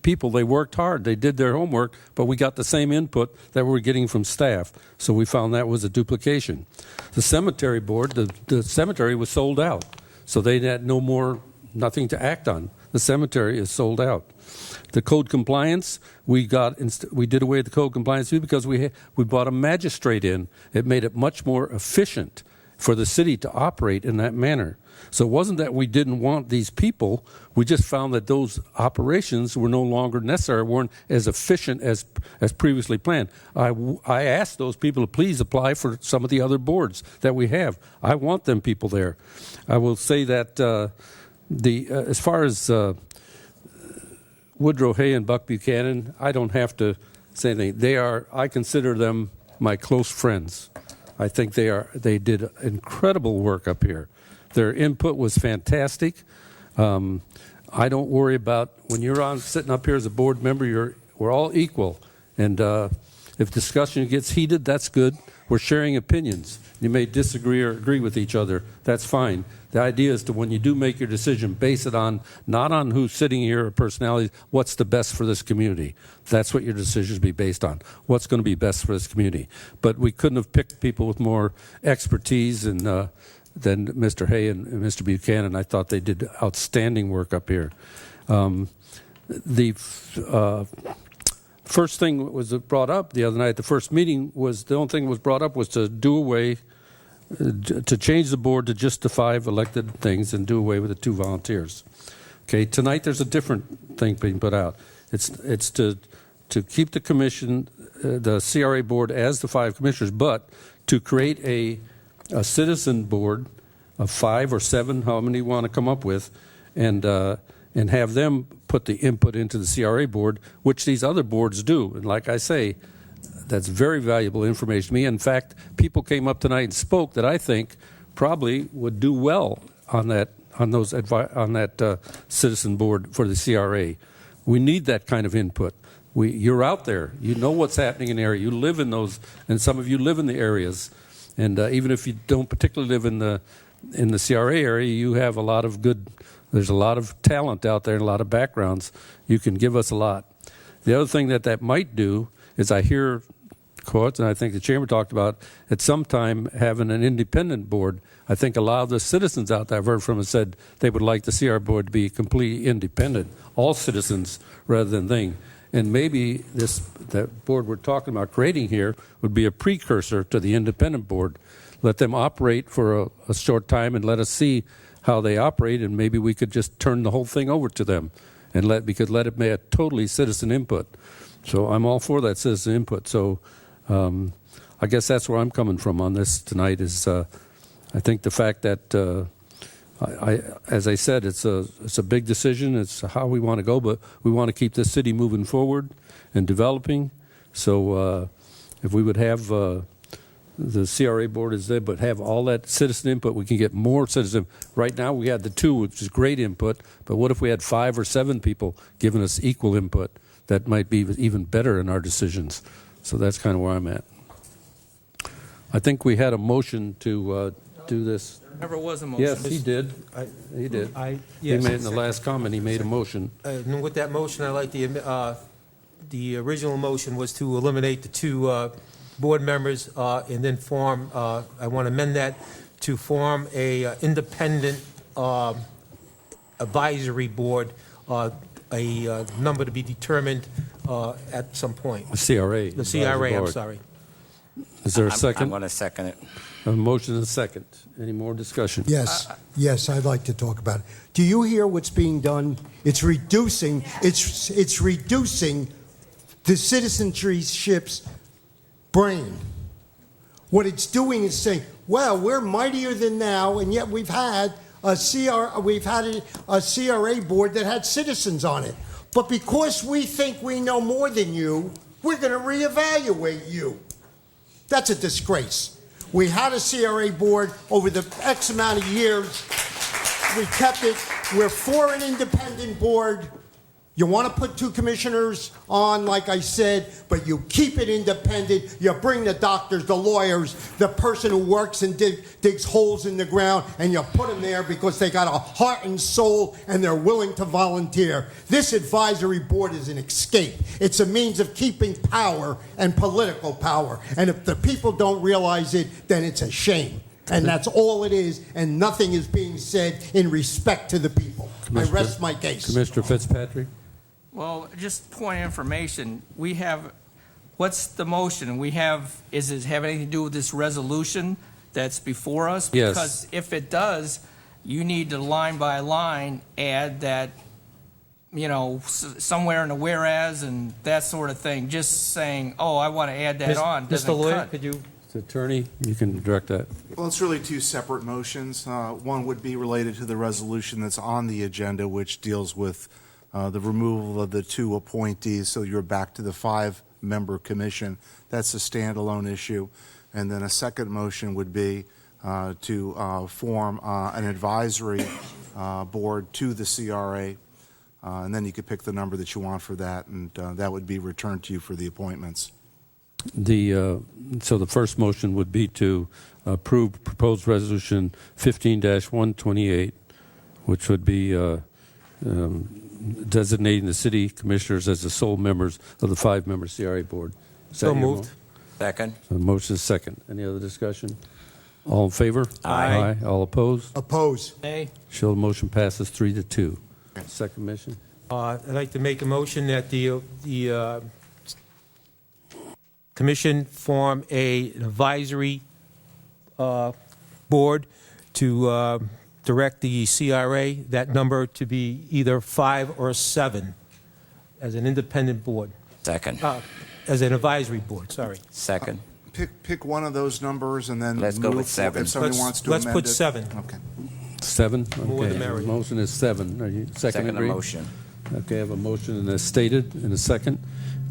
people, they worked hard. They did their homework, but we got the same input that we were getting from staff. So we found that was a duplication. The Cemetery Board, the cemetery was sold out. So they had nothing to act on. The cemetery is sold out. The code compliance, we did away with the code compliance too because we brought a magistrate in. It made it much more efficient for the city to operate in that manner. So it wasn't that we didn't want these people. We just found that those operations were no longer necessary, weren't as efficient as previously planned. I asked those people to please apply for some of the other boards that we have. I want them people there. I will say that as far as Woodrow Hay and Buck Buchanan, I don't have to say anything. I consider them my close friends. I think they did incredible work up here. Their input was fantastic. I don't worry about when you're sitting up here as a board member. We're all equal, and if discussion gets heated, that's good. We're sharing opinions. You may disagree or agree with each other. That's fine. The idea is to, when you do make your decision, base it on not on who's sitting here or personalities. What's the best for this community? That's what your decisions be based on. What's going to be best for this community? But we couldn't have picked people with more expertise than Mr. Hay and Mr. Buchanan. I thought they did outstanding work up here. The first thing that was brought up the other night, the first meeting, was the only thing that was brought up was to do away, to change the board to just the 5 elected things and do away with the 2 volunteers. Okay, tonight there's a different thing being put out. It's to keep the commission, the CRA board as the 5 commissioners, but to create a citizen board of 5 or 7, how many you want to come up with, and have them put the input into the CRA board, which these other boards do. And like I say, that's very valuable information to me. In fact, people came up tonight and spoke that I think probably would do well on on that citizen board for the CRA. We need that kind of input. You're out there. You know what's happening in the area. You live in those, and some of you live in the areas. And even if you don't particularly live in the CRA area, you have a lot of good. There's a lot of talent out there and a lot of backgrounds. You can give us a lot. The other thing that might do is I hear quotes, and I think the chamber talked about at some time having an independent board. I think a lot of the citizens out there I've heard from have said they would like the CRA board to be completely independent, all citizens rather than thing. And maybe that board we're talking about creating here would be a precursor to the independent board. Let them operate for a short time and let us see how they operate, and maybe we could just turn the whole thing over to them and let it be a totally citizen input. So I'm all for that citizen input. So I guess that's where I'm coming from on this tonight is I think the fact that as I said, it's a big decision. It's how we want to go, but we want to keep this city moving forward and developing. So if we would have the CRA board is there, but have all that citizen input, we can get more citizen. Right now we had the 2, which is great input, but what if we had 5 or 7 people giving us equal input? That might be even better in our decisions. So that's kind of where I'm at. I think we had a motion to do this. There never was a motion. Yes, he did. He did. He made in the last comment. He made a motion. And with that motion, I like the original motion was to eliminate the 2 board members and then form. I want to amend that to form a independent advisory board. A number to be determined at some point. The CRA. The CRA. I'm sorry. Is there a second? I'm going to second it. A motion and a second. Any more discussion? Yes, I'd like to talk about it. Do you hear what's being done? It's reducing the citizenship's brain. What it's doing is saying, well, we're mightier than now, and yet we've had a CRA board that had citizens on it. But because we think we know more than you, we're going to reevaluate you. That's a disgrace. We had a CRA board over the X amount of years. We kept it. We're for an independent board. You want to put 2 commissioners on, like I said, but you keep it independent. You bring the doctors, the lawyers, the person who works and digs holes in the ground, and you put them there because they got a heart and soul and they're willing to volunteer. This advisory board is an escape. It's a means of keeping power and political power. And if the people don't realize it, then it's a shame. And that's all it is, and nothing is being said in respect to the people. I rest my case. Commissioner Fitzpatrick? Well, just point of information, we have, what's the motion? Is it have anything to do with this resolution that's before us? Yes. Because if it does, you need to line by line add that, somewhere in the whereas and that sort of thing. Just saying, oh, I want to add that on. Mr. Lawyer, cut. could you? Mr. Attorney, you can direct that. Well, it's really 2 separate motions. One would be related to the resolution that's on the agenda, which deals with the removal of the 2 appointees, so you're back to the 5-member commission. That's a standalone issue. And then a second motion would be to form an advisory board to the CRA, and then you could pick the number that you want for that, and that would be returned to you for the appointments. So the first motion would be to approve proposed resolution 15-128, which would be designating the city commissioners as the sole members of the 5-member CRA board. So moved. Second. So the motion is second. Any other discussion? All in favor? Aye. All opposed? Oppose. Nay. Show the motion passes 3-2. Second motion. I'd like to make a motion that the commission form an advisory board to direct the CRA, that number to be either 5 or 7 as an independent board. Second. As an advisory board, sorry. Second. Pick one of those numbers and then Let's go with 7. If somebody wants to amend it. Let's put 7. Okay. 7? More the Okay. merrier. Motion is 7. Are you Second agree? motion. Okay, I have a motion and as stated in a second.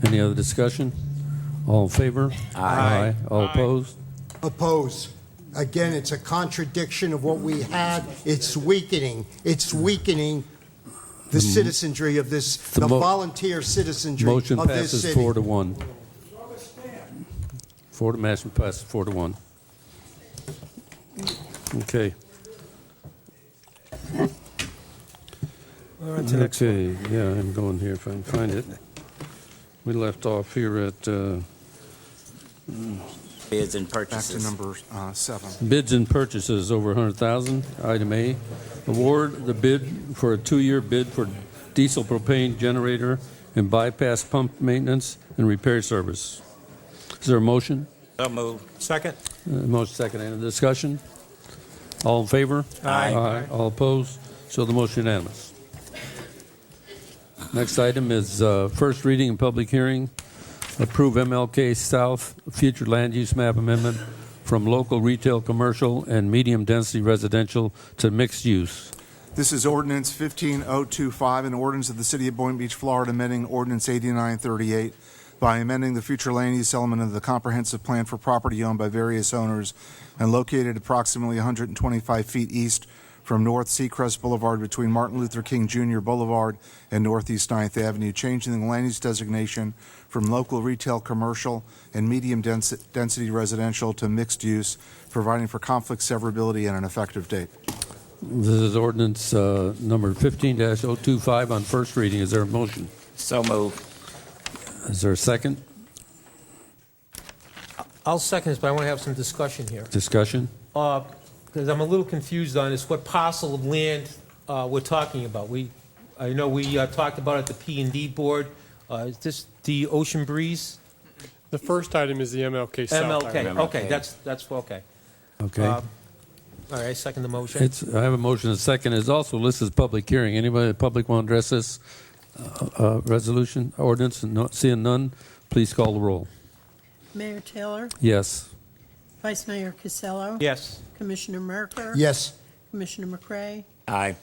Any other discussion? All in favor? Aye. All opposed? Oppose. Again, it's a contradiction of what we had. It's weakening. It's weakening the citizenry of this, the volunteer citizenry Motion of this passes city. 4-1. Motion passes 4-1. Okay. Okay, yeah, I'm going here if I can find it. We left off here at Bids and Back purchases. to number 7. bids and purchases over 100,000. Item A, award the bid for a 2-year bid for diesel propane generator and bypass pump maintenance and repair service. Is there a motion? So moved. Second? Motion second. Any discussion? All in favor? Aye. All opposed? So the motion unanimous. Next item is first reading and public hearing. Approve MLK South future land use map amendment from local retail, commercial, and medium-density residential to mixed use. This is Ordinance 15025, an ordinance of the City of Boynton Beach, Florida, amending Ordinance 8938 by amending the future land use element of the comprehensive plan for property owned by various owners and located approximately 125 feet east from North Seacrest Boulevard between Martin Luther King Jr. Boulevard and Northeast 9th Avenue, changing the land use designation from local retail, commercial, and medium density residential to mixed use, providing for conflict severability and an effective date. This is ordinance number 15-025 on first reading. Is there a motion? So moved. Is there a second? I'll second this, but I want to have some discussion here. Discussion? Because I'm a little confused on this, what parcel of land we're talking about. I know we talked about it at the P&D board. Is this the Ocean Breeze? The first item is the MLK South. MLK, okay, that's okay. Okay. All right, I second the motion. I have a motion and a second. It's also listed as public hearing. Anybody in the public want to address this resolution, ordinance? Seeing none, please call the roll. Mayor Taylor, Yes. Vice Mayor Casello. Yes. Commissioner Merker. Yes. Commissioner McCray. Aye.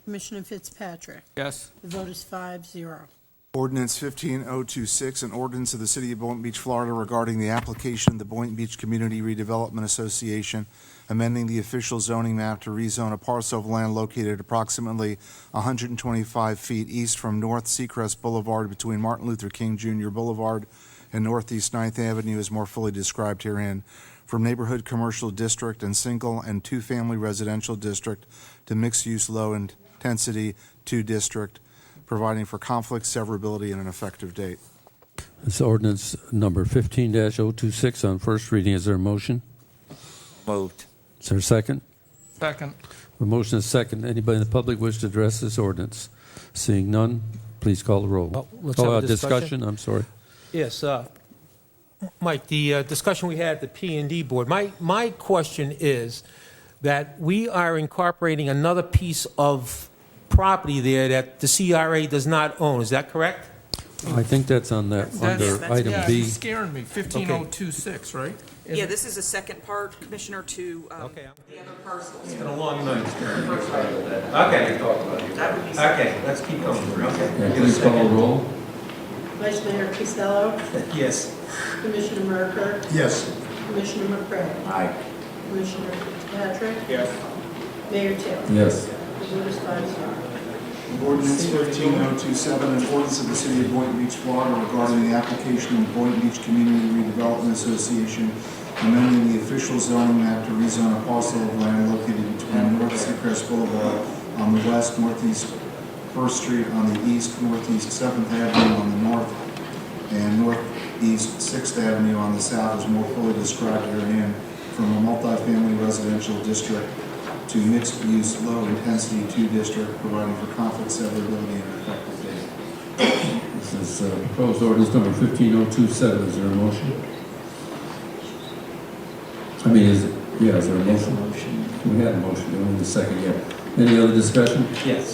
Commissioner Fitzpatrick. Yes. The vote is 5-0. Ordinance 15026, an ordinance of the City of Boynton Beach, Florida regarding the application of the Boynton Beach Community Redevelopment Association, amending the official zoning map to rezone a parcel of land located approximately 125 feet east from North Seacrest Boulevard between Martin Luther King Jr. Boulevard and Northeast 9th Avenue as more fully described herein, from neighborhood commercial district and single and two-family residential district to mixed-use low-intensity 2 district, providing for conflict severability and an effective date. It's ordinance number 15-026 on first reading. Is there a motion? Moved. Is there a second? Second. A motion is second. Anybody in the public wish to address this ordinance? Seeing none, please call the roll. Well, let's have a discussion. I'm sorry. Yes, Mike, the discussion we had at the P&D board, my question is that we are incorporating another piece of property there that the CRA does not own. Is that correct? I think that's on that, under item yeah, B. it's scaring me. 15026, right? Yeah, this is the second part, Commissioner, to Okay. the other parcels. It's been a long night. Okay. Okay, let's keep going. Okay. Please call the roll. Vice Mayor Casello. Yes. Commissioner Merker. Yes. Commissioner McCray. Aye. Commissioner Fitzpatrick. Yes. Mayor Taylor. Yes. The vote is 5-0. Ordinance 15027, an ordinance of the City of Boynton Beach, Florida regarding the application of the Boynton Beach Community Redevelopment Association, amending the official zoning map to rezone a parcel of land located between North Seacrest Boulevard on the west, Northeast 1st Street on the east, Northeast 7th Avenue on the north, and Northeast 6th Avenue on the south, as more fully described herein, from a multifamily residential district to mixed-use, low-intensity 2 district, providing for conflict severability and effective date. This is proposed ordinance number 15027. Is there a motion? I mean, is there a motion? We had a motion. We need a second yet. Any other discussion? Yes.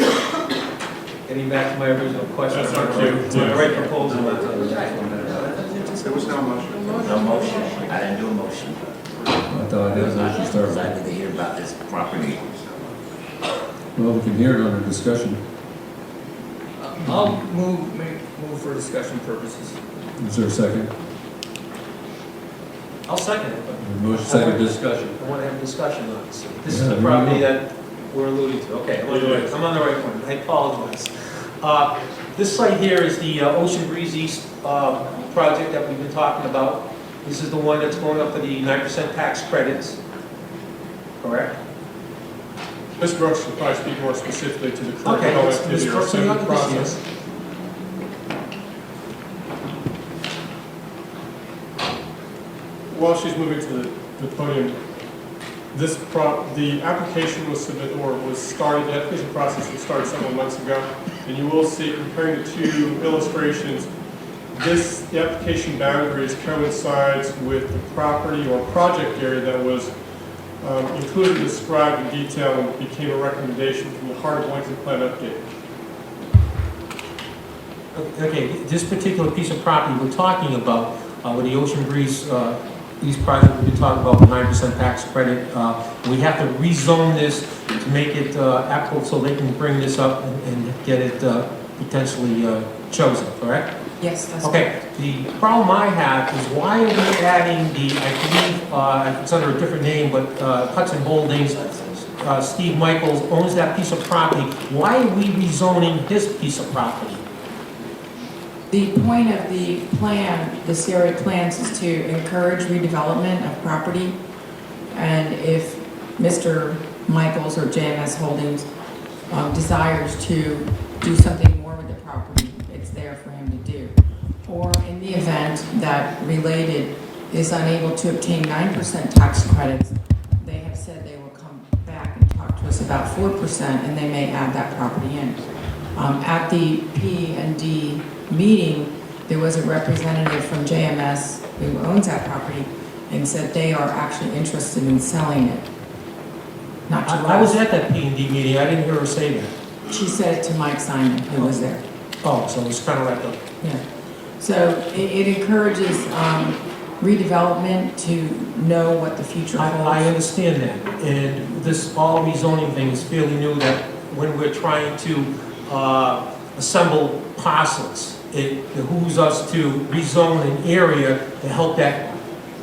Getting back to my original question. My right proposal. There was no motion. No motion. I didn't do a motion. I thought I had a motion started. I need to hear about this property. Well, we can hear it under discussion. I'll move for discussion purposes. Is there a second? I'll second it, but Motion second discussion. I want to have a discussion on this. This is the property that we're alluding to. Okay, I'm on the right one. I apologize. This site here is the Ocean Breeze East project that we've been talking about. This is the one that's going up for the 9% tax credits, correct? Ms. Brooks will probably speak more specifically to the current Okay, development Ms. activity or Brooks, you assembly got this, process. While she's moving to the podium, the application was submitted or was started, the application process was started several months ago, and you will see, comparing the two illustrations, the application boundaries coincides with the property or project area that was included and described in detail and became a recommendation from the Heart of Boynton Plan update. Okay, this particular piece of property we're talking about, with the Ocean Breeze East project, we've been talking about the 9% tax credit. We have to rezone this to make it applicable so they can bring this up and get it potentially chosen, correct? Yes, that's Okay, the problem I have is why are we adding the, I believe, it's under a different name, but Hudson Holdings, Steve Michaels owns that piece of property. Why are we rezoning his piece of property? The point of the plan, the CRA plans, is to encourage redevelopment of property. And if Mr. Michaels or JMS Holdings desires to do something more with the property, it's there for him to do. Or in the event that Related is unable to obtain 9% tax credits, they have said they will come back and talk to us about 4%, and they may add that property in. At the P&D meeting, there was a representative from JMS who owns that property and said they are actually interested in selling it. Not to I was us. at that P&D meeting, I didn't hear her say that. She said it to Mike Simon, who was there. Oh, so it's kind of like a... Yeah. So it encourages redevelopment to know what the future holds. I understand that, and this all rezoning thing is fairly new, that when we're trying to assemble parcels, it behooves us to rezone an area to help that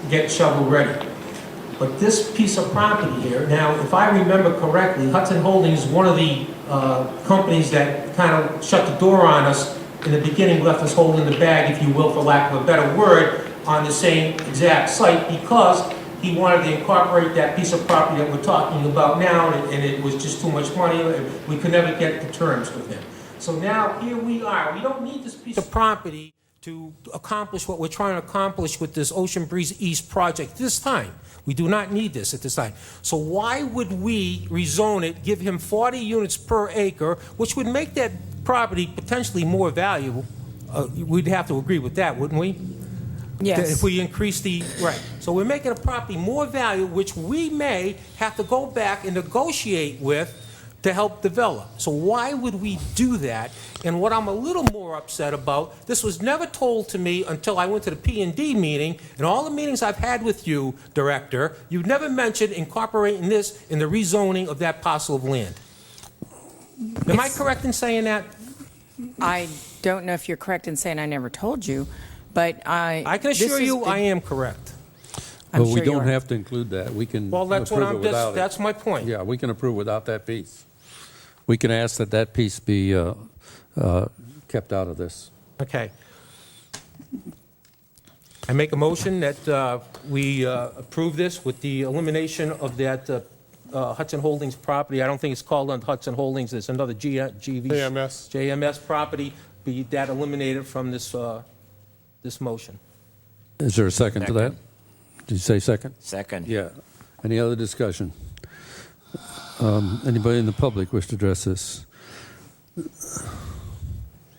get shovel ready. But this piece of property here, now, if I remember correctly, Hudson Holdings, one of the companies that kind of shut the door on us in the beginning, left us holding the bag, if you will, for lack of a better word, on the same exact site, because he wanted to incorporate that piece of property that we're talking about now, and it was just too much money. We could never get to terms with him. So now, here we are. We don't need this piece of property to accomplish what we're trying to accomplish with this Ocean Breeze East project this time. We do not need this at this time. So why would we rezone it, give him 40 units per acre, which would make that property potentially more valuable? We'd have to agree with that, wouldn't we? Yes. If we increase the, right. So we're making a property more valuable, which we may have to go back and negotiate with to help develop. So why would we do that? And what I'm a little more upset about, this was never told to me until I went to the P&D meeting, and all the meetings I've had with you, Director, you've never mentioned incorporating this in the rezoning of that parcel of land. Am I correct in saying that? I don't know if you're correct in saying I never told you, but I can assure you I am correct. Well, we don't have to include that. We can Well, that's what approve it without it. that's my point. Yeah, we can approve without that piece. We can ask that that piece be kept out of this. Okay. I make a motion that we approve this with the elimination of that Hudson Holdings property. I don't think it's called on Hudson Holdings. There's another JMS property. Be that eliminated from this this motion. Is there a second to that? Did you say second? Second. Yeah. Any other discussion? Anybody in the public wish to address this?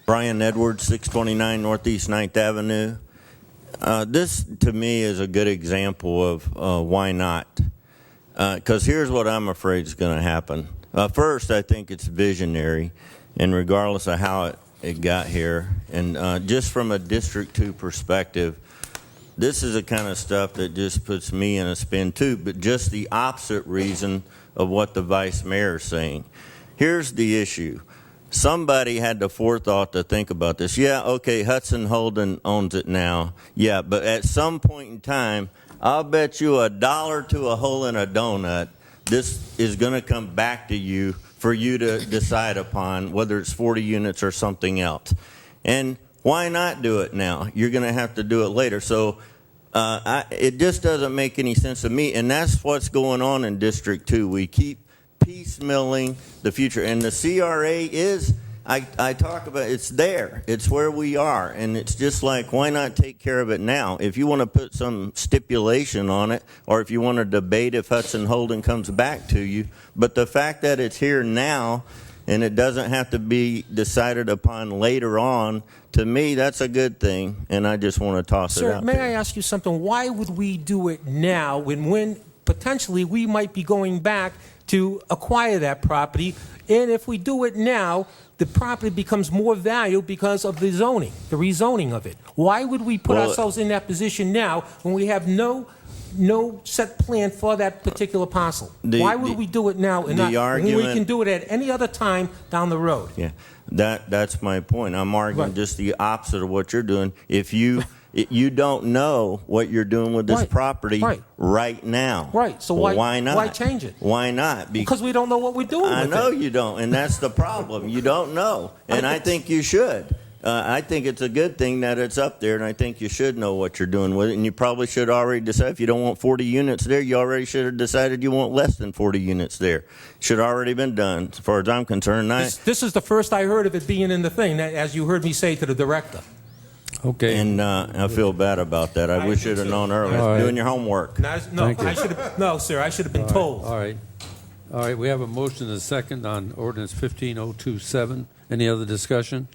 Brian Edwards, 629 Northeast 9th Avenue. This, to me, is a good example of why not. Because here's what I'm afraid is going to happen. First, I think it's visionary, and regardless of how it got here, and just from a District 2 perspective, this is the kind of stuff that just puts me in a spin too, but just the opposite reason of what the Vice Mayor is saying. Here's the issue. Somebody had the forethought to think about this. Yeah, okay, Hudson Holden owns it now. Yeah, but at some point in time, I'll bet you $1 to a hole in a donut this is going to come back to you for you to decide upon whether it's 40 units or something else. And why not do it now? You're going to have to do it later. So it just doesn't make any sense to me. And that's what's going on in District 2. We keep piecemealing the future. And the CRA is, I talk about, it's there. It's where we are. And it's just like, why not take care of it now? If you want to put some stipulation on it, or if you want to debate if Hudson Holden comes back to you, but the fact that it's here now and it doesn't have to be decided upon later on, to me, that's a good thing. And I just want to toss it Sir, out may there. I ask you something? Why would we do it now when potentially we might be going back to acquire that property? And if we do it now, the property becomes more valuable because of the zoning, the rezoning of it. Why would we put ourselves in that position now when we have no set plan for that particular parcel? Why would we do it now and not when we can do it at any other time down the road? Yeah, that's my point. I'm arguing just the opposite of what you're doing. If you don't know what you're doing with this property right now. Right. So well, why not? Why change it? Why not? Because we don't know what we're doing I with know it. you don't, and that's the problem. You don't know, and I think you should. I think it's a good thing that it's up there, and I think you should know what you're doing with it. And you probably should already decide if you don't want 40 units there, you already should have decided you want less than 40 units there. Should have already been done, as far as I'm concerned. This is the first I heard of it being in the thing, as you heard me say to the director. Okay. And I feel bad about that. I wish you'd have known earlier. All right. Doing your homework. No, sir, I should have been told. All right. All right, we have a motion and a second on ordinance 15027. Any other discussion?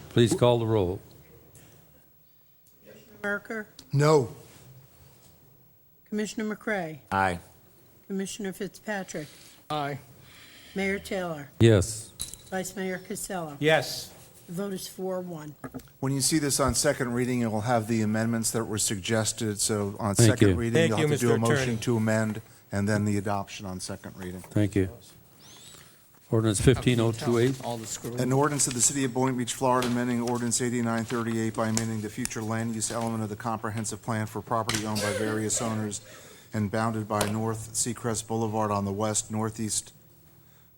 Please call the roll. Commissioner Merker? No. Commissioner McCray? Aye. Commissioner Fitzpatrick? Aye. Mayor Taylor? Yes. Vice Mayor Casella? Yes. The vote is 4-1. When you see this on second reading, it will have the amendments that were suggested. So on Thank second you. reading, Thank you'll you, have to do Mr. a motion Attorney. to amend and then the adoption on second reading. Thank you. Ordinance 15028. All the screw. An ordinance of the City of Boynton Beach, Florida, amending Ordinance 8938 by amending the future land use element of the comprehensive plan for property owned by various owners and bounded by North Seacrest Boulevard on the west, northeast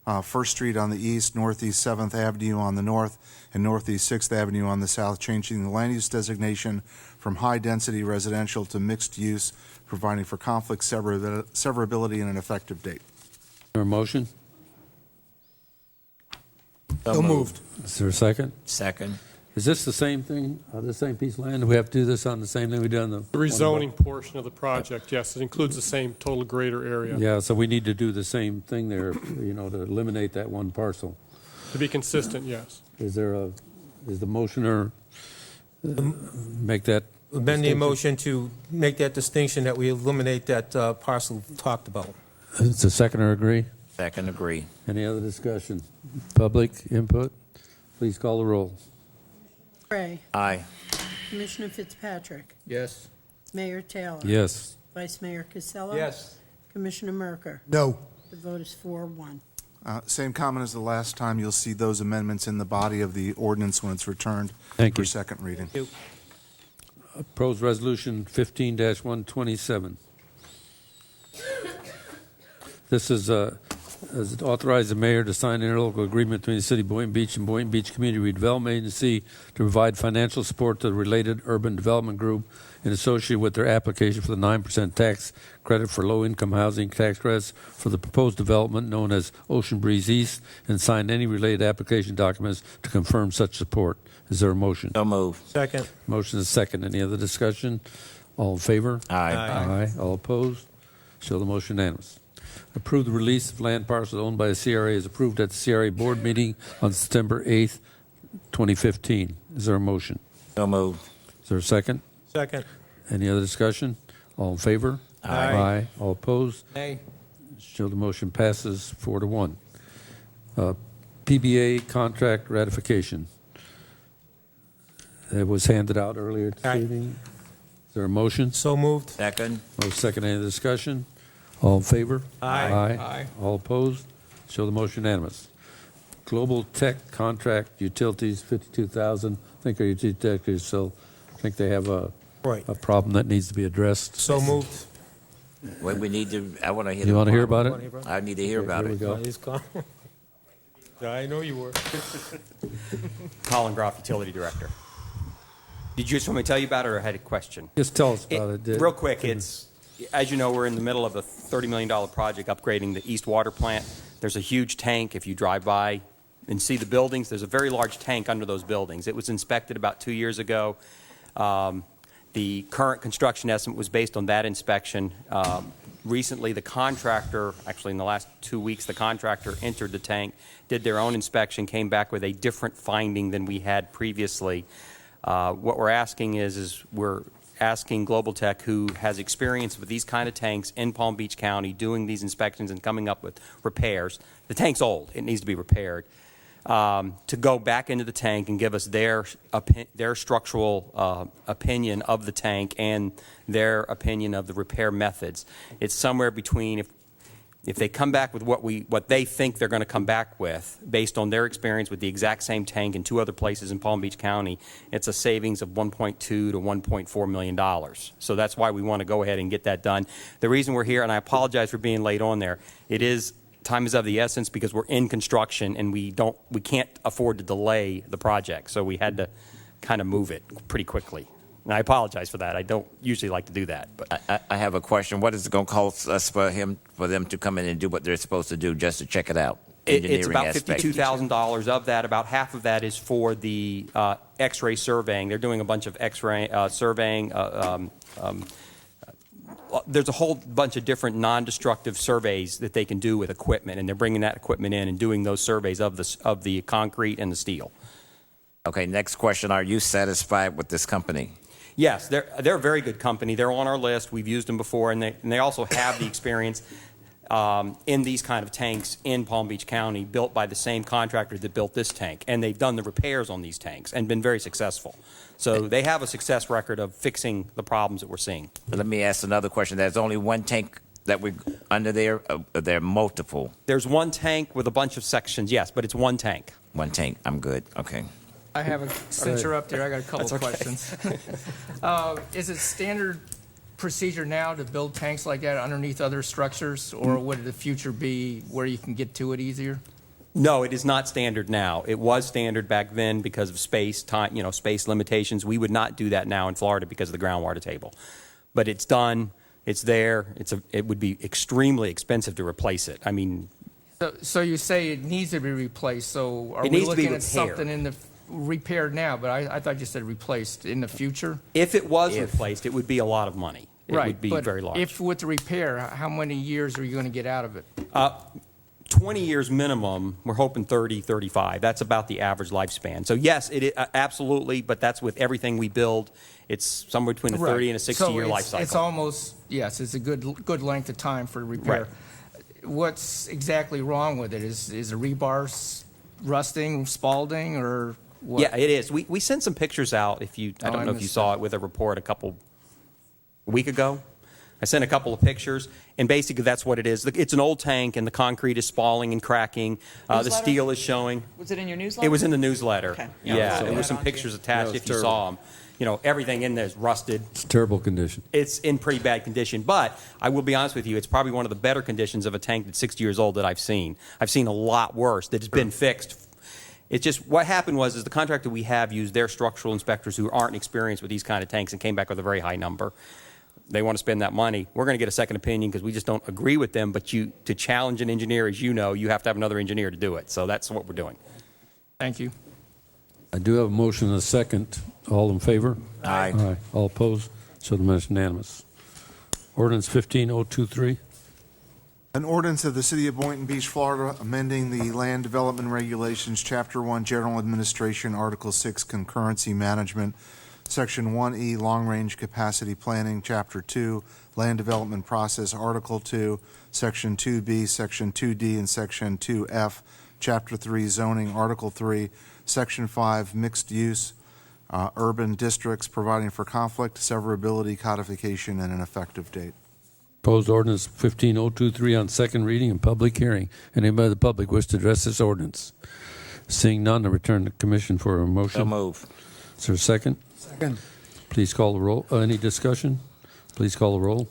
1st Street on the east, northeast 7th Avenue on the north, and northeast 6th Avenue on the south, changing the land use designation from high-density residential to mixed use, providing for conflict severability and an effective date. Is there a motion? So moved. Is there a second? Second. Is this the same thing, the same piece of land? Do we have to do this on the same thing we did on the? The rezoning portion of the project, yes, it includes the same total greater area. Yeah, so we need to do the same thing there, to eliminate that one parcel. To be consistent, yes. Is the motioner make that? Amend the distinction? motion to make that distinction that we eliminate that parcel talked about. Does the seconder agree? Second, agree. Any other discussion? Public input? Please call the roll. McCray? Aye. Commissioner Fitzpatrick? Yes. Mayor Taylor? Yes. Vice Mayor Casella? Yes. Commissioner Merker? No. The vote is 4-1. Same comment as the last time. You'll see those amendments in the body of the ordinance when it's returned Thank for you. second reading. Proposed resolution 15-127. This is authorize the mayor to sign an interlocal agreement between the City of Boynton Beach and Boynton Beach Community Redevelopment Agency to provide financial support to the related urban development group in association with their application for the 9% tax credit for low-income housing tax credits for the proposed development known as Ocean Breeze East, and sign any related application documents to confirm such support. Is there a motion? So move. Second. Motion is second. Any other discussion? All in favor? Aye. Aye. All opposed? Show the motion unanimous. Approve the release of land parcels owned by the CRA as approved at the CRA board meeting on September 8th, 2015. Is there a motion? So move. Is there a second? Second. Any other discussion? All in favor? Aye. Aye. All opposed? Nay. Show the motion passes 4-1. PBA contract ratification. It was handed out earlier this Aye. evening. Is there a motion? So moved. Second. Motion second. Any discussion? All in favor? Aye. Aye. All opposed? Show the motion unanimous. Global Tech contract utilities, $52,000. I think our utilities, so I think they have a Right. a problem that needs to be addressed. So moved. Wait, we need to, I want to hear. You the want to hear problem. about it? I need to hear about Here we it. go. He's gone. I know you were. Colin Groff, Utility Director. Did you just want me to tell you about it, or I had a question? Just tell us about it. Real quick, it's, as you know, we're in the middle of a $30 million project upgrading the East Water Plant. There's a huge tank. If you drive by and see the buildings, there's a very large tank under those buildings. It was inspected about 2 years ago. The current construction estimate was based on that inspection. Recently, the contractor, actually in the last 2 weeks, the contractor entered the tank, did their own inspection, came back with a different finding than we had previously. What we're asking is we're asking Global Tech, who has experience with these kind of tanks in Palm Beach County, doing these inspections and coming up with repairs. The tank's old. It needs to be repaired. To go back into the tank and give us their structural opinion of the tank and their opinion of the repair methods. It's somewhere between, if they come back with what they think they're going to come back with, based on their experience with the exact same tank in 2 other places in Palm Beach County, it's a savings of $1.2 to $1.4 million. So that's why we want to go ahead and get that done. The reason we're here, and I apologize for being late on there, time is of the essence because we're in construction and we can't afford to delay the project. So we had to kind of move it pretty quickly. And I apologize for that. I don't usually like to do that. But I have a question. What is it going to cost us for them to come in and do what they're supposed to do just to check it out? It's about aspect. $52,000 of that. About half of that is for the X-ray surveying. They're doing a bunch of X-ray surveying. There's a whole bunch of different non-destructive surveys that they can do with equipment, and they're bringing that equipment in and doing those surveys of the concrete and the steel. Okay, next question. Are you satisfied with this company? Yes, they're a very good company. They're on our list. We've used them before, and they also have the experience in these kind of tanks in Palm Beach County, built by the same contractor that built this tank, and they've done the repairs on these tanks and been very successful. So they have a success record of fixing the problems that we're seeing. Let me ask another question. There's only one tank that we under there. There are multiple. There's one tank with a bunch of sections, yes, but it's one tank. One tank. I'm good. Okay. I have since you're up there, I got a couple of questions. Is it standard procedure now to build tanks like that underneath other structures, or would it in the future be where you can get to it easier? No, it is not standard now. It was standard back then because of space, time, space limitations. We would not do that now in Florida because of the groundwater table. But it's done. It's there. It would be extremely expensive to replace it. I mean, so you say it needs to be replaced. So are It we needs to be looking at repaired. something in the repaired now? But I thought you said replaced in the future. if it was replaced, it would be a lot of money. It Right, would be but very large. if with the repair, how many years are you going to get out of it? 20 years minimum. We're hoping 30, 35. That's about the average lifespan. So yes, absolutely, but that's with everything we build. It's somewhere between a 30 and a 60-year life cycle. It's almost, yes, it's a good length of time for repair. Right. What's exactly wrong with it? Is the rebar rusting, spalding, or what? Yeah, it is. We sent some pictures out. I don't know if you saw it with a report a week ago. I sent a couple of pictures, and basically that's what it is. It's an old tank, and the concrete is spalling and cracking. The Newsletter? steel is showing. Was it in your newsletter? It was in the newsletter. Okay. Yeah, So there were some add on pictures to- attached Yeah, it's if you saw them. Everything in there is rusted. It's terrible condition. It's in pretty bad condition, but I will be honest with you, it's probably one of the better conditions of a tank that's 60 years old that I've seen. I've seen a lot worse that has been fixed. It's just what happened was the contractor we have used their structural inspectors who aren't experienced with these kind of tanks and came back with a very high number. They want to spend that money. We're going to get a second opinion because we just don't agree with them, but to challenge an engineer, as you know, you have to have another engineer to do it. So that's what we're doing. Thank you. I do have a motion and a second. All in favor? Aye. Aye. All opposed? So the motion is unanimous. Ordinance 15023. An ordinance of the City of Boynton Beach, Florida, amending the Land Development Regulations, Chapter 1, General Administration, Article 6, Concurrency Management, Section 1E, Long Range Capacity Planning, Chapter 2, Land Development Process, Article 2, Section 2B, Section 2D, and Section 2F, Chapter 3, Zoning, Article 3, Section 5, Mixed Use, Urban Districts, providing for conflict, severability, codification, and an effective date. Proposed ordinance 15023 on second reading and public hearing. Anybody in the public wish to address this ordinance? Seeing none, I return to the commission for a motion. So move. Is there a second? Second. Please call the roll. Any discussion? Please call the roll.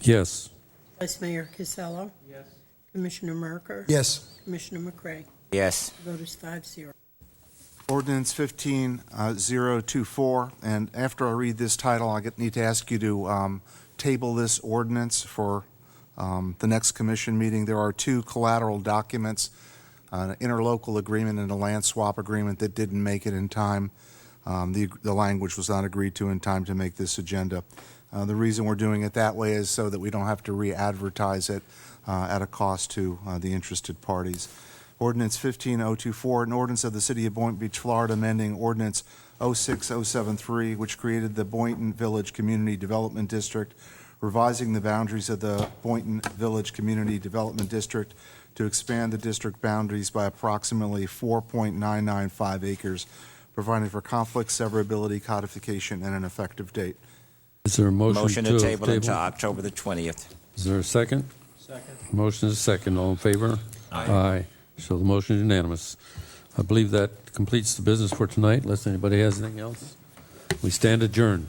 Yes. Vice Mayor Casella. Yes. Commissioner Merker. Yes. Commissioner McCray. Yes. The vote is 5-0. Ordinance 15024, and after I read this title, I need to ask you to table this ordinance for the next commission meeting. There are two collateral documents, an interlocal agreement and a land swap agreement that didn't make it in time. The language was not agreed to in time to make this agenda. The reason we're doing it that way is so that we don't have to re-advertise it at a cost to the interested parties. Ordinance 15024, an ordinance of the City of Boynton Beach, Florida, amending Ordinance 06073, which created the Boynton Village Community Development District, revising the boundaries of the Boynton Village Community Development District to expand the district boundaries by approximately 4.995 acres, providing for conflict, severability, codification, and an effective date. Is there a motion, Motion to table until October the 20th. Is there a second? Second. Motion is a second. All in favor? Aye. So the motion is unanimous. I believe that completes the business for tonight, unless anybody has anything else. We stand adjourned.